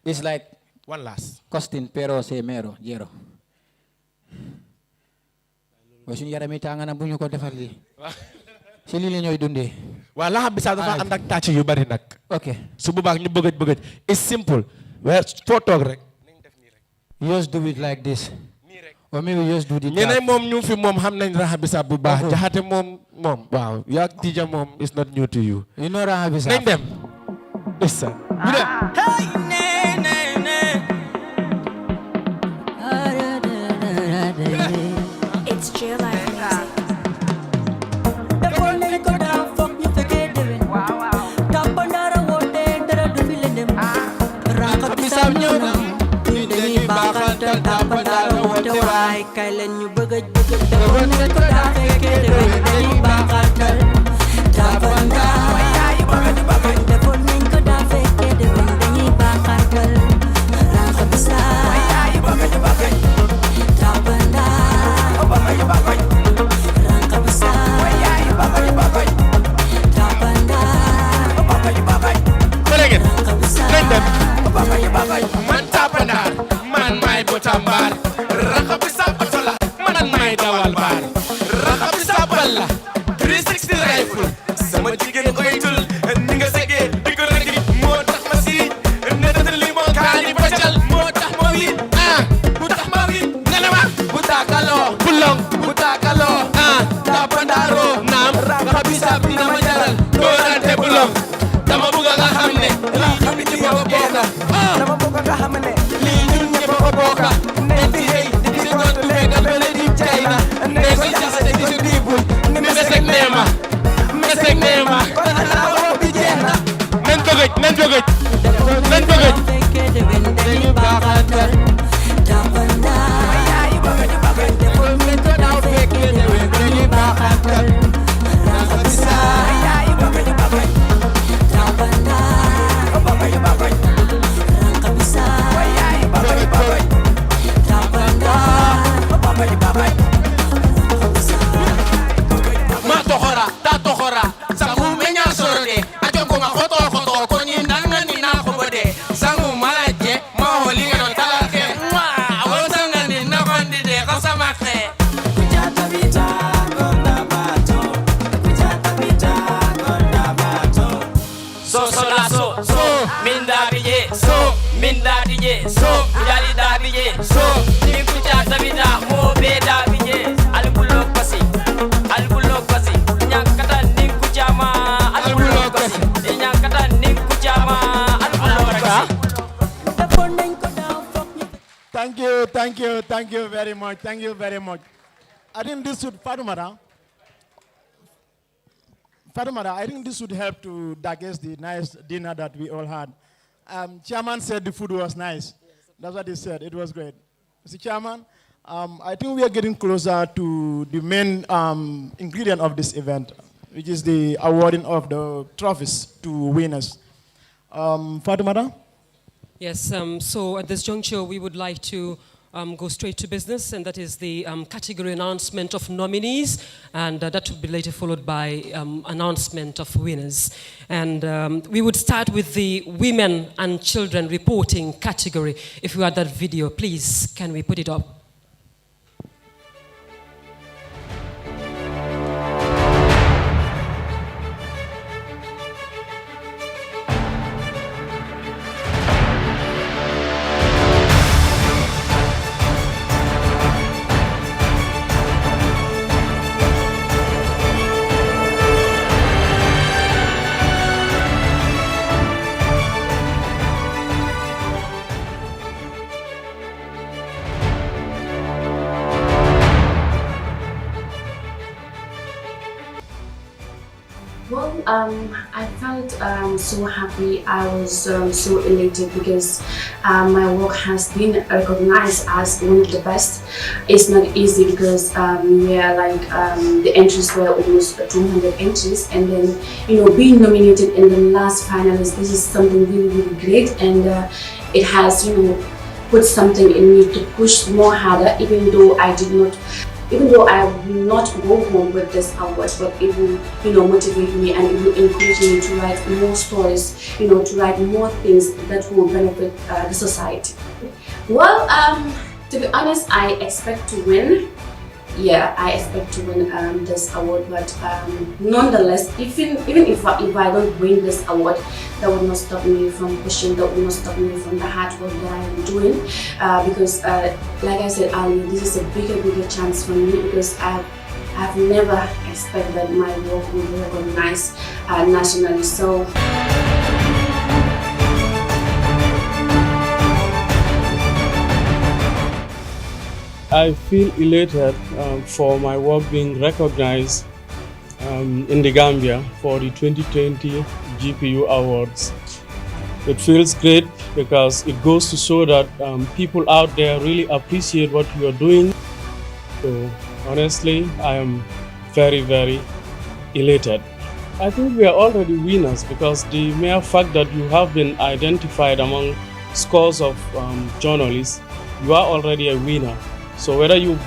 It's like one last. Costin pero se mero jero. Wasun yara mi tanga na buñu ko defal li. Ci li la ñoy dundé. Wa la bisa dafa and ak tacc yu bari nak. Okay. Su bu baax ñu bëgëj bëgëj. It's simple. Where fo tok rek. You just do it like this. Or maybe just do the ñene mom ñu fi mom xam nañ raha bisa bu baax. Jaxate mom waaw. Yak Dija mom is not new to you. You know raha bisa. Nañ dem. Listen. Ñu dem. It's chill life music. Bisam ñëw na ñu dañuy baaxantal tàppandal woote waay kay leen ñu bëgg defoon nañ ko daa fekkee déwén dañuy baaxantal tàppandal defoon nañ ko daa fekkee déwén dañuy baaxantal raxa bisaam tàppandal raxa bisaam Man tapanar, man may botambar. Raka bisa patola, man may dawal bar. Raka bisa balla, 360 rifle. Sama jigéen oytul, ni nga sege, di ko regi. Moo tax ma si, nettali li moo kaani bajal. Moo tax ma wi, bu tax ma wi. Nene ma, bu takaloo, bulong, bu takaloo. Tapandaro, naam, raka bisa dina ma jaral. Doorante bulong, dama bëgg nga xam ne. Raka bi ci ma bokka. Dama bëgg nga xam ne lii ñun ñëpp a bokka ne di hey di si gon tu mega bele di China ne ko jaxase di su dibul ni mesek neema kon ala wo bi jeena nañ ko gëj dañu baaxantal tapanda ay bëgg defal ngeen ko daaw fekkee déwén dañu baaxantal raxa bisa ay bëgg tapanda ma toxora ta toxora sangu meña sorode ajo ko nga khoto ko ni nanga ni na ko bode sangu malaje ma holi ngano talake wa wo sanga ni na kondi de kasama khe kujata bita gonda bato so minda biye so yali da biye so ni kujata bita mo be da biye albulo pasi nyakata ni kujama albulo pasi nyakata ni kujama albulo pasi. Thank you very much. I think this should, Fatumata, I think this would help to digest the nice dinner that we all had. Chairman said the food was nice. That's what he said. It was great. Mr. Chairman, I think we are getting closer to the main ingredient of this event, which is the awarding of the trophies to winners. Fatumata? Yes, so at this juncture, we would like to go straight to business, and that is the category announcement of nominees, and that will be later followed by announcement of winners. And we would start with the women and children reporting category. If you had that video, please, can we put it up? I felt so happy. I was so elated because my work has been recognized as one of the best. It's not easy because we are like the entries were almost 200 entries, and then being nominated in the last finalist. This is something really great, and it has put something in me to push more harder. Even though I will not go home with this award, but it will, motivate me, and it will encourage me to write more stories, to write more things that will benefit the society. Well, to be honest, I expect to win. Yeah, I expect to win this award, but nonetheless, even if I don't win this award, that will not stop me from pushing, that will not stop me from the hard work that I am doing, because like I said earlier, this is a bigger chance for me, because I've never expected that my work will be recognized nationally. So. I feel elated for my work being recognized in the Gambia for the 2020 GPU Awards. It feels great because it goes to show that people out there really appreciate what you are doing. So honestly, I am very elated. I think we are already winners because the mere fact that you have been identified among scores of journalists, you are already a winner. So whether you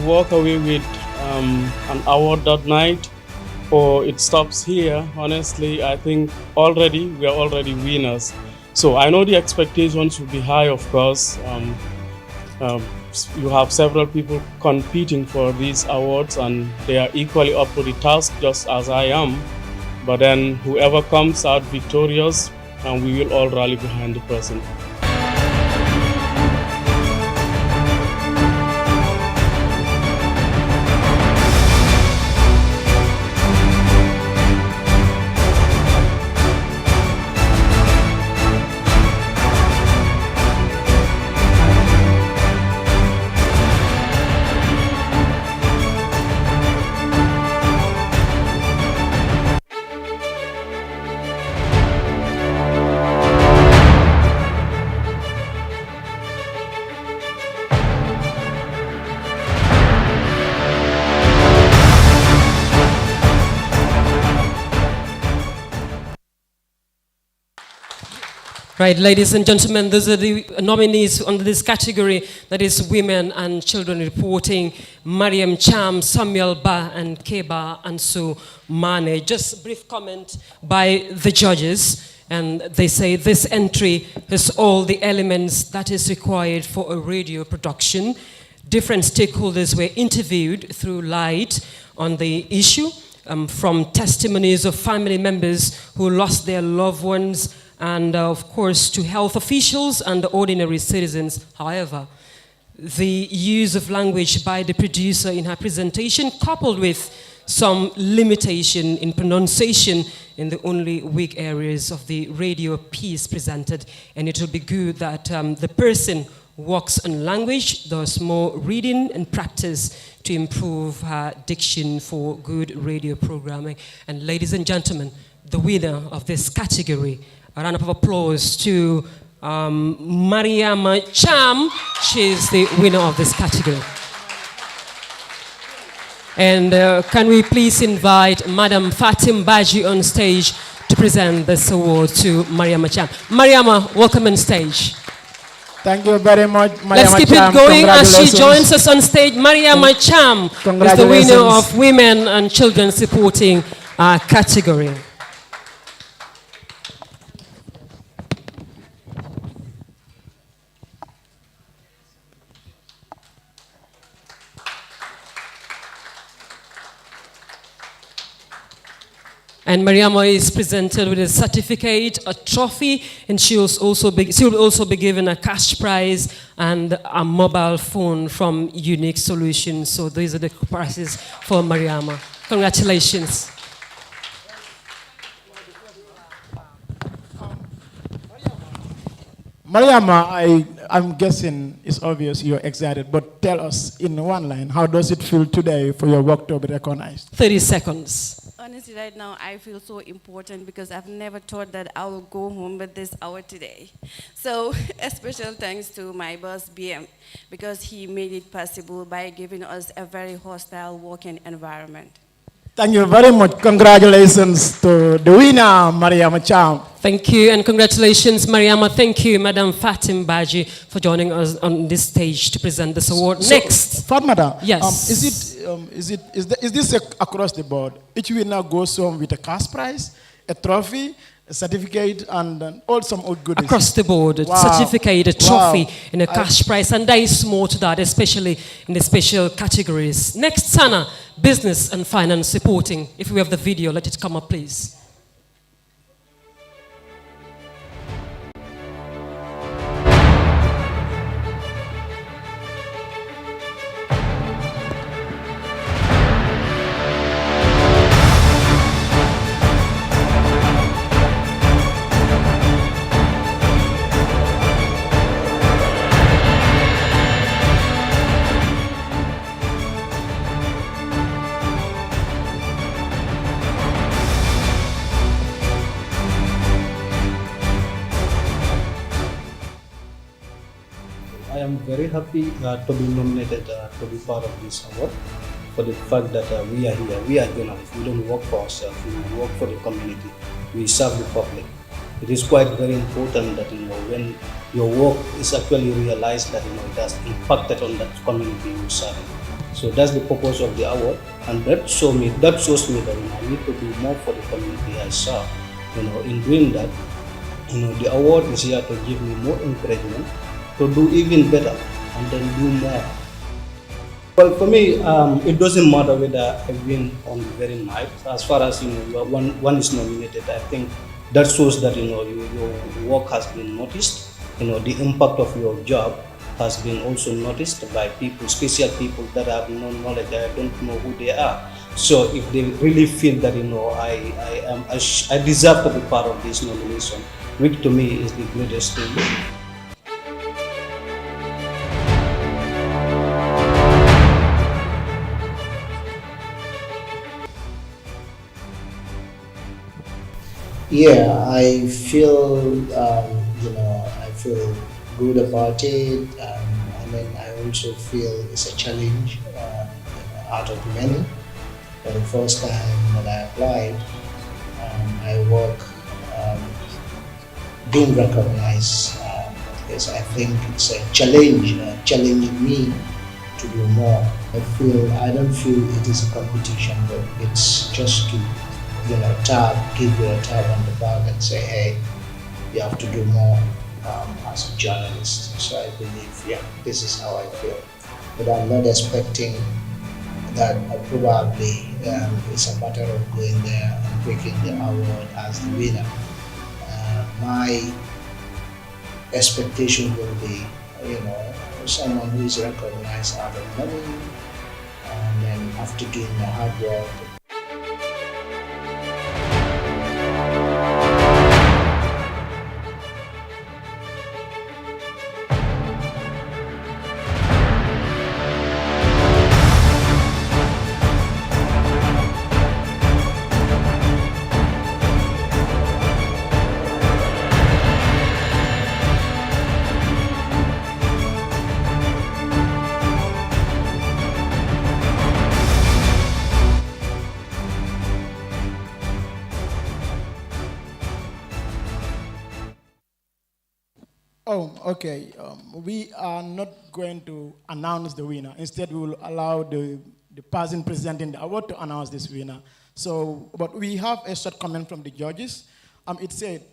walk away with an award that night, or it stops here, honestly, I think we are already winners. So I know the expectations will be high, of course. You have several people competing for these awards, and they are equally up to the task, just as I am. But then whoever comes out victorious, and we will all rally behind the person. Right, ladies and gentlemen, those are the nominees under this category, that is Women and Children Reporting: Mariam Cham, Samuel Ba, and Keba Ansu Mane. Just a brief comment by the judges, and they say this entry has all the elements that is required for a radio production. Different stakeholders were interviewed through light on the issue, from testimonies of family members who lost their loved ones, and of course to health officials and ordinary citizens. However, the use of language by the producer in her presentation, coupled with some limitation in pronunciation in the only weak areas of the radio piece presented, and it will be good that the person works on language, does more reading and practice to improve her diction for good radio programming. And ladies and gentlemen, the winner of this category, a round of applause to Mariam Cham. She's the winner of this category. And can we please invite Madam Fatim Baji on stage to present this award to Mariam Cham. Mariama, welcome on stage. Thank you very much, Mariama. Let's keep it going as she joins us on stage. Mariama Cham is the winner of Women and Children Supporting category. And Mariama is presented with a certificate, a trophy, and she will also be given a cash prize and a mobile phone from Unique Solutions. So these are the prizes for Mariama. Congratulations. Mariama, I'm guessing it's obvious you're excited, but tell us in one line, how does it feel today for your work to be recognized? 30 seconds. Honestly, right now, I feel so important because I've never thought that I will go home with this hour today. So a special thanks to my boss, BM, because he made it possible by giving us a very hostile working environment. Thank you very much. Congratulations to the winner, Mariama Cham. Thank you, and congratulations, Mariama. Thank you, Madam Fatim Baji, for joining us on this stage to present this award. Next. Fatmata, Yes. is this across the board? Each winner goes home with a cash prize, a trophy, a certificate, and all some old goodies. Across the board, a Wow. certificate, a trophy, Wow. and a cash prize, and there is more to that, especially in the special categories. Next, Sana, business and finance supporting. If we have the video, let it come up, please. I am very happy to be nominated to be part of this award for the fact that we are here. We are journalists. We don't work for ourselves. We work for the community. We serve the public. It is quite very important that when your work is actually realized that it has impacted on that community you serve. So that's the purpose of the award, and that shows me that I need to do more for the community I serve. In doing that, the award is here to give me more encouragement to do even better and then do more. Well, for me, it doesn't matter whether I win on the very night. As far as one is nominated, I think that shows that your work has been noticed. The impact of your job has been also noticed by people, special people that have no knowledge. I don't know who they are. So if they really feel that I deserve to be part of this nomination, which to me is the greatest thing. Yeah, I feel I feel good about it, and then I also feel it's a challenge out of many. For the first time that I applied, I work being recognized because I think it's a challenge, challenging me to do more. I don't feel it is a competition, but it's just to give you a tap on the back and say, hey, you have to do more as a journalist. So I believe, this is how I feel. But I'm not expecting that probably it's a matter of going there and picking the award as the winner. My expectation will be, someone who is recognized out of money, and then after doing the hard work. Oh, okay. We are not going to announce the winner. Instead, we will allow the person presenting the award to announce this winner. So, but we have a short comment from the judges. It said,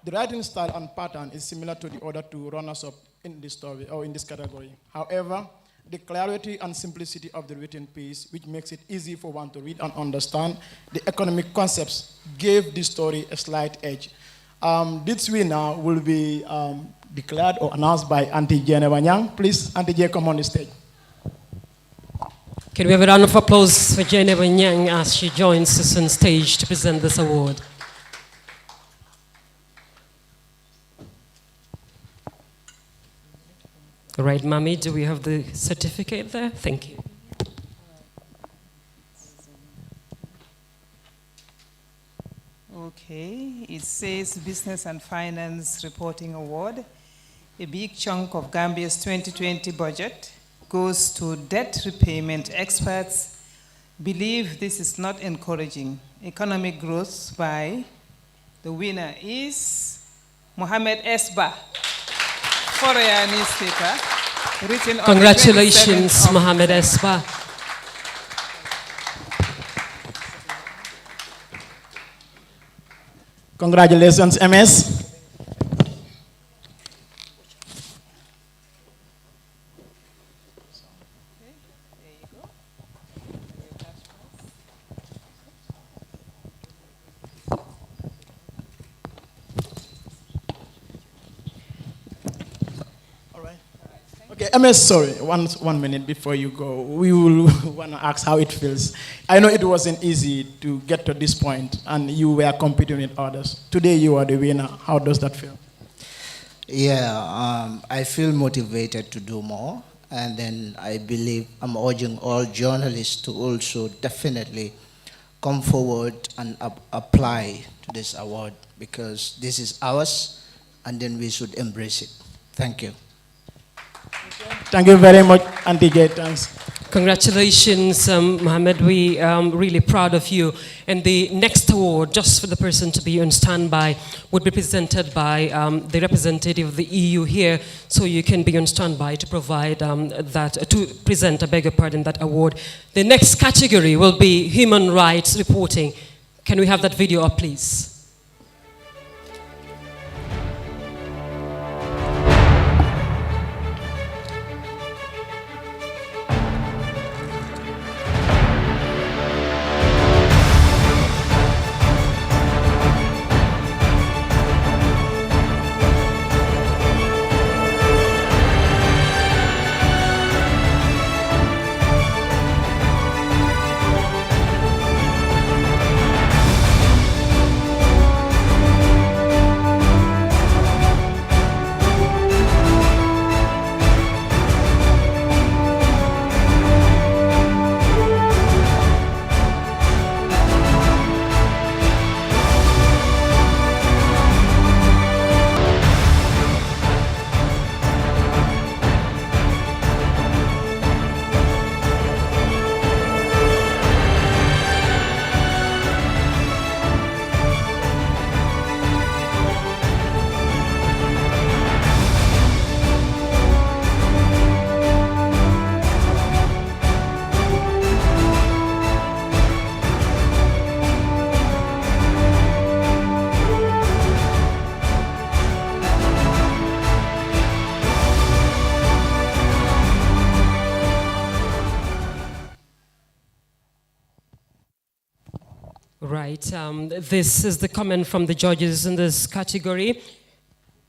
the writing style and pattern is similar to the other two runners-up in this story or in this category. However, the clarity and simplicity of the written piece, which makes it easy for one to read and understand the economic concepts, gave this story a slight edge. This winner will be declared or announced by Auntie Jane Wanyang. Please, Auntie Jane, come on the stage. Can we have a round of applause for Jane Wanyang as she joins us on stage to present this award? All right, Mami, do we have the certificate there? Thank you. Okay, it says Business and Finance Reporting Award. A big chunk of Gambia's 2020 budget goes to debt repayment. Experts believe this is not encouraging economic growth. By the winner is Mohamed Esba, Foroyaa newspaper, written on Congratulations, the 27th of Mohamed Esba. Congratulations, MS. Okay, MS, sorry, one minute before you go. We will want to ask how it feels. I know it wasn't easy to get to this point, and you were competing with others. Today you are the winner. How does that feel? Yeah, I feel motivated to do more, and then I believe I'm urging all journalists to also definitely come forward and apply to this award, because this is ours, and then we should embrace it. Thank you. Thank you very much, Auntie Gay. Thanks. Congratulations, Mohammed. We are really proud of you. And the next award, just for the person to be on standby, would be presented by the representative of the EU here. So you can be on standby to provide to present, I beg your pardon, that award. The next category will be human rights reporting. Can we have that video up, please? Right, this is the comment from the judges in this category.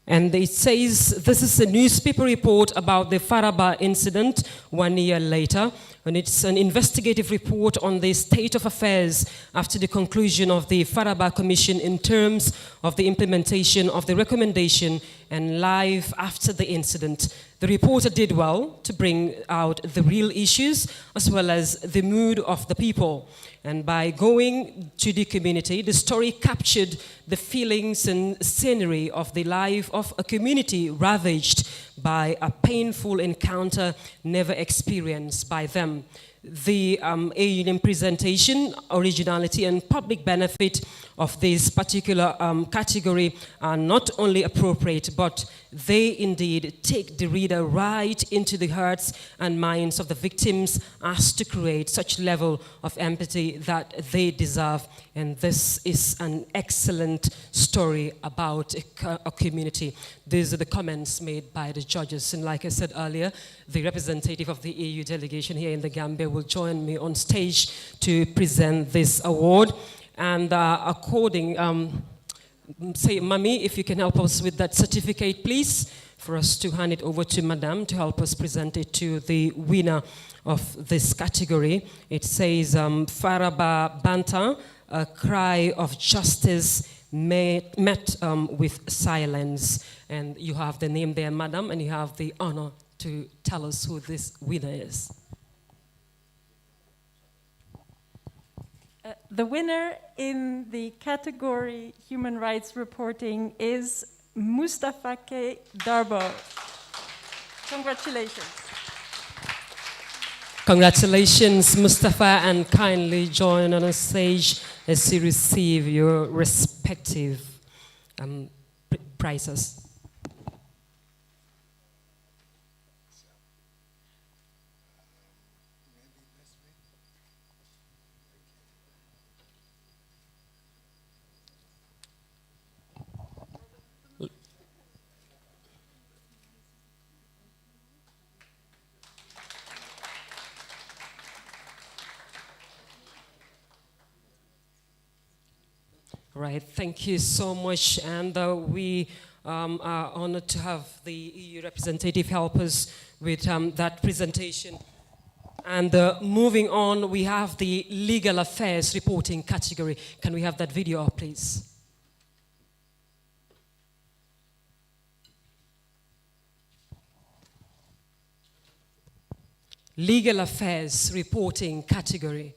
And it says, this is a newspaper report about the Faraba incident 1 year later. And it's an investigative report on the state of affairs after the conclusion of the Faraba Commission in terms of the implementation of the recommendation and life after the incident. The reporter did well to bring out the real issues as well as the mood of the people. And by going to the community, the story captured the feelings and scenery of the life of a community ravaged by a painful encounter never experienced by them. The AUNIM presentation, originality and public benefit of this particular category are not only appropriate, but they indeed take the reader right into the hearts and minds of the victims as to create such level of empathy that they deserve. And this is an excellent story about a community. These are the comments made by the judges. And like I said earlier, the representative of the EU delegation here in the Gambia will join me on stage to present this award. And say, Mami, if you can help us with that certificate, please, for us to hand it over to Madame to help us present it to the winner of this category. It says, Faraba Banta, a cry of justice met with silence. And you have the name there, Madam, and you have the honor to tell us who this winner is. The winner in the category Human Rights Reporting is Mustafa K. Darbo. Congratulations. Congratulations, Mustafa, and kindly join on the stage as you receive your respective prizes. Right, thank you so much, and we are honored to have the EU representative help us with that presentation. And moving on, we have the legal affairs reporting category. Can we have that video up, please? Legal affairs reporting category.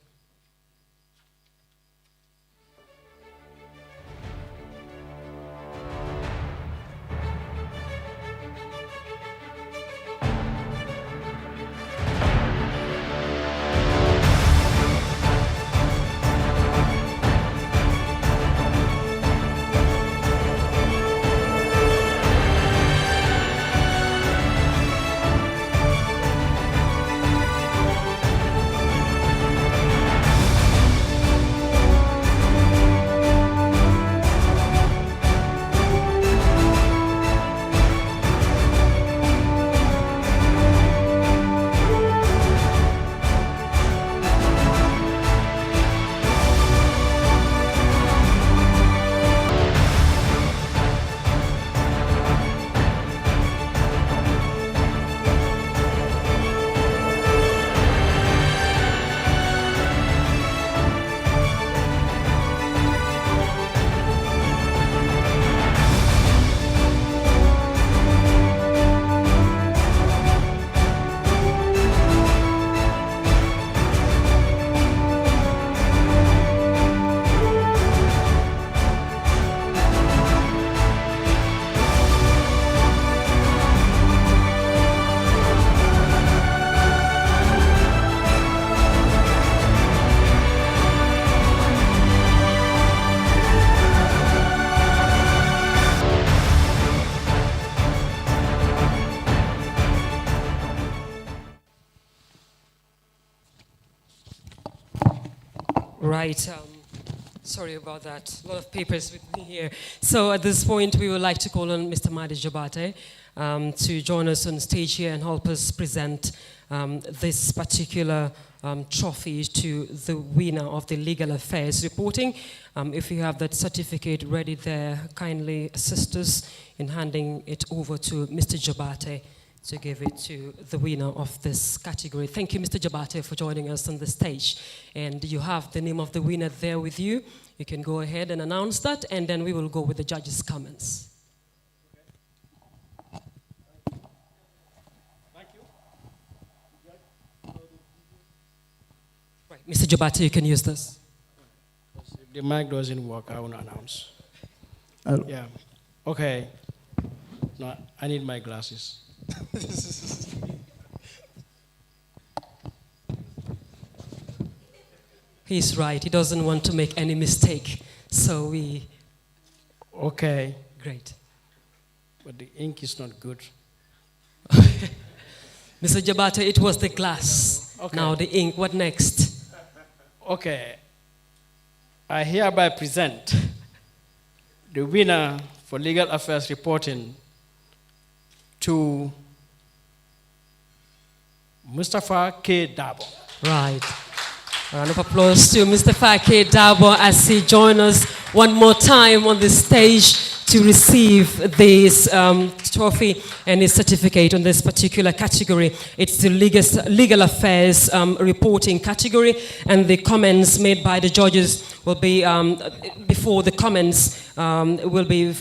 Right, sorry about that. A lot of papers with me here. So at this point, we would like to call on Mr. Madi Jabate to join us on stage here and help us present this particular trophy to the winner of the legal affairs reporting. If you have that certificate ready there, kindly assist us in handing it over to Mr. Jabate to give it to the winner of this category. Thank you, Mr. Jabate, for joining us on the stage. And you have the name of the winner there with you. You can go ahead and announce that, and then we will go with the judges' comments. Thank you. Right, Mr. Jabate, you can use this. If the mic doesn't work, I will announce. Yeah. Okay. No, I need my glasses. He's right. He doesn't want to make any mistake. So we... Okay. Great. But the ink is not good. Mr. Jabate, it was the glass. Okay. Now the ink. What next? Okay. I hereby present the winner for legal affairs reporting to Mustafa K. Darbo. Right. A round of applause to Mustafa K. Darbo as he joins us one more time on the stage to receive this trophy and his certificate on this particular category. It's the legal affairs reporting category, and the comments made by the judges will be, before the comments, will be,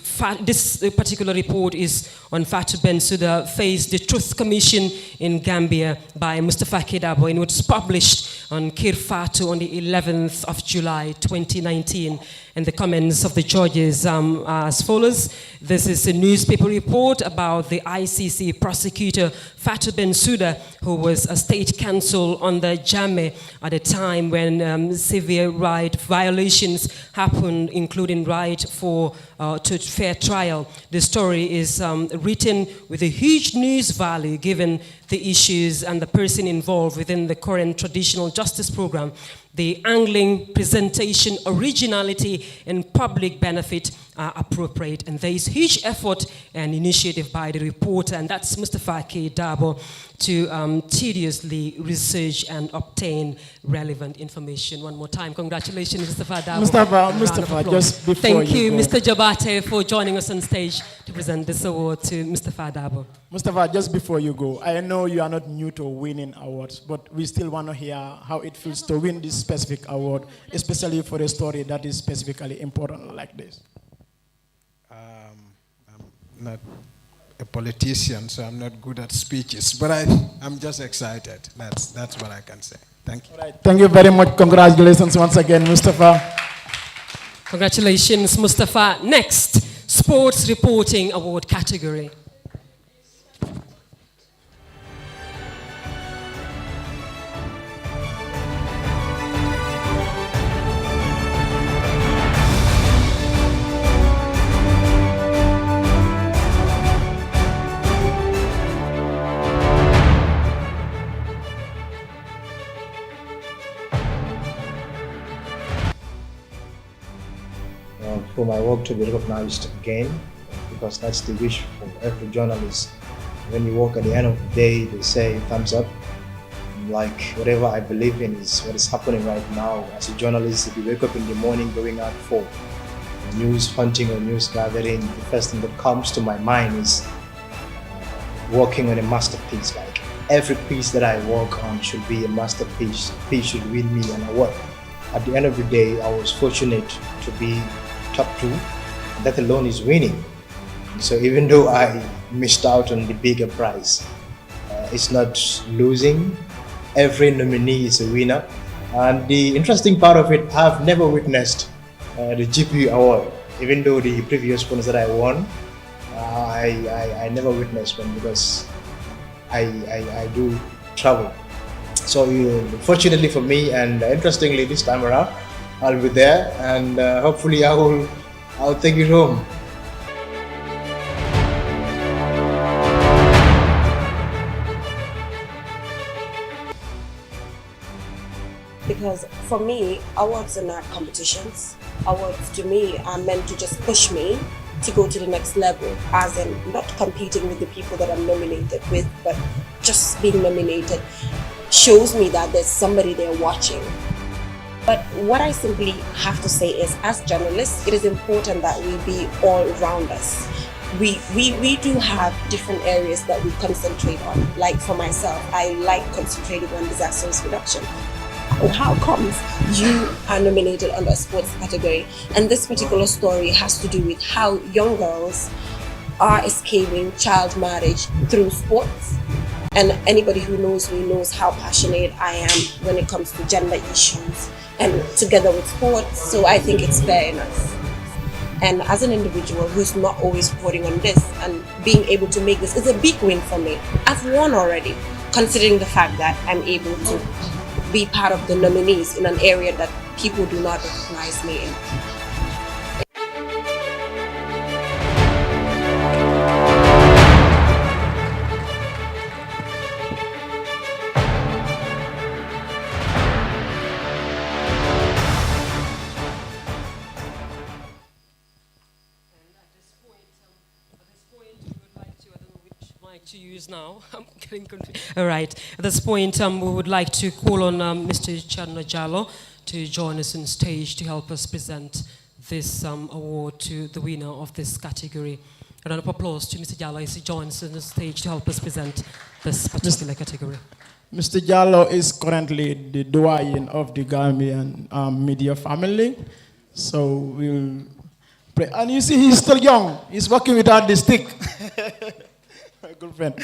this particular report is on Fatou Bensouda Face the Truth Commission in Gambia by Mustafa Kedabo, and it was published on Kir Fatou on the 11th of July 2019. And the comments of the judges are as follows. This is a newspaper report about the ICC prosecutor Fatou Bensouda, who was a state counsel under Jammeh at a time when severe right violations happened, including right to fair trial. The story is written with a huge news value given the issues and the person involved within the current traditional justice program. The angling, presentation, originality, and public benefit are appropriate. And there is huge effort and initiative by the reporter, and that's Mustafa Kedabo, to tediously research and obtain relevant information. One more time, congratulations, Mustafa Dabo. Mustafa, just before Thank you, go. Mr. Jabate, for joining us on stage to present this award to Mustafa Dabo. Mustafa, just before you go, I know you are not new to winning awards, but we still want to hear how it feels to win this specific award, especially for a story that is specifically important like this. I'm not a politician, so I'm not good at speeches, but I'm just excited. That's what I can say. Thank you. All right. Thank you very much. Congratulations once again, Mustafa. Congratulations, Mustafa. Next, Sports Reporting Award category. For my work to be recognized again, because that's the wish for every journalist. When you work at the end of the day, they say thumbs up. Like whatever I believe in is what is happening right now. As a journalist, if you wake up in the morning going out for news hunting or news gathering, the first thing that comes to my mind is working on a masterpiece. Like every piece that I work on should be a masterpiece. Piece should win me an award. At the end of the day, I was fortunate to be top 2. That alone is winning. So even though I missed out on the bigger prize, it's not losing. Every nominee is a winner. And the interesting part of it, I've never witnessed the GPU award. Even though the previous ones that I won, I never witnessed one because I do travel. So fortunately for me, and interestingly this time around, I'll be there, and hopefully I'll take it home. Because for me, awards are not competitions. Awards to me are meant to just push me to go to the next level, as in not competing with the people that I'm nominated with, but just being nominated shows me that there's somebody there watching. But what I simply have to say is, as journalists, it is important that we be all-rounders. We do have different areas that we concentrate on. Like for myself, I like concentrating on disaster risk reduction. How comes you are nominated under a sports category? And this particular story has to do with how young girls are escaping child marriage through sports. And anybody who knows me knows how passionate I am when it comes to gender issues and together with sports. So I think it's fair enough. And as an individual who's not always reporting on this and being able to make this is a big win for me. I've won already, considering the fact that I'm able to be part of the nominees in an area that people do not recognize me in. To use now. I'm getting confused. All right. At this point, we would like to call on Mr. Chadna Jallo to join us on stage to help us present this award to the winner of this category. A round of applause to Mr. Jallo as he joins us on the stage to help us present this particular category. Mr. Jallo is currently the doyen of the Gambian media family. So we'll pray. And you see, he's still young. He's working without the stick. My good friend.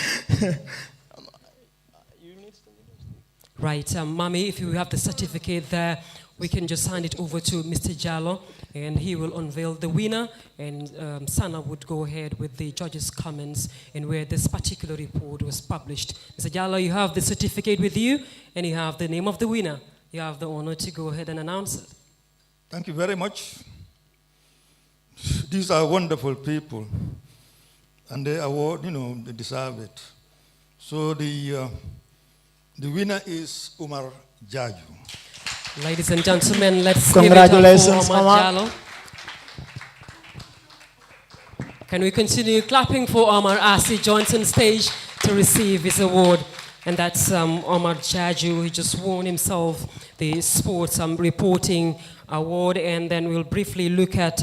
Right, Mami, if you have the certificate there, we can just hand it over to Mr. Jallo, and he will unveil the winner, and Sana would go ahead with the judges' comments and where this particular report was published. Mr. Jallo, you have the certificate with you, and you have the name of the winner. You have the honor to go ahead and announce it. Thank you very much. These are wonderful people, and they award, they deserve it. So the winner is Umar Jaju. Ladies and gentlemen, let's Congratulations, give it up for Omar Jallo. Can we continue clapping for Omar as he joins on stage to receive his award? And that's Omar Jaju. He just won himself the Sports Reporting Award, and then we'll briefly look at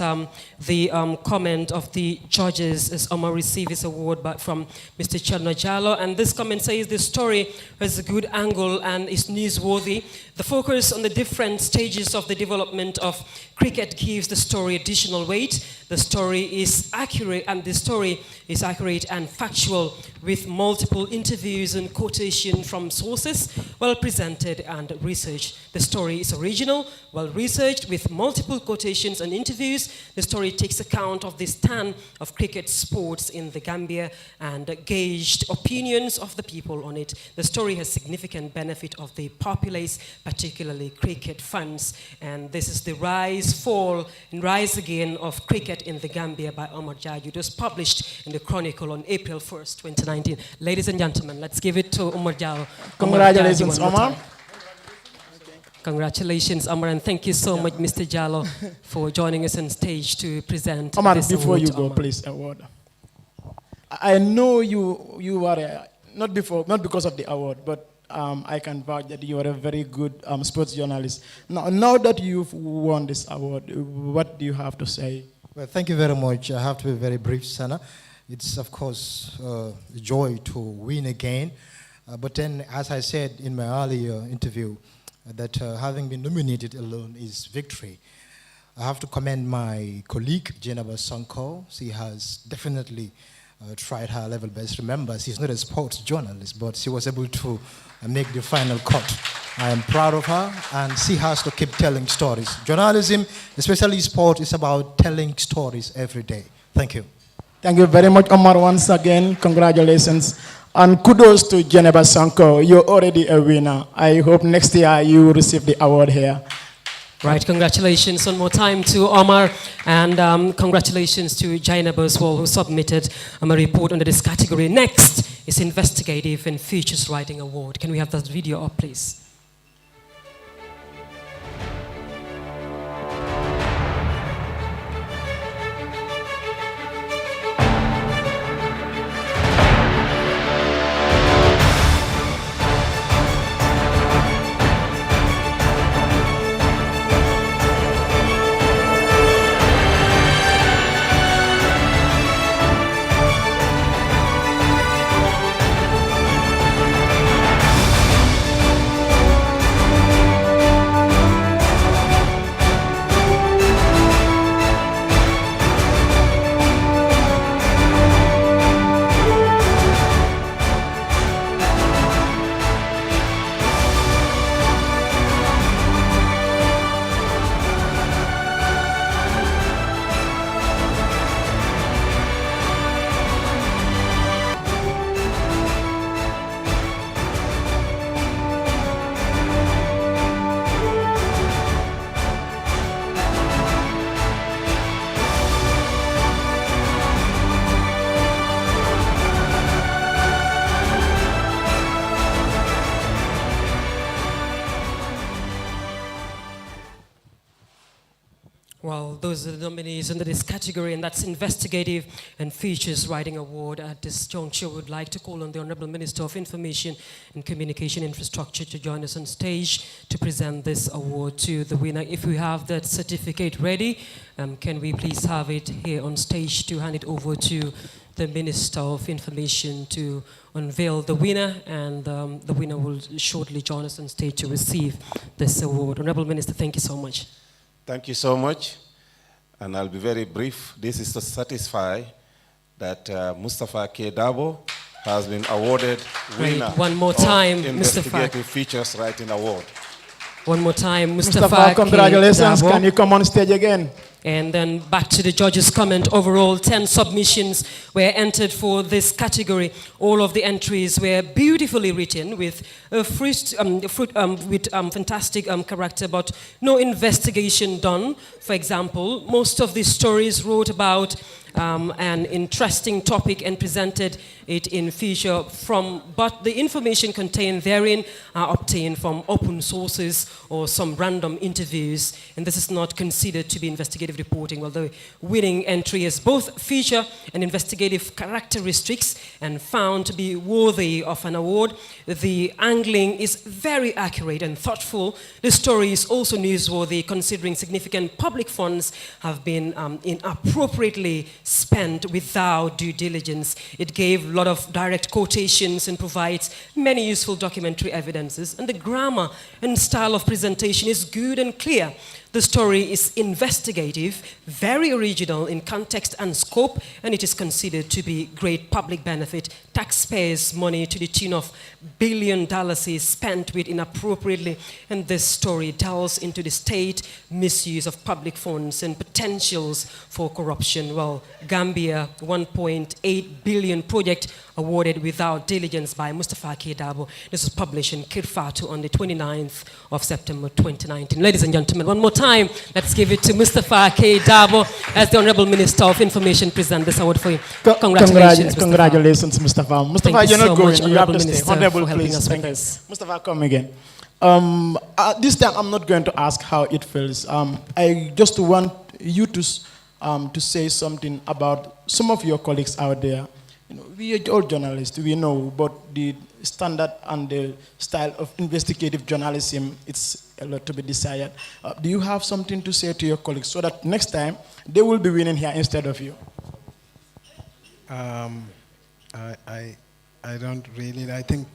the comment of the judges as Omar received his award from Mr. Chadna Jallo. And this comment says the story has a good angle and is newsworthy. The focus on the different stages of the development of cricket gives the story additional weight. The story is accurate, and factual, with multiple interviews and quotation from sources, well presented and researched. The story is original, well researched, with multiple quotations and interviews. The story takes account of the stand of cricket sports in the Gambia and gauged opinions of the people on it. The story has significant benefit of the populace, particularly cricket fans. And this is the rise, fall, and rise again of cricket in the Gambia by Omar Jaju. It was published in the Chronicle on April 1st, 2019. Ladies and gentlemen, let's give it to Omar Jaju. Congratulations, Omar. Congratulations, Omar, and thank you so much, Mr. Jallo, for joining us on stage to present Omar, this before award you to go, Omar. please, award. I know you are, not because of the award, but I can vouch that you are a very good sports journalist. Now that you've won this award, what do you have to say? Well, thank you very much. I have to be very brief, Sana. It's, of course, a joy to win again. But then, as I said in my earlier interview, that having been nominated alone is victory. I have to commend my colleague, Jenaba Sanko. She has definitely tried her level best. Remember, she's not a sports journalist, but she was able to make the final cut. I am proud of her, and she has to keep telling stories. Journalism, especially sport, is about telling stories every day. Thank you. Thank you very much, Omar, once again. Congratulations. And kudos to Geneva Sanko. You're already a winner. I hope next year you will receive the award here. Right, congratulations one more time to Omar, and congratulations to Jainab as well, who submitted a report under this category. Next is Investigative and Features Writing Award. Can we have that video up, please? Well, those are the nominees under this category, and that's Investigative and Features Writing Award. At this juncture, we would like to call on the Honorable Minister of Information and Communication Infrastructure to join us on stage to present this award to the winner. If we have that certificate ready, can we please have it here on stage to hand it over to the Minister of Information to unveil the winner, and the winner will shortly join us on stage to receive this award. Honorable Minister, thank you so much. Thank you so much, and I'll be very brief. This is to satisfy that Mustafa K. Dabo has been awarded winner One more time, of Mustafa. Investigative Features Writing Award. One more time, Mustafa K. Congratulations. Dabo. Can you come on stage again? And then back to the judges' comment. Overall, 10 submissions were entered for this category. All of the entries were beautifully written with fantastic character, but no investigation done. For example, most of these stories wrote about an interesting topic and presented it in feature but the information contained therein are obtained from open sources or some random interviews, and this is not considered to be investigative reporting. Well, the winning entry has both feature and investigative characteristics and found to be worthy of an award. The angling is very accurate and thoughtful. The story is also newsworthy, considering significant public funds have been inappropriately spent without due diligence. It gave a lot of direct quotations and provides many useful documentary evidences. And the grammar and style of presentation is good and clear. The story is investigative, very original in context and scope, and it is considered to be great public benefit. Taxpayers' money to the tune of $1 billion is spent with inappropriately, and this story delves into the state misuse of public funds and potentials for corruption. Well, Gambia, $1.8 billion project awarded without diligence by Mustafa K. Dabo. This was published in Kirfatu on the 29th of September 2019. Ladies and gentlemen, one more time, let's give it to Mustafa K. Dabo as the Honorable Minister of Information present this award for you. Congratulations, Congratulations, Mustafa. Mustafa, Thank you you're not so going. much, You have to Honorable stay. Minister, Honorable, for helping please. us Thank with you. this. Mustafa, come again. This time, I'm not going to ask how it feels. I just want you to say something about some of your colleagues out there. You know, we are all journalists. We know, but the standard and the style of investigative journalism, it's a lot to be desired. Do you have something to say to your colleagues so that next time they will be winning here instead of you? I don't really. I think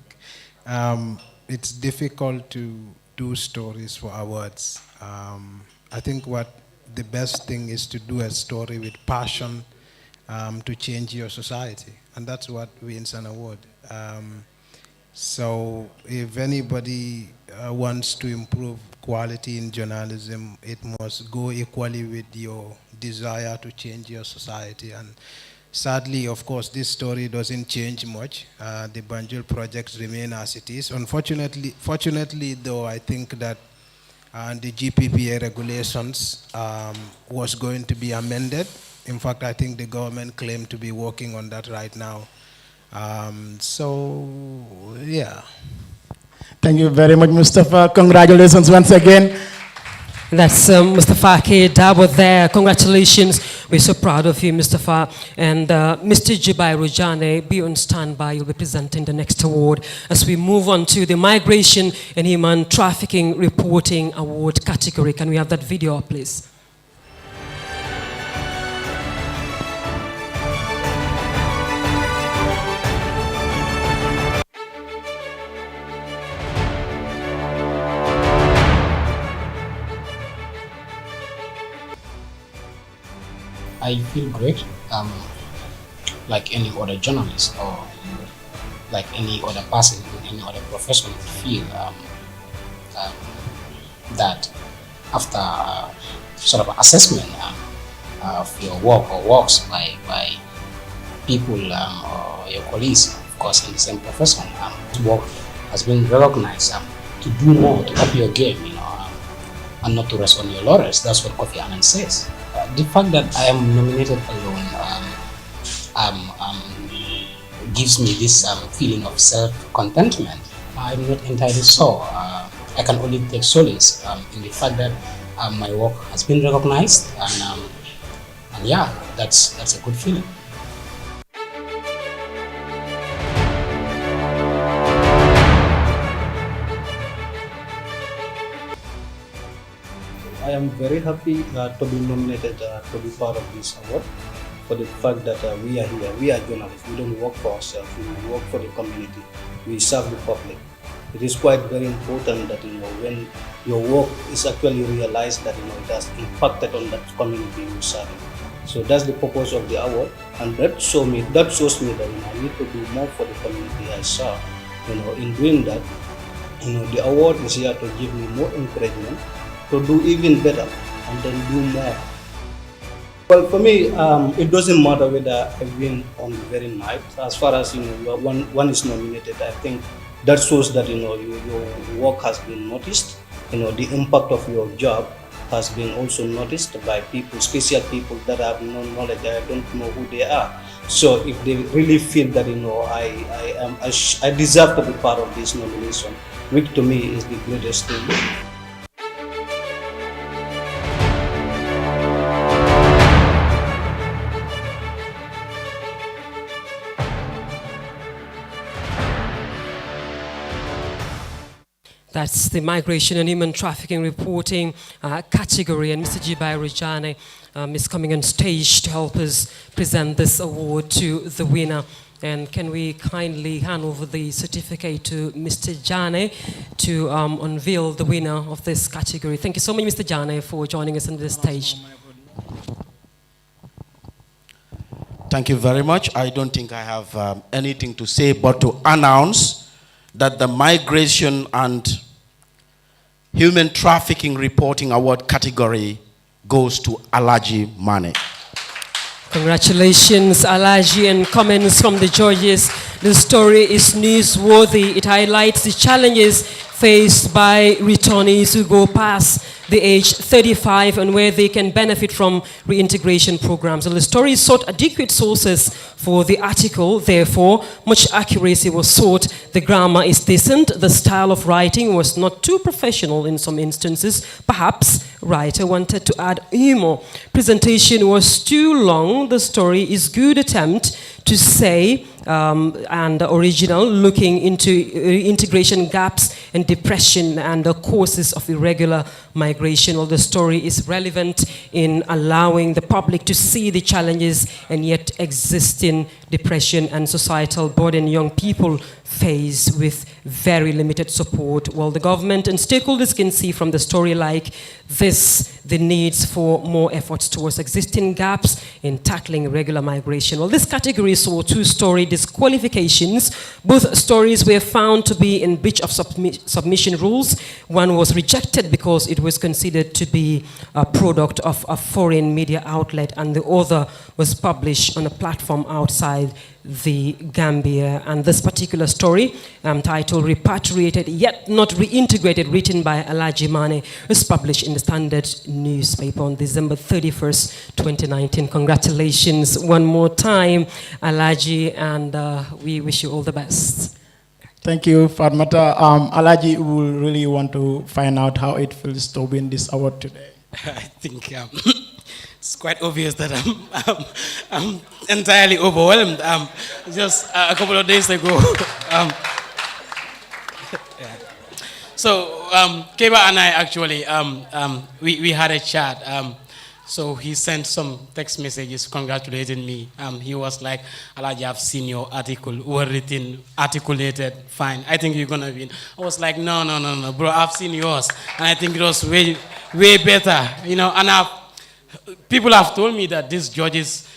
it's difficult to do stories for awards. I think the best thing is to do a story with passion to change your society, and that's what wins an award. So if anybody wants to improve quality in journalism, it must go equally with your desire to change your society. And sadly, of course, this story doesn't change much. The Banjul projects remain as it is. Fortunately, though, I think that the GPPA regulations was going to be amended. In fact, I think the government claimed to be working on that right now. So, yeah. Thank you very much, Mustafa. Congratulations once again. That's Mustafa K. Dabo there. Congratulations. We're so proud of you, Mustafa. And Mr. Jibairu Jane, be on standby. You'll be presenting the next award as we move on to the Migration and Human Trafficking Reporting Award category. Can we have that video up, please? I feel great, like any other journalist or like any other person in any other profession would feel that after sort of assessment of your work or works by people or your colleagues, of course, in the same profession, work has been recognized to do more, to up your game, and not to rest on your laurels. That's what Kofi Annan says. The fact that I am nominated alone gives me this feeling of self-contentment. I'm not entirely so. I can only take solace in the fact that my work has been recognized, and yeah, that's a good feeling. I am very happy to be nominated to be part of this award for the fact that we are here. We are journalists. We don't work for ourselves. We work for the community. We serve the public. It is quite very important that when your work is actually realized that it has impacted on that community you serve. So that's the purpose of the award, and that shows me that I need to do more for the community I serve. In doing that, the award is here to give me more encouragement to do even better and then do more. Well, for me, it doesn't matter whether I win on the very night. As far as one is nominated, I think that shows that your work has been noticed. The impact of your job has been also noticed by people, special people that have no knowledge. I don't know who they are. So if they really feel that I deserve to be part of this nomination, which to me is the greatest thing. That's the Migration and Human Trafficking Reporting category. And Mr. Jibai Rajane is coming on stage to help us present this award to the winner. And can we kindly hand over the certificate to Mr. Jane to unveil the winner of this category. Thank you so much, Mr. Jane, for joining us on this stage. Thank you very much. I don't think I have anything to say but to announce that the Migration and Human Trafficking Reporting Award category goes to Alaji Mane. Congratulations, Alaji, and comments from the judges. The story is newsworthy. It highlights the challenges faced by returnees who go past the age 35 and where they can benefit from reintegration programs. And the story sought adequate sources for the article, therefore, much accuracy was sought. The grammar is decent. The style of writing was not too professional in some instances. Perhaps writer wanted to add humor. Presentation was too long. The story is good attempt to say and original, looking into integration gaps and depression and the causes of irregular migration. Well, the story is relevant in allowing the public to see the challenges and yet existing depression and societal burden young people face with very limited support. Well, the government and stakeholders can see from the story like this the needs for more efforts towards existing gaps in tackling irregular migration. Well, this category saw two-story disqualifications. Both stories were found to be in breach of submission rules. One was rejected because it was considered to be a product of a foreign media outlet, and the other was published on a platform outside the Gambia. And this particular story, titled Repatriated Yet Not Reintegrated, written by Alaji Mane, was published in the Standard newspaper on December 31st, 2019. Congratulations one more time, Alaji, and we wish you all the best. Thank you, Fatmata. Alaji will really want to find out how it feels to win this award today. I think it's quite obvious that I'm entirely overwhelmed. Just a couple of days ago. Yeah. So Keba and I actually, we had a chat. So he sent some text messages congratulating me. He was like, Alaji, I've seen your article, well written, articulated, fine. I think you're gonna win. I was like, no, bro, I've seen yours. And I think it was way better, and people have told me that these judges,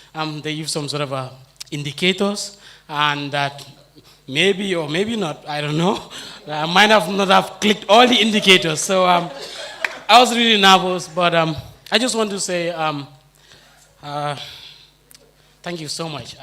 they use some sort of indicators, and that maybe or maybe not, I don't know. I might have not have clicked all the indicators. So I was really nervous, but I just want to say thank you so much.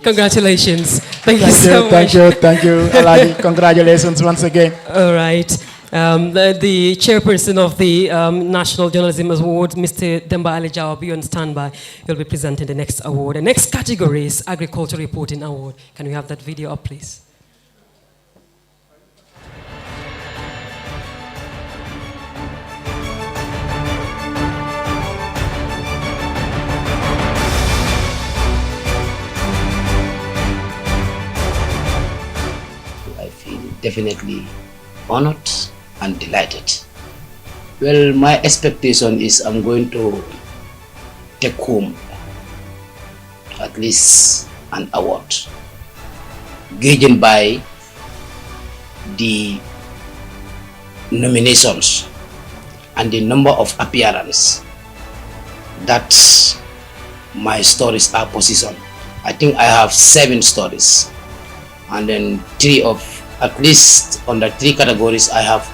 Congratulations. Thank you so much. Thank you, Alaji. Congratulations once again. All right. The chairperson of the National Journalism Award, Mr. Demba Alijawa, will be on standby. He'll be presenting the next award. The next category is Agriculture Reporting Award. Can we have that video up, please? I feel definitely honored and delighted. Well, my expectation is I'm going to take home at least an award, gauged by the nominations and the number of appearances that my stories are positioned. I think I have 7 stories, and then at least under 3 categories I have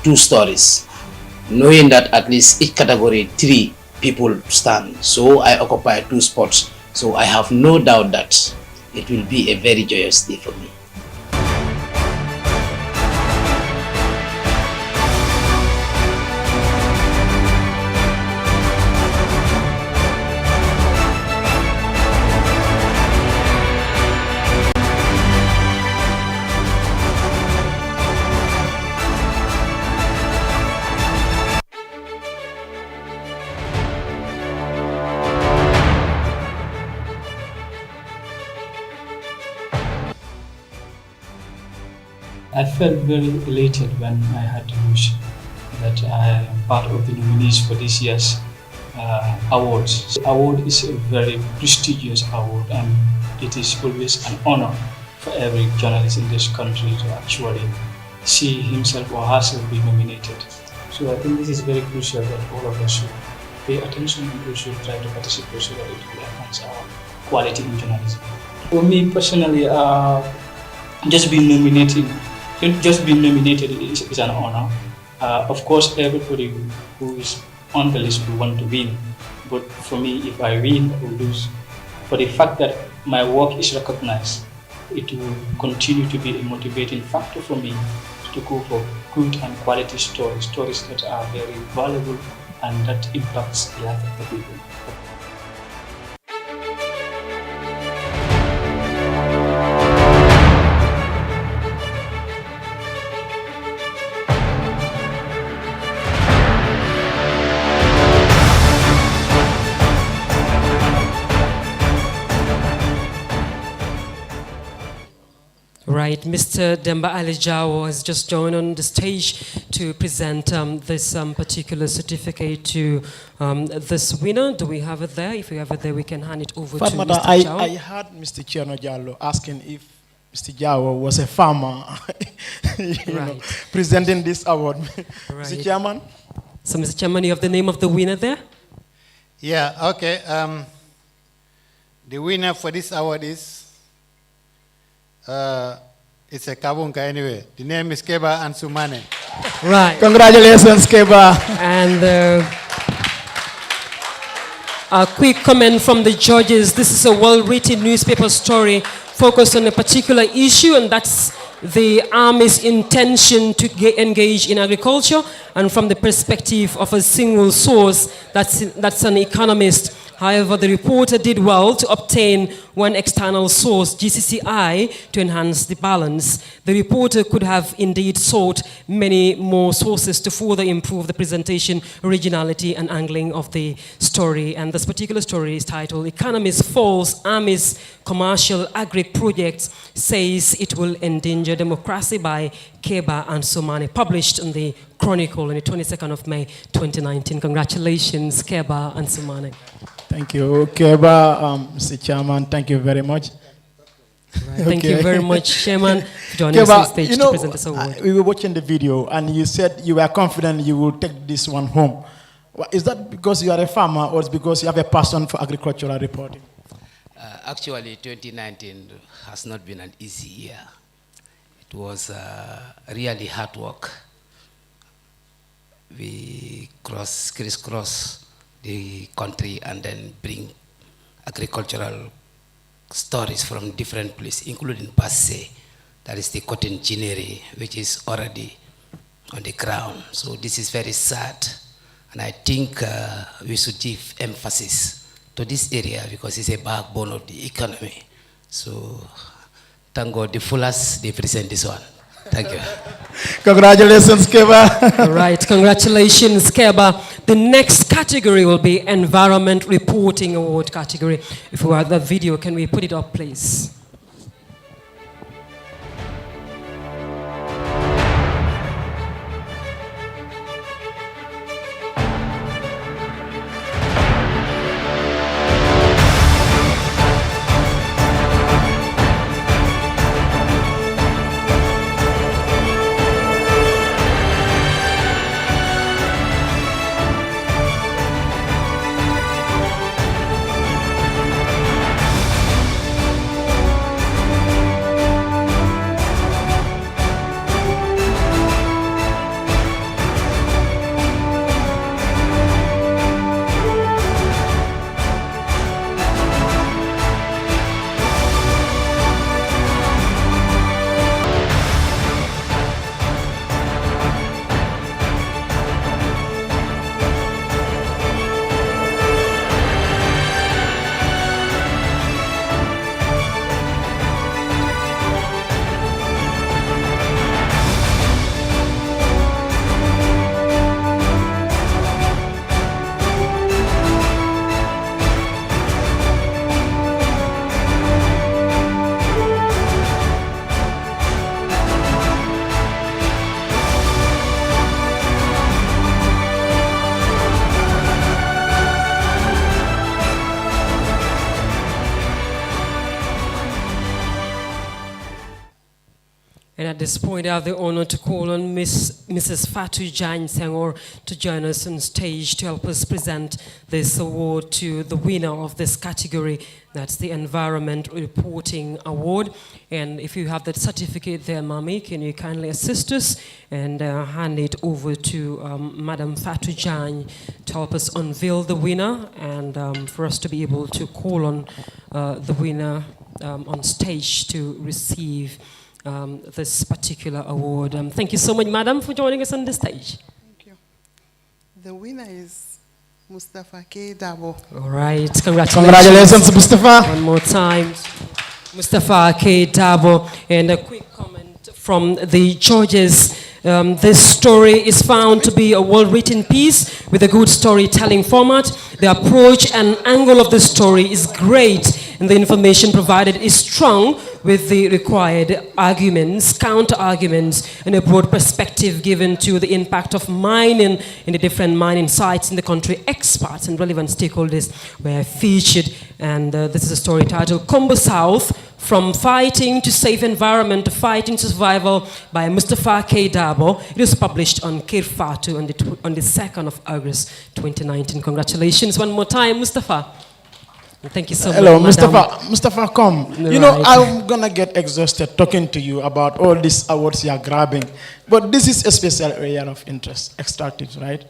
two stories, knowing that at least each category 3 people stand, so I occupy 2 spots. So I have no doubt that it will be a very joyous day for me. I felt very elated when I had news that I am part of the nominees for this year's awards. The award is a very prestigious award, and it is always an honor for every journalist in this country to actually see himself or herself be nominated. So I think this is very crucial that all of us should pay attention and we should try to participate so that it will enhance our quality in journalism. For me personally, just being nominated is an honor. Of course, everybody who is on the list will want to win. But for me, if I win or lose, for the fact that my work is recognized, it will continue to be a motivating factor for me to go for good and quality stories that are very valuable and that impacts the life of the people. Right, Mr. Demba Ali Jawo has just joined on the stage to present this particular certificate to this winner. Do we have it there? If we have it there, we can hand it over to Mr. Jawo. I heard Mr. Cherno Jallo asking if Mr. Jawo was a farmer presenting this award. Right. Mr. Chairman? So, Mr. Chairman, you have the name of the winner there? Yeah, okay. The winner for this award is it's a Kabunka anyway. The name is Keba Ansumane. Right. Congratulations, Keba. And a quick comment from the judges. This is a well-written newspaper story focused on a particular issue, and that's the Army's intention to engage in agriculture, and from the perspective of a single source, that's an economist. However, the reporter did well to obtain one external source, GCCI, to enhance the balance. The reporter could have indeed sought many more sources to further improve the presentation, originality, and angling of the story. And this particular story is titled, Economist Falls Army's Commercial Agri Projects Says It Will Endanger Democracy by Keba Ansumane, published in the Chronicle on the 22nd of May, 2019. Congratulations, Keba Ansumane. Thank you, Keba. Mr. Chairman, thank you very much. Right. Thank you very much, Chairman, for joining us on stage to present this award. We were watching the video, and you said you were confident you will take this one home. Is that because you are a farmer, or is because you have a passion for agricultural reporting? Actually, 2019 has not been an easy year. It was really hard work. We crisscross the country and then bring agricultural stories from different places, including Passe, that is the cotton ginnery, which is already on the ground. So this is very sad, and I think we should give emphasis to this area because it's a backbone of the economy. So thank God the fullest they present this one. Thank you. Congratulations, Keba. All right, congratulations, Keba. The next category will be Environment Reporting Award category. If we have that video, can we put it up, please? At this point, I have the honor to call on Mrs. Fatou Jane Senghor to join us on stage to help us present this award to the winner of this category. That's the Environment Reporting Award. And if you have that certificate there, Mami, can you kindly assist us and hand it over to Madam Fatou Jane to help us unveil the winner and for us to be able to call on the winner on stage to receive this particular award. Thank you so much, Madam, for joining us on the stage. Thank you. The winner is Mustafa K. Dabo. All right, congratulations. Congratulations, Mustafa. One more time. Mustafa K. Dabo. And a quick comment from the judges. This story is found to be a well-written piece with a good storytelling format. The approach and angle of the story is great, and the information provided is strong with the required arguments, counter-arguments, and a broad perspective given to the impact of mining in the different mining sites in the country. Experts and relevant stakeholders were featured, and this is a story titled Combo South, From Fighting to Safe Environment to Fighting Survival by Mustafa K. Dabo. It was published on Kirfatu on the 2nd of August 2019. Congratulations one more time, Mustafa. And thank you so Hello, much, Madam. Mustafa. Mustafa, come. Right. You know, I'm going to get exhausted talking to you about all these awards you are grabbing. But this is a special area of interest, extractives, right?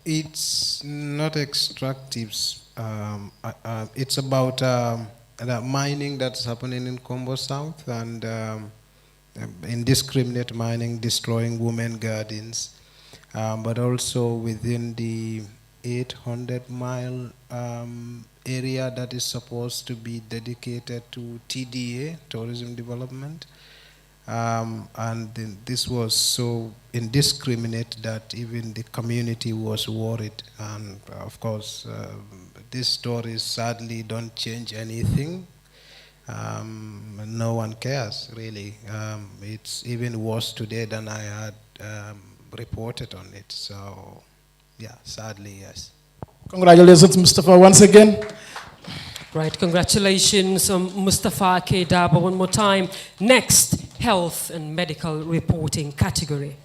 It's not extractives. It's about the mining that's happening in Combo South and indiscriminate mining, destroying women gardens, but also within the 800-mile area that is supposed to be dedicated to TDA, tourism development. And then this was so indiscriminate that even the community was worried. And of course, these stories sadly don't change anything. No one cares, really. It's even worse today than I had reported on it. So, yeah, sadly, yes. Congratulations, Mustafa, once again. Right, congratulations, Mustafa K. Dabo, one more time. Next, health and medical reporting category.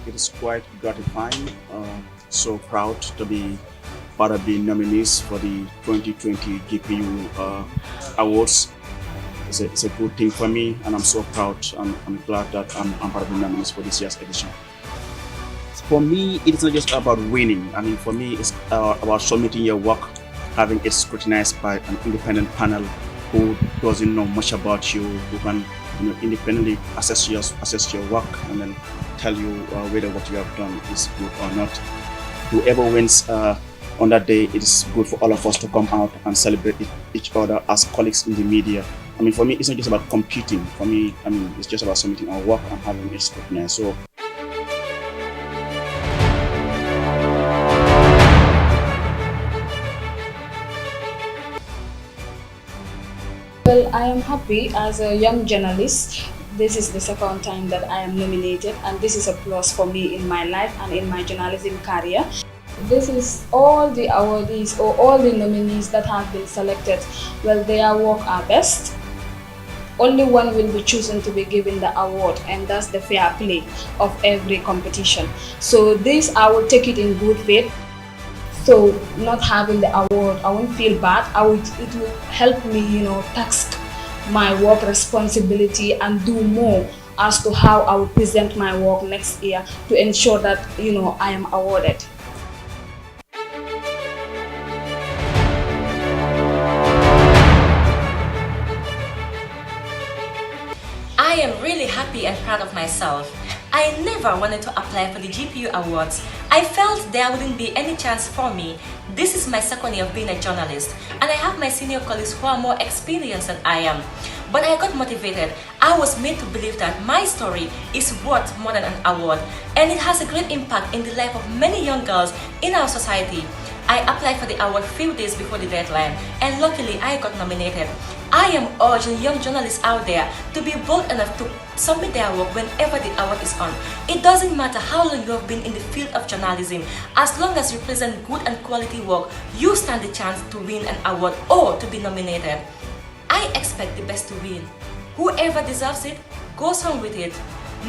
It is quite gratifying, so proud to be part of the nominees for the 2020 GPU Awards. It's a good thing for me, and I'm so proud. I'm glad that I'm part of the nominees for this year's edition. For me, it's not just about winning. I mean, for me, it's about submitting your work, having it scrutinized by an independent panel who doesn't know much about you, who can independently assess your work and then tell you whether what you have done is good or not. Whoever wins on that day, it is good for all of us to come out and celebrate each other as colleagues in the media. I mean, for me, it's not just about competing. For me, I mean, it's just about submitting our work and having it scrutinized. So. Well, I am happy as a young journalist. This is the second time that I am nominated, and this is a plus for me in my life and in my journalism career. This is all the awardees or all the nominees that have been selected. Well, their work are best. Only one will be chosen to be given the award, and that's the fair play of every competition. So this, I will take it in good faith. So not having the award, I won't feel bad. It will help me, task my work responsibility and do more as to how I will present my work next year to ensure that, I am awarded. I am really happy and proud of myself. I never wanted to apply for the GPU Awards. I felt there wouldn't be any chance for me. This is my second year of being a journalist, and I have my senior colleagues who are more experienced than I am. But I got motivated. I was made to believe that my story is worth more than an award, and it has a great impact in the life of many young girls in our society. I applied for the award few days before the deadline, and luckily I got nominated. I am urging young journalists out there to be bold enough to submit their work whenever the award is on. It doesn't matter how long you have been in the field of journalism. As long as you present good and quality work, you stand the chance to win an award or to be nominated. I expect the best to win. Whoever deserves it goes home with it.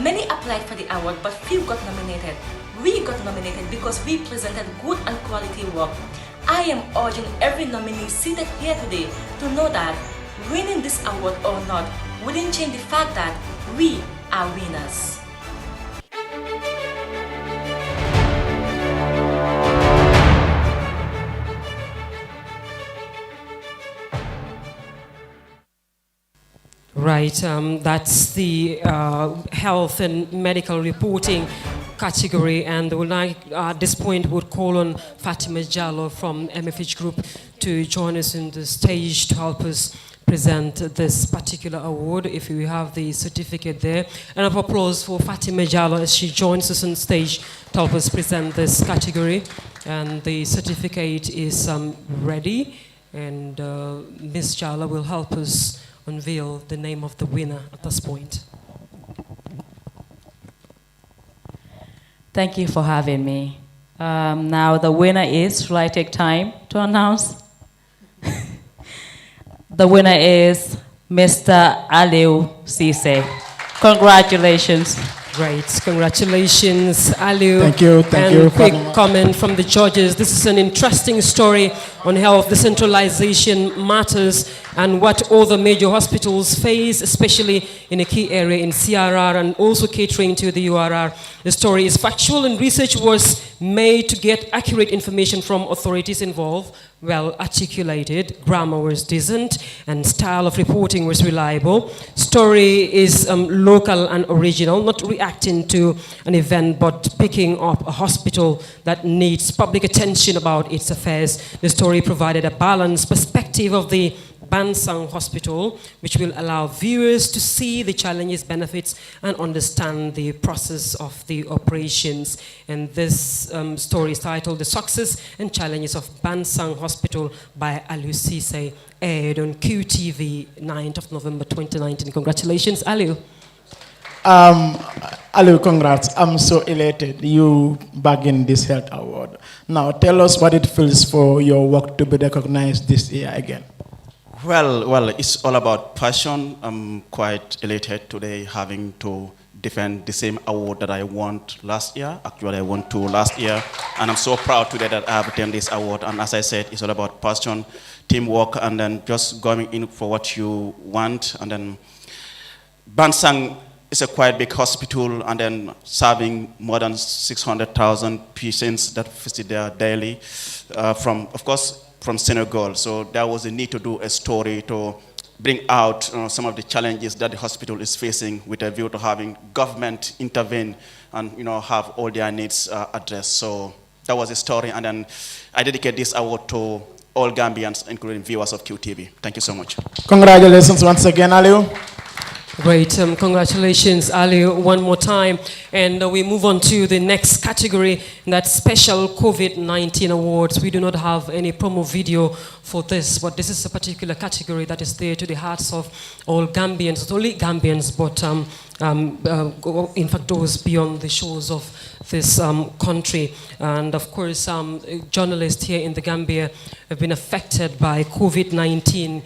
Many applied for the award, but few got nominated. We got nominated because we presented good and quality work. I am urging every nominee seated here today to know that winning this award or not wouldn't change the fact that we are winners. Right, that's the health and medical reporting category, and at this point would call on Fatima Jallo from MFH Group to join us on the stage to help us present this particular award. If we have the certificate there, and of applause for Fatima Jallo as she joins us on stage to help us present this category. And the certificate is ready, and Ms. Jallo will help us unveil the name of the winner at this point. Thank you for having me. Now the winner is, shall I take time to announce? The winner is Mr. Aliu Cisse. Congratulations. Great, congratulations, Aliu. Thank you, thank you. And quick comment from the judges. This is an interesting story on how decentralization matters and what all the major hospitals face, especially in a key area in CRR and also catering to the URR. The story is factual and research was made to get accurate information from authorities involved, well articulated, grammar was decent, and style of reporting was reliable. Story is local and original, not reacting to an event, but picking up a hospital that needs public attention about its affairs. The story provided a balanced perspective of the Bansang Hospital, which will allow viewers to see the challenges, benefits, and understand the process of the operations. And this story is titled The Success and Challenges of Bansang Hospital by Aliu Cisse, aired on QTV 9th of November 2019. Congratulations, Aliu. Aliu, congrats. I'm so elated you bagging this health award. Now tell us what it feels for your work to be recognized this year again. Well, it's all about passion. I'm quite elated today having to defend the same award that I won last year. Actually, I won 2 last year. And I'm so proud today that I have obtained this award. And as I said, it's all about passion, teamwork, and then just going in for what you want. And then Bansang is a quite big hospital, and then serving more than 600,000 patients that visit there daily from, of course, from Senegal. So there was a need to do a story to bring out some of the challenges that the hospital is facing with a view to having government intervene and have all their needs addressed. So that was a story, and then I dedicate this award to all Gambians, including viewers of QTV. Thank you so much. Congratulations once again, Aliu. Great, congratulations, Aliu, one more time. And we move on to the next category, that's special COVID-19 awards. We do not have any promo video for this, but this is a particular category that is dear to the hearts of all Gambians, not only Gambians, but in fact those beyond the shores of this country. And of course, journalists here in the Gambia have been affected by COVID-19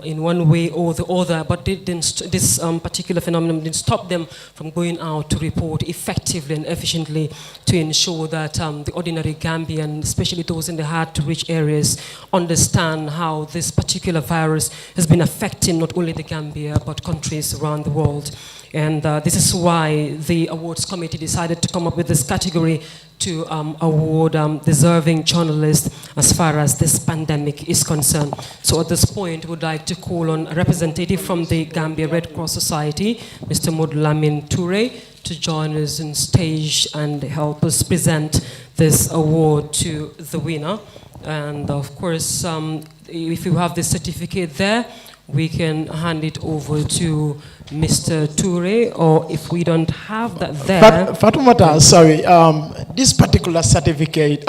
in one way or the other, but this particular phenomenon didn't stop them from going out to report effectively and efficiently to ensure that the ordinary Gambian, especially those in the hard-to-reach areas, understand how this particular virus has been affecting not only the Gambia, but countries around the world. And this is why the awards committee decided to come up with this category to award deserving journalists as far as this pandemic is concerned. So at this point, we'd like to call on a representative from the Gambia Red Cross Society, Mr. Modlamin Toure, to join us on stage and help us present this award to the winner. And of course, if you have the certificate there, we can hand it over to Mr. Toure, or if we don't have that there. Fatoumata, sorry, this particular certificate,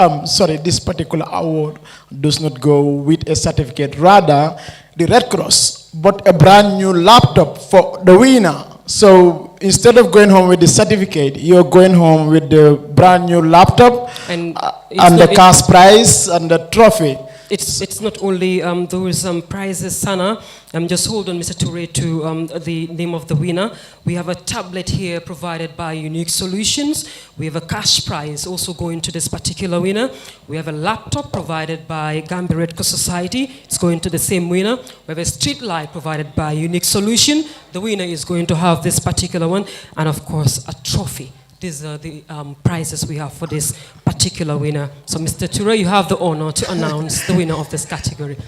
this particular award does not go with a certificate. Rather, the Red Cross bought a brand new laptop for the winner. So instead of going home with the certificate, you're going home with the brand new laptop and the cash prize and the trophy. It's not only those prizes, Sana. Just hold on, Mr. Toure, to the name of the winner. We have a tablet here provided by Unique Solutions. We have a cash prize also going to this particular winner. We have a laptop provided by Gambia Red Cross Society. It's going to the same winner. We have a street light provided by Unique Solution. The winner is going to have this particular one. And of course, a trophy. These are the prizes we have for this particular winner. So, Mr. Toure, you have the honor to announce the winner of this category.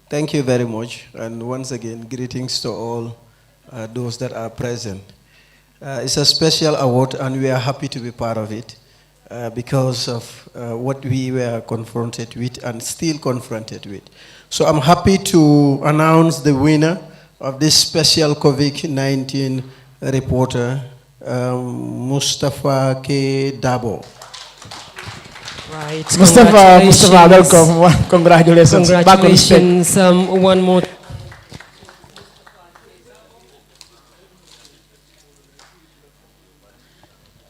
Thank you very much, and once again, greetings to all those that are present. It's a special award, and we are happy to be part of it because of what we were confronted with and still confronted with. So I'm happy to announce the winner of this special COVID-19 reporter, Mustafa K. Dabo. Right. Mustafa, welcome. Congratulations. Congratulations. One more.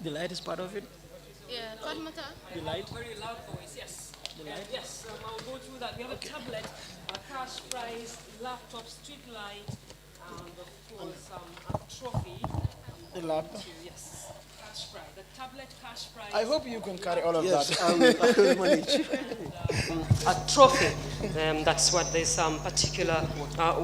The light is part of it? Yeah, the light? Very loud voice, yes. The light? Yes, I'll go through that. We have a tablet, a cash prize, laptop, street light, and of course a trophy. The laptop? Yes, cash prize. The tablet, cash prize. I hope you can carry all of yes, that. I will manage. A trophy. That's what this particular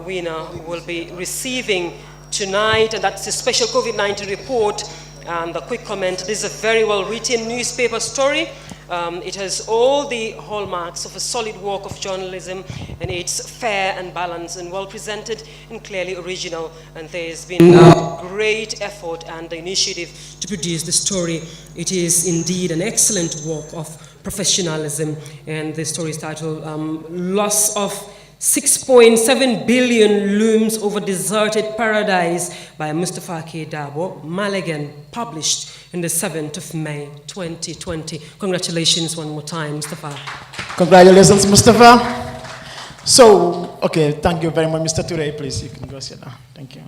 winner will be receiving tonight, and that's the special COVID-19 report. And a quick comment, this is a very well-written newspaper story. It has all the hallmarks of a solid work of journalism, and it's fair and balanced and well-presented and clearly original. And there's been a great effort and initiative to produce the story. It is indeed an excellent work of professionalism, and the story is titled Loss of 6.7 billion looms over deserted paradise by Mustafa K. Dabo, Maligan, published in the 7th of May, 2020. Congratulations one more time, Mustafa. Congratulations, Mustafa. So, okay, thank you very much, Mr. Toure. Please, you can go sit down. Thank you.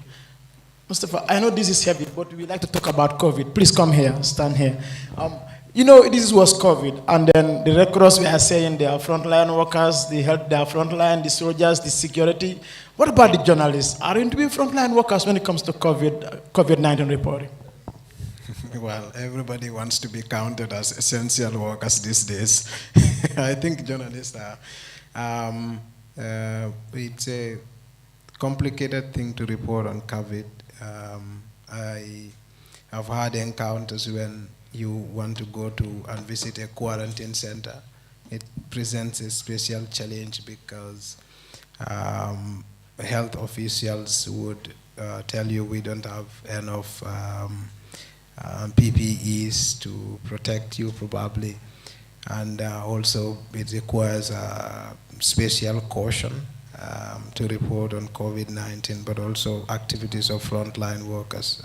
Mustafa, I know this is heavy, but we'd like to talk about COVID. Please come here, stand here. You know, this was COVID, and then the Red Cross, we are saying they are frontline workers, they help their frontline, the soldiers, the security. What about the journalists? Are you to be frontline workers when it comes to COVID-19 reporting? Well, everybody wants to be counted as essential workers these days. I think journalists are. It's a complicated thing to report on COVID. I have had encounters when you want to go to and visit a quarantine center. It presents a special challenge because health officials would tell you we don't have enough PPEs to protect you probably. And also it requires special caution to report on COVID-19, but also activities of frontline workers.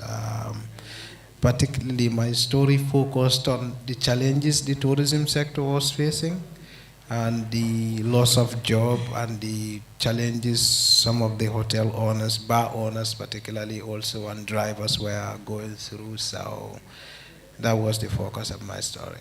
Particularly, my story focused on the challenges the tourism sector was facing and the loss of job and the challenges some of the hotel owners, bar owners particularly also, and drivers were going through. So that was the focus of my story.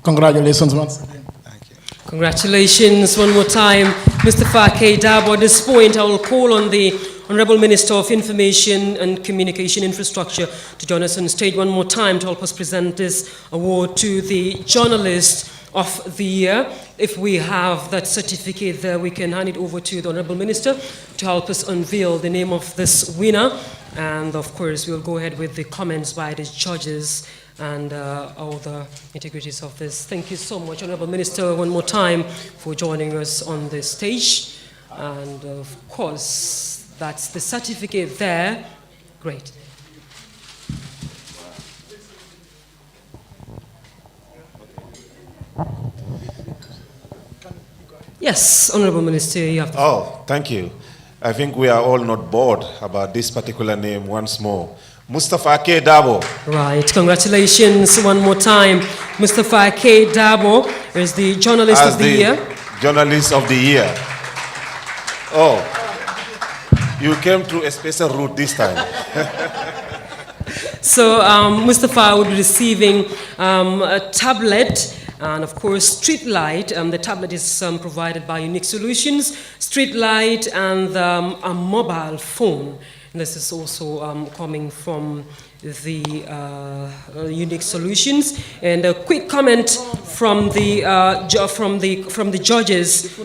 Congratulations once again. Thank you. Congratulations one more time, Mustafa K. Dabo. At this point, I will call on the Honorable Minister of Information and Communication Infrastructure to join us on stage one more time to help us present this award to the Journalist of the Year. If we have that certificate there, we can hand it over to the Honorable Minister to help us unveil the name of this winner And of course, we'll go ahead with the comments by the judges and all the integrities of this. Thank you so much, Honorable Minister, one more time for joining us on the stage. And of course, that's the certificate there. Great. Yes, Honorable Minister, you have the floor. Oh, thank you. I think we are all not bored about this particular name once more. Mustafa K. Dabo. Right, congratulations one more time. Mustafa K. Dabo is the Journalist of the Year. Journalist of the Year. Oh, you came through a special route this time. So Mustafa will be receiving a tablet and of course street light. The tablet is provided by Unique Solutions, street light and a mobile phone. And this is also coming from the Unique Solutions. And a quick comment from the judges,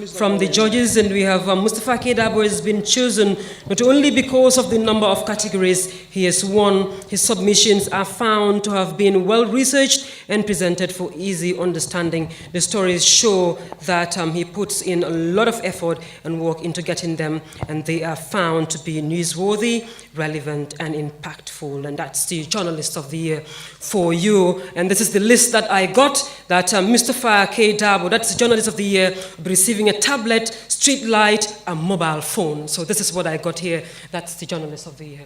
and we have Mustafa K. Dabo has been chosen not only because of the number of categories he has won. His submissions are found to have been well researched and presented for easy understanding. The stories show that he puts in a lot of effort and work into getting them, and they are found to be newsworthy, relevant, and impactful. And that's the Journalist of the Year for you. And this is the list that I got, that Mustafa K. Dabo, that's the Journalist of the Year, will be receiving a tablet, street light, a mobile phone. So this is what I got here. That's the Journalist of the Year.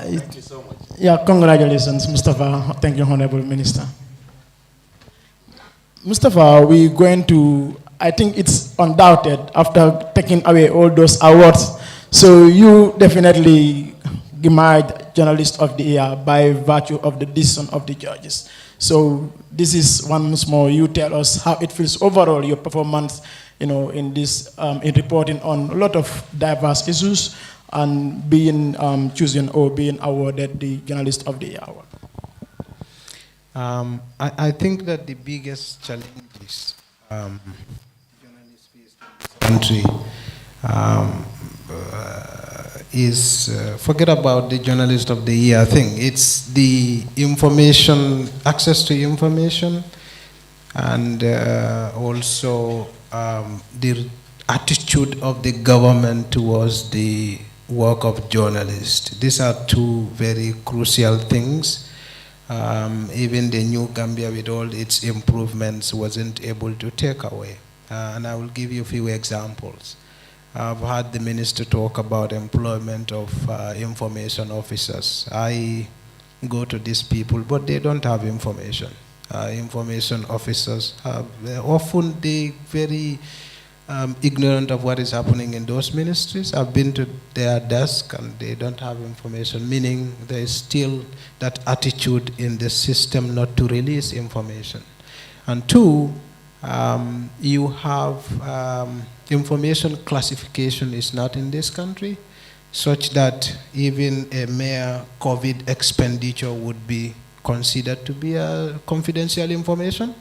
Thank you so much. Yeah, congratulations, Mustafa. Thank you, Honorable Minister. Mustafa, we're going to, I think it's undoubted after taking away all those awards. So you definitely emerged Journalist of the Year by virtue of the decision of the judges. So this is once more, you tell us how it feels overall, your performance, in this, in reporting on a lot of diverse issues and being chosen or being awarded the Journalist of the Year award. I think that the biggest challenges journalists face in this country is, forget about the Journalist of the Year thing, it's the information, access to information, and also the attitude of the government towards the work of journalists. These are two very crucial things. Even the new Gambia, with all its improvements, wasn't able to take away. And I will give you a few examples. I've heard the minister talk about employment of information officers. I go to these people, but they don't have information. Information officers have often they very ignorant of what is happening in those ministries. I've been to their desk and they don't have information, meaning there is still that attitude in the system not to release information. And two, you have information classification is not in this country, such that even a mere COVID expenditure would be considered to be a confidential information.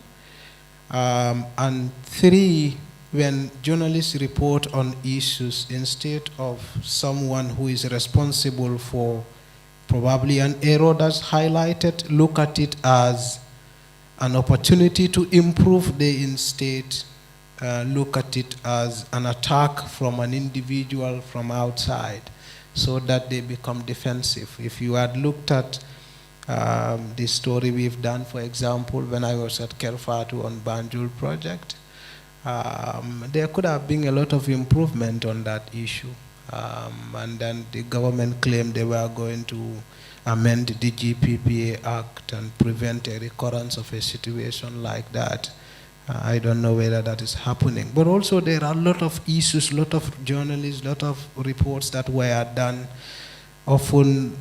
And three, when journalists report on issues, instead of someone who is responsible for probably an error that's highlighted, look at it as an opportunity to improve, they instead look at it as an attack from an individual from outside, so that they become defensive. If you had looked at the story we've done, for example, when I was at Kerfatu on Banjul project, there could have been a lot of improvement on that issue. And then the government claimed they were going to amend the GPPA Act and prevent a recurrence of a situation like that. I don't know whether that is happening. But also there are a lot of issues, a lot of journalists, a lot of reports that were done. Often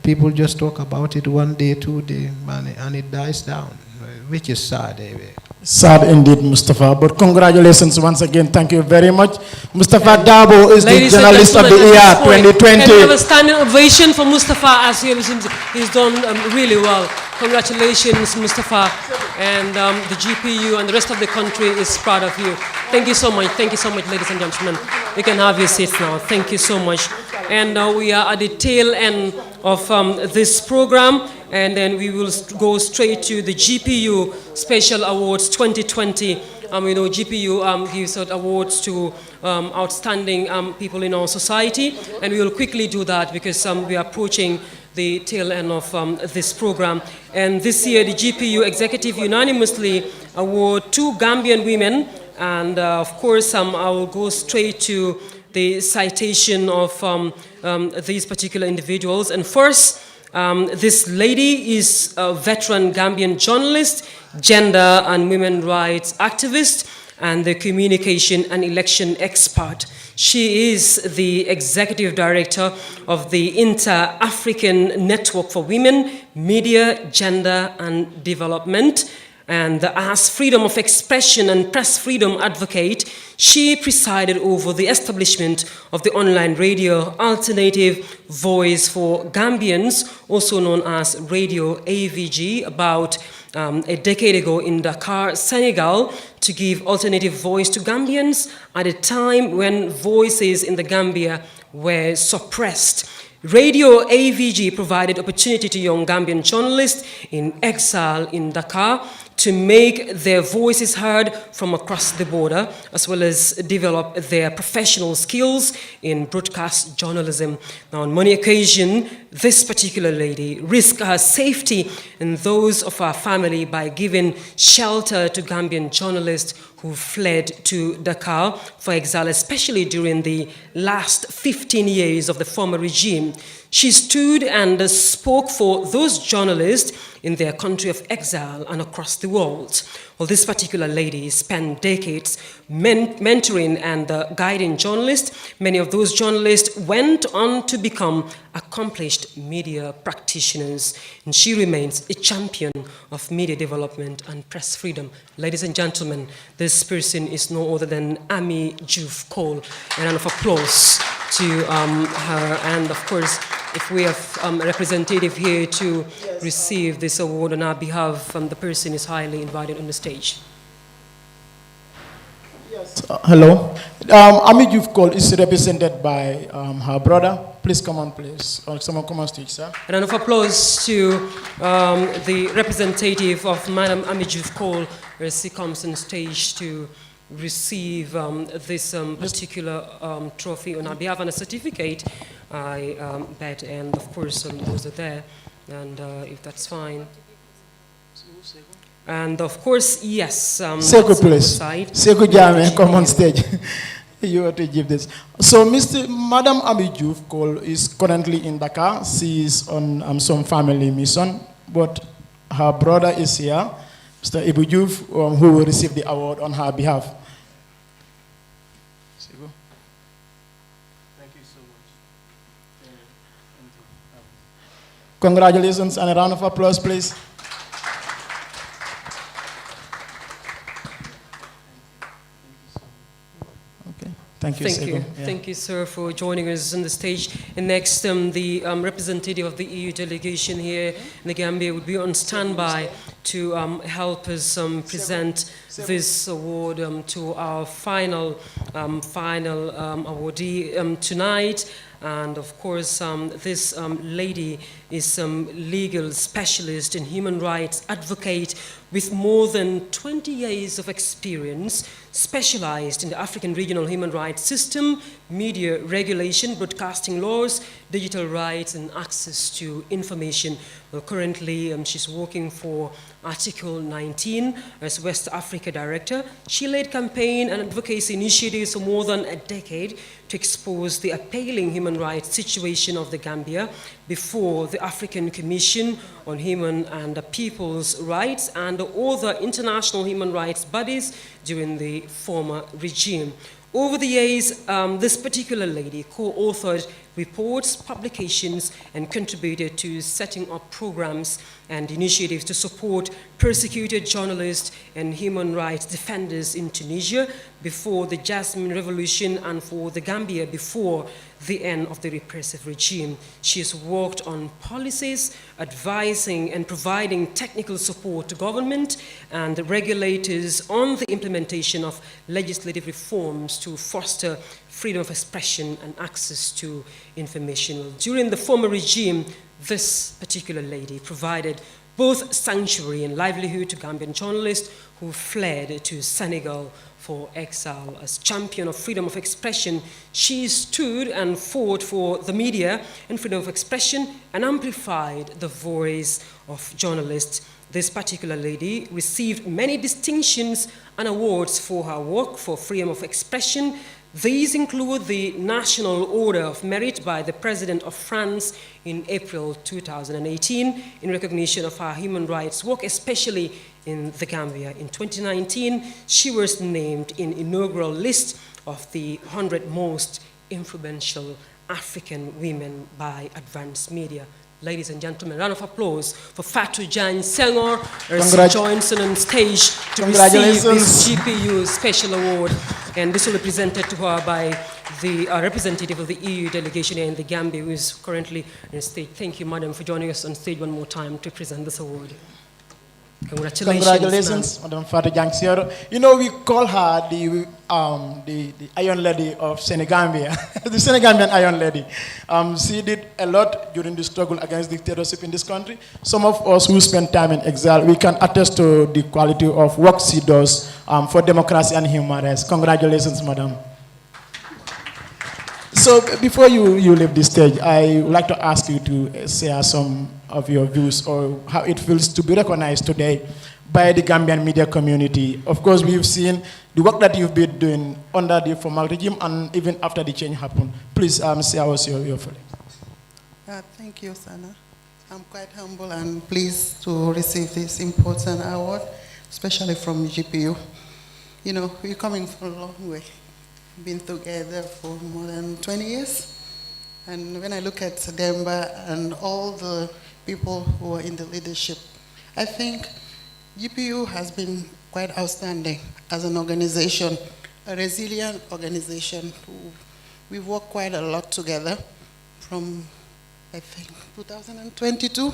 people just talk about it one day, 2 days, and it dies down. which is sad. Sad indeed, Mustafa. But congratulations once again. Thank you very much. Mustafa Dabo is the Ladies and journalist of the gentlemen, year at this point, 2020. Can we have a standing ovation for Mustafa as he's done really well. Congratulations, Mustafa. And the GPU and the rest of the country is proud of you. Thank you so much. Thank you so much, ladies and gentlemen. You can have your seats now. Thank you so much. And we are at the tail end of this program. And then we will go straight to the GPU Special Awards 2020. We know GPU gives out awards to outstanding people in our society. And we will quickly do that because we are approaching the tail end of this program. And this year, the GPU Executive unanimously award 2 Gambian women. And of course, I will go straight to the citation of these particular individuals. And first, this lady is a veteran Gambian journalist, gender and women rights activist, and the communication and election expert. She is the executive director of the Inter-African Network for Women, Media, Gender and Development. And as freedom of expression and press freedom advocate, she presided over the establishment of the online radio Alternative Voice for Gambians, also known as Radio AVG, about a decade ago in Dakar, Senegal, to give alternative voice to Gambians at a time when voices in the Gambia were suppressed. Radio AVG provided opportunity to young Gambian journalists in exile in Dakar to make their voices heard from across the border, as well as develop their professional skills in broadcast journalism. Now, on many occasions, this particular lady risked her safety and those of her family by giving shelter to Gambian journalists who fled to Dakar for exile, especially during the last 15 years of the former regime. She stood and spoke for those journalists in their country of exile and across the world. Well, this particular lady spent decades mentoring and guiding journalists. Many of those journalists went on to become accomplished media practitioners, and she remains a champion of media development and press freedom. Ladies and gentlemen, this person is no other than Ami Juf Cole. A round of applause to her. And of course, if we have a representative here to receive this award on our behalf, the person is highly invited on the stage. Yes. Hello. Ami Juf Cole is represented by her brother. Please come on, please. Or someone come on stage, sir. A round of applause to the representative of Madam Ami Juf Cole as she comes on stage to receive this particular trophy on our behalf and a certificate, I bet, and of course those are there, and if that's fine. And of course, yes. Sekou, please. Sekou Jame, come on stage. You have to give this. So, Madam Ami Juf Cole is currently in Dakar. She is on some family mission, but her brother is here, Mr. Ibu Juf, who will receive the award on her behalf. Congratulations and a round of applause, please. Okay, thank you. Thank you. Yeah. Thank you, sir, for joining us on the stage. And next, the representative of the EU delegation here in the Gambia would be on standby to help us present this award to our final awardee tonight. And of course, this lady is a legal specialist and human rights advocate with more than 20 years of experience, specialized in the African regional human rights system, media regulation, broadcasting laws, digital rights, and access to information. Well, currently, she's working for Article 19 as West Africa Director. She led campaign and advocacy initiatives for more than a decade to expose the appalling human rights situation of the Gambia, before the African Commission on Human and People's Rights and other international human rights bodies during the former regime. Over the years, this particular lady co-authored reports, publications, and contributed to setting up programs and initiatives to support persecuted journalists and human rights defenders in Tunisia before the Jasmine Revolution and for the Gambia before the end of the repressive regime. She has worked on policies, advising and providing technical support to government and the regulators on the implementation of legislative reforms to foster freedom of expression and access to information. During the former regime, this particular lady provided both sanctuary and livelihood to Gambian journalists who fled to Senegal for exile. As champion of freedom of expression, she stood and fought for the media and freedom of expression and amplified the voice of journalists. This particular lady received many distinctions and awards for her work for freedom of expression. These include the National Order of Merit by the President of France in April 2018 in recognition of her human rights work, especially in the Gambia. In 2019, she was named in inaugural list of the 100 most influential African women by Advanced Media. Ladies and gentlemen, round of applause for Fatou Jagne Senghor as she joins on stage to receive this GPU Special Award. And this will be presented to her by the representative of the EU delegation here in the Gambia, who is currently on stage. Thank you, madam, for joining us on stage one more time to present this award. Congratulations, Madam Fatou Jagne Senghor. You know, we call her the Iron Lady of Senegambia, the Senegambian Iron Lady. She did a lot during the struggle against dictatorship in this country. Some of us who spend time in exile, we can attest to the quality of work she does for democracy and human rights. Congratulations, Madam. So before you leave the stage, I would like to ask you to share some of your views or how it feels to be recognized today by the Gambian media community. Of course, we've seen the work that you've been doing under the former regime and even after the change happened. Please share us your feelings. Thank you, Sana. I'm quite humble and pleased to receive this important award, especially from GPU. You know, we're coming from a long way. Been together for more than 20 years. And when I look at Demba and all the people who are in the leadership, I think GPU has been quite outstanding as an organization, a resilient organization. We've worked quite a lot together from, I think, 2022.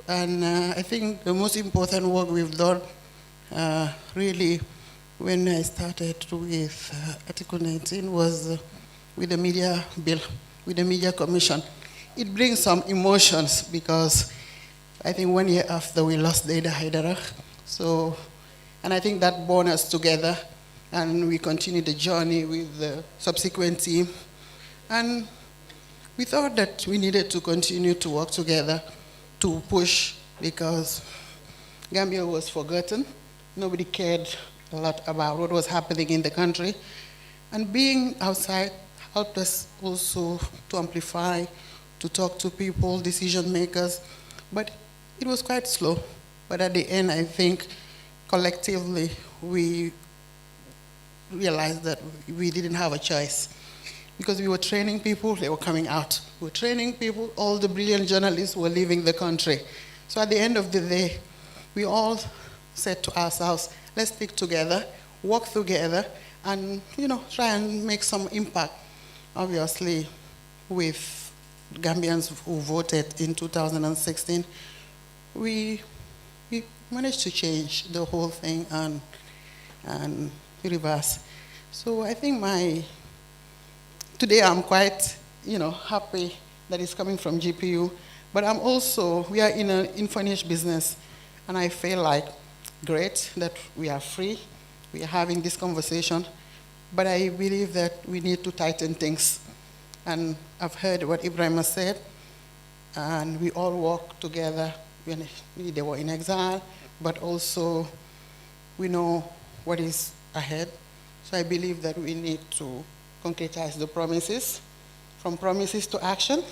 And I think the most important work we've done really when I started with Article 19 was with the media bill, with the Media Commission. It brings some emotions because I think 1 year after we lost Dada Haidara. So, and I think that bond us together and we continued the journey with the subsequent team. And we thought that we needed to continue to work together to push because Gambia was forgotten. Nobody cared a lot about what was happening in the country. And being outside helped us also to amplify, to talk to people, decision makers. But it was quite slow. But at the end, I think collectively we realized that we didn't have a choice. Because we were training people, they were coming out. We were training people, all the brilliant journalists were leaving the country. So at the end of the day, we all said to ourselves, let's stick together, work together, and try and make some impact. Obviously, with Gambians who voted in 2016, we managed to change the whole thing and reverse. So I think today I'm quite happy that it's coming from GPU, but we are in an unfinished business, and I feel like great that we are free, we are having this conversation, but I believe that we need to tighten things. And I've heard what Ibrahim said, and we all work together when they were in exile, but also we know what is ahead. So I believe that we need to concretize the promises. From promises to action,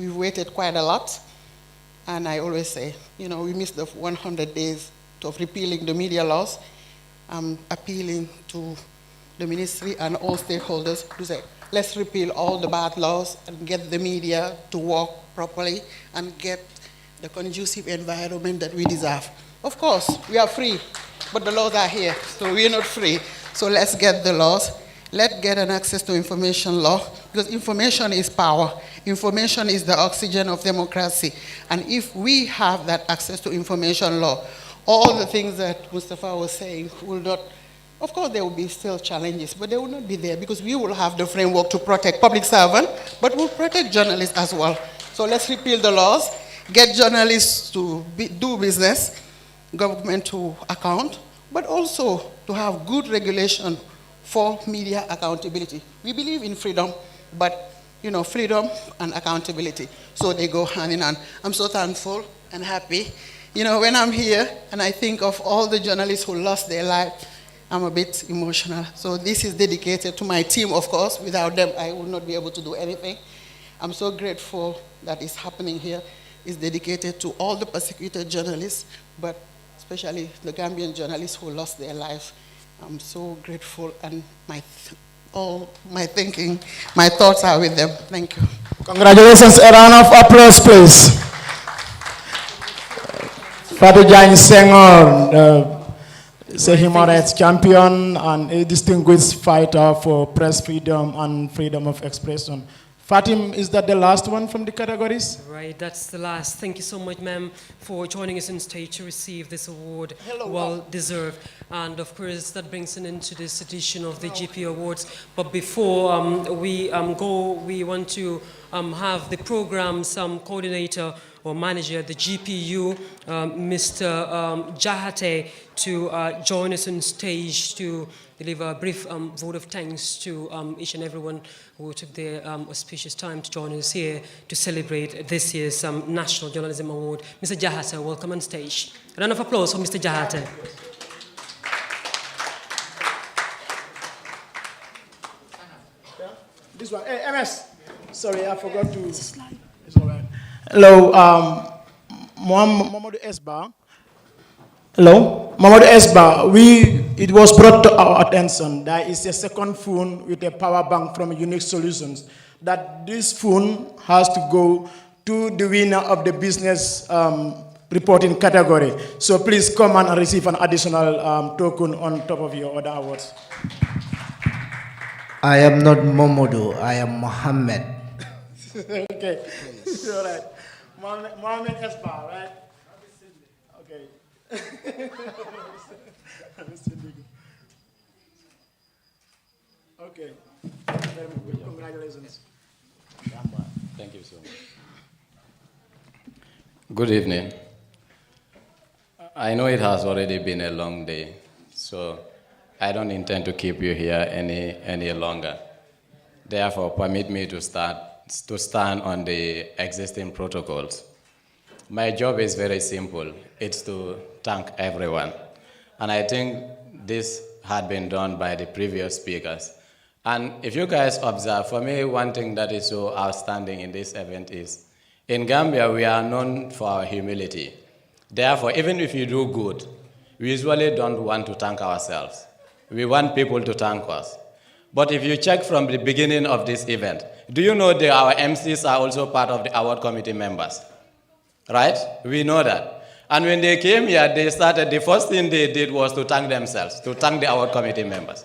we've waited quite a lot. And I always say, we missed the 100 days of repealing the media laws. I'm appealing to the ministry and all stakeholders to say, let's repeal all the bad laws and get the media to work properly and get the conducive environment that we deserve. Of course, we are free, but the laws are here, so we're not free. So let's get the laws. Let's get an access to information law, because information is power. Information is the oxygen of democracy. And if we have that access to information law, all the things that Mustafa was saying will not, of course there will be still challenges, but they will not be there because we will have the framework to protect public servants, but we'll protect journalists as well. So let's repeal the laws, get journalists to do business, government to account, but also to have good regulation for media accountability. We believe in freedom, but freedom and accountability, so they go hand in hand. I'm so thankful and happy. When I'm here and I think of all the journalists who lost their life, I'm a bit emotional. So this is dedicated to my team, of course. Without them, I would not be able to do anything. I'm so grateful that it's happening here. It's dedicated to all the persecuted journalists, but especially the Gambian journalists who lost their life. I'm so grateful, and my thoughts are with them. Thank you. Congratulations, a round of applause, please. Fatou Jagne Senghor, is a human rights champion and a distinguished fighter for press freedom and freedom of expression. Fatim, is that the last one from the categories? Right, that's the last. Thank you so much, ma'am, for joining us on stage to receive this award. Well deserved. And of course, that brings an end to this edition of the GP Awards. But before we go, we want to have the program's coordinator or manager at the GPU, Mr. Jahate, to join us on stage to deliver a brief vote of thanks to each and everyone who took their auspicious time to join us here to celebrate this year's National Journalism Award. Mr. Jahate, welcome on stage. A round of applause for Mr. Jahate. This one. Hey, MS. Sorry, I forgot to. It's all right. Hello, Mamadou Esba. Hello, Mamadou Esba. It was brought to our attention that it's a second phone with a power bank from Unique Solutions. That this phone has to go to the winner of the business reporting category. So please come and receive an additional token on top of your other awards. I am not Momodu, I am Mohammed. Okay, all right. Mohammed Esba, right? Okay. Okay. Congratulations. Thank you so much. Good evening. I know it has already been a long day, so I don't intend to keep you here any longer. Therefore, permit me to stand on the existing protocols. My job is very simple. It's to thank everyone. And I think this had been done by the previous speakers. And if you guys observe, for me, one thing that is so outstanding in this event is, in Gambia, we are known for our humility. Therefore, even if you do good, we usually don't want to thank ourselves. We want people to thank us. But if you check from the beginning of this event, do you know that our MCs are also part of the award committee members? Right? We know that. And when they came here, the first thing they did was to thank themselves, to thank the award committee members.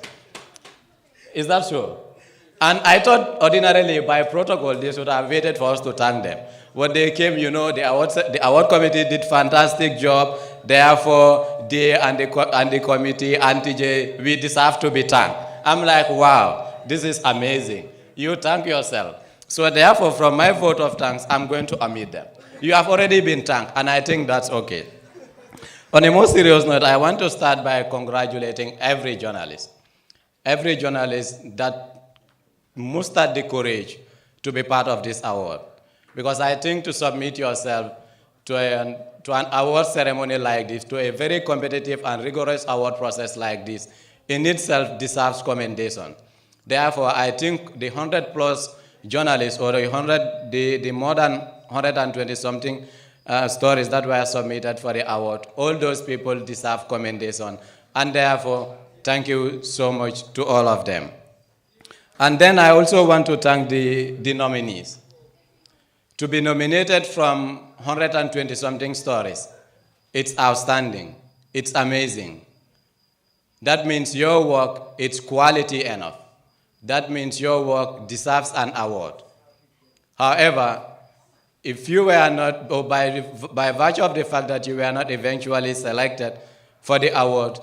Is that so? And I thought ordinarily by protocol, they should have waited for us to thank them. When they came, you know, the award committee did fantastic job. Therefore, they and the committee and TJ, we deserve to be thanked. I'm like, wow, this is amazing. You thank yourself. So therefore, from my vote of thanks, I'm going to omit them. You have already been thanked, and I think that's okay. On a more serious note, I want to start by congratulating every journalist that mustered the courage to be part of this award. Because I think to submit yourself to an award ceremony like this, to a very competitive and rigorous award process like this, in itself deserves commendation. Therefore, I think the 100+ journalists or the more than 120 something stories that were submitted for the award, all those people deserve commendation. And therefore, thank you so much to all of them. And then I also want to thank the nominees. To be nominated from 120 something stories, it's outstanding, it's amazing. That means your work, it's quality enough. That means your work deserves an award. However, if you were not, or by virtue of the fact that you were not eventually selected for the award,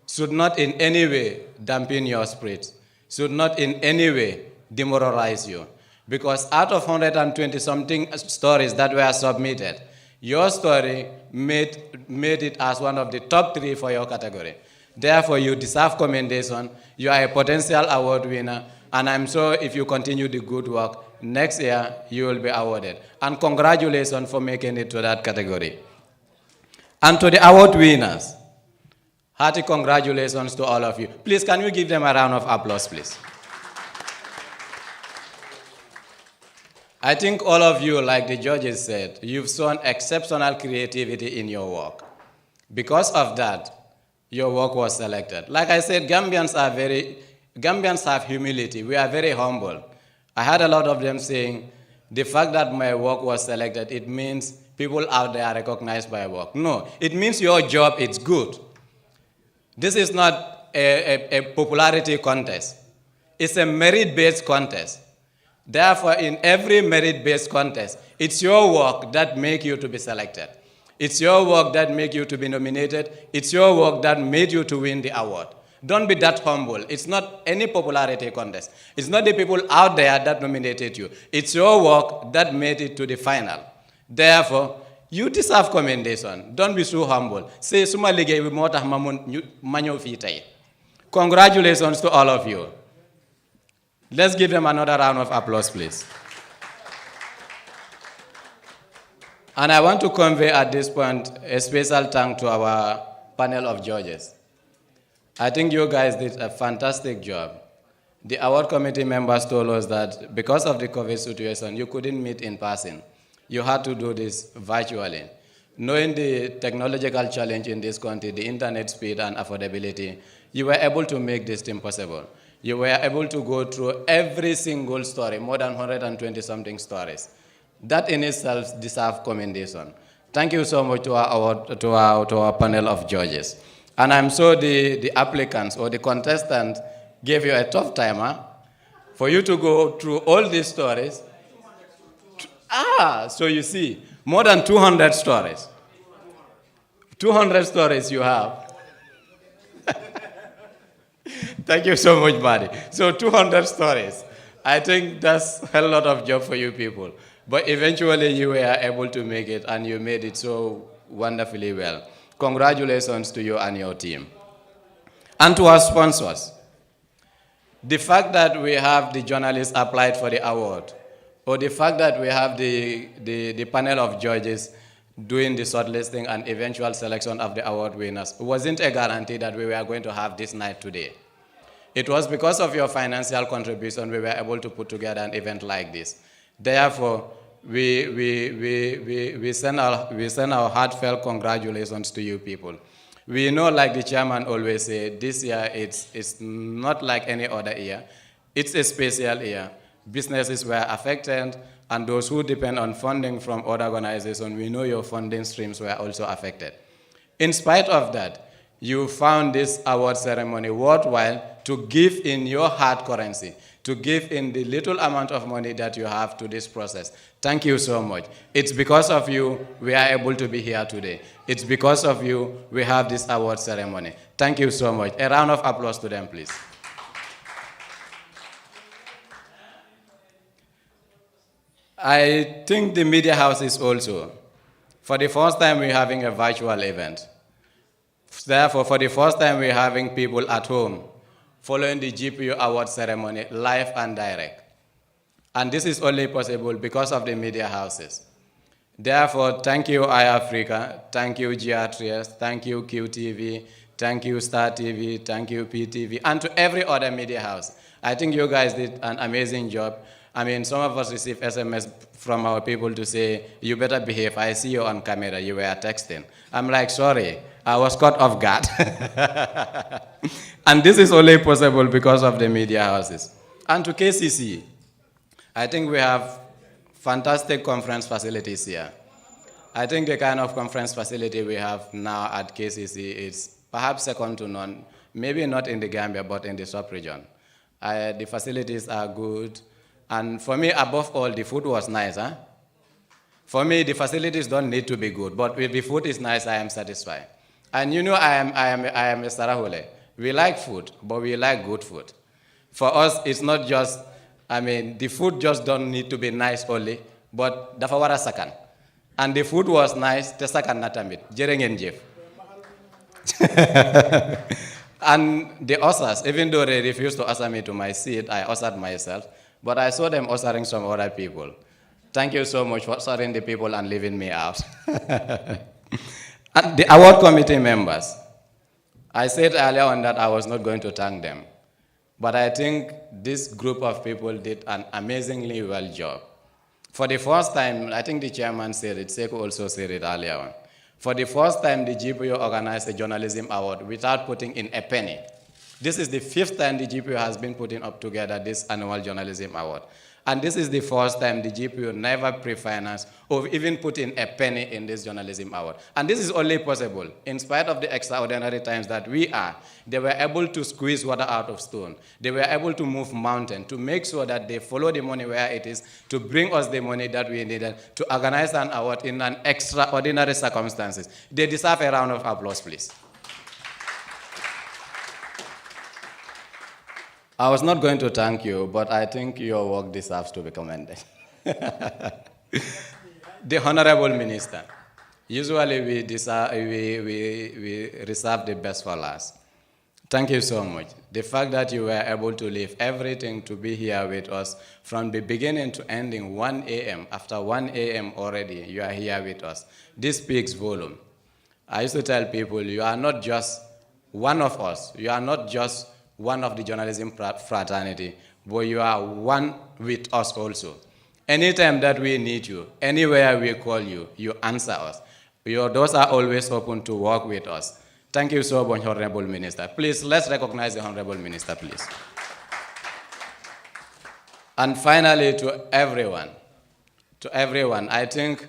should not in any way dampen your spirits, should not in any way demoralize you. Because out of 120 something stories that were submitted, your story made it as one of the top 3 for your category. Therefore, you deserve commendation. You are a potential award winner. And I'm sure if you continue the good work, next year you will be awarded. And congratulations for making it to that category. And to the award winners, hearty congratulations to all of you. Please, can you give them a round of applause, please? I think all of you, like the judges said, you've shown exceptional creativity in your work. Because of that, your work was selected. Like I said, Gambians have humility. We are very humble. I had a lot of them saying, the fact that my work was selected, it means people out there recognize my work. No, it means your job is good. This is not a popularity contest. It's a merit-based contest. Therefore, in every merit-based contest, it's your work that makes you to be selected. It's your work that makes you to be nominated. It's your work that made you to win the award. Don't be that humble. It's not any popularity contest. It's not the people out there that nominated you. It's your work that made it to the final. Therefore, you deserve commendation. Don't be so humble. Say, "Suma ligay wi motax ma ñew fi tay." Congratulations to all of you. Let's give them another round of applause, please. And I want to convey at this point a special thanks to our panel of judges. I think you guys did a fantastic job. The award committee members told us that because of the COVID situation, you couldn't meet in person. You had to do this virtually. Knowing the technological challenge in this country, the internet speed and affordability, you were able to make this thing possible. You were able to go through every single story, more than 120 something stories. That in itself deserves commendation. Thank you so much to our panel of judges. And I'm sure the applicants or the contestants gave you a tough time, huh? For you to go through all these stories. So you see, more than 200 stories. 200 stories you have. Thank you so much, buddy. So 200 stories. I think that's a lot of job for you people. But eventually you were able to make it, and you made it so wonderfully well. Congratulations to you and your team. And to our sponsors. The fact that we have the journalists applied for the award, or the fact that we have the panel of judges doing the shortlisting and eventual selection of the award winners, wasn't a guarantee that we were going to have this night today. It was because of your financial contribution we were able to put together an event like this. Therefore, we send our heartfelt congratulations to you people. We know, like the chairman always said, this year it's not like any other year. It's a special year. Businesses were affected, and those who depend on funding from other organizations, we know your funding streams were also affected. In spite of that, you found this award ceremony worthwhile to give in your hard currency, to give in the little amount of money that you have to this process. Thank you so much. It's because of you we are able to be here today. It's because of you we have this award ceremony. Thank you so much. A round of applause to them, please. I think the media houses also, for the first time we're having a virtual event. Therefore, for the first time we're having people at home following the GPU award ceremony live and direct. And this is only possible because of the media houses. Therefore, thank you iAfrica, thank you GR3S, thank you QTV, thank you Star TV, thank you PTV, and to every other media house. I think you guys did an amazing job. I mean, some of us received SMS from our people to say, you better behave. I see you on camera. You were texting. I'm like, sorry, I was caught off guard. And this is only possible because of the media houses. And to KCC, I think we have fantastic conference facilities here. I think the kind of conference facility we have now at KCC is perhaps second to none, maybe not in the Gambia, but in the sub-region. The facilities are good. And for me, above all, the food was nice. Huh? For me, the facilities don't need to be good, but if the food is nice, I am satisfied. And you know, I am a Sarahule. We like food, but we like good food. For us, it's not just, I mean, the food just don't need to be nice only, but dafawara sakan. And the food was nice, the sakan natamit, jeringen jef. And the osas, even though they refused to usher me to my seat, I ushered myself, but I saw them ushering some other people. Thank you so much for ushering the people and leaving me out. And the award committee members, I said earlier on that I was not going to thank them, but I think this group of people did an amazingly well job. For the first time, I think the chairman said it, Sekou also said it earlier on. For the first time, the GPO organized a journalism award without putting in a penny. This is the 5th time the GPO has been putting up together this annual journalism award. And this is the first time the GPO never pre-financed or even put in a penny in this journalism award. And this is only possible in spite of the extraordinary times that we are. They were able to squeeze water out of stone. They were able to move mountains to make sure that they follow the money where it is, to bring us the money that we needed, to organize an award in an extraordinary circumstances. They deserve a round of applause, please. I was not going to thank you, but I think your work deserves to be commended. The Honorable Minister, usually we reserve the best for last. Thank you so much. The fact that you were able to leave everything to be here with us from the beginning to ending 1 a.m., after 1 a.m. already, you are here with us. This speaks volume. I used to tell people, you are not just one of us. You are not just one of the journalism fraternity, but you are one with us also. Anytime that we need you, anywhere we call you, you answer us. Your doors are always open to work with us. Thank you so much, Honorable Minister. Please, let's recognize the Honorable Minister, please. And finally, to everyone, I think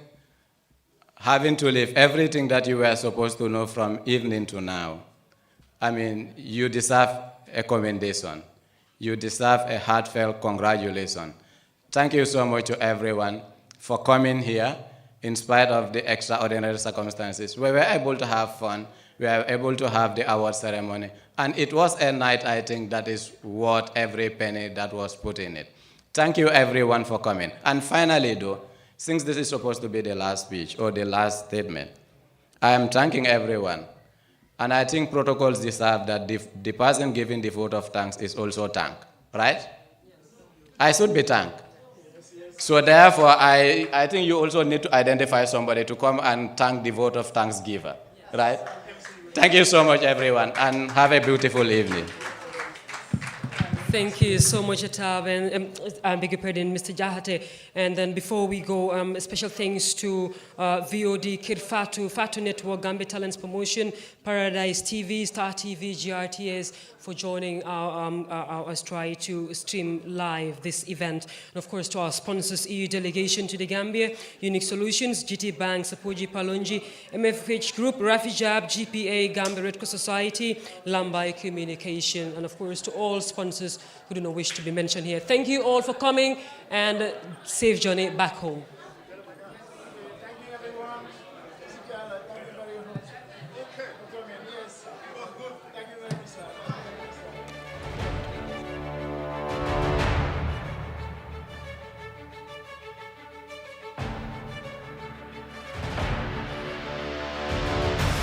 having to leave everything that you were supposed to know from evening to now, I mean, you deserve a commendation. You deserve a heartfelt congratulation. Thank you so much to everyone for coming here in spite of the extraordinary circumstances. We were able to have fun. We were able to have the award ceremony. And it was a night, I think, that is worth every penny that was put in it. Thank you, everyone, for coming. And finally, though, since this is supposed to be the last speech or the last statement, I am thanking everyone. And I think protocols deserve that the person giving the vote of thanks is also thanked, right? Yes. I should be thanked. So therefore, I think you also need to identify somebody to come and thank the vote of thanks giver, right? Thank you so much, everyone, and have a beautiful evening. Thank you so much, Atab, and I beg your pardon, Mr. Jahate. And then before we go, special thanks to VOD, Kid Fatu Network, Gambia Talents Promotion, Paradise TV, Star TV, GRTS, for joining us try to stream live this event. And of course, to our sponsors, EU Delegation to the Gambia, Unique Solutions, GT Bank, Sapoji Palonji, MFH Group, Rafijab, GPA, Gambia Red Cross Society, Lambai Communication, and of course, to all sponsors who do not wish to be mentioned here. Thank you all for coming, and safe journey back home.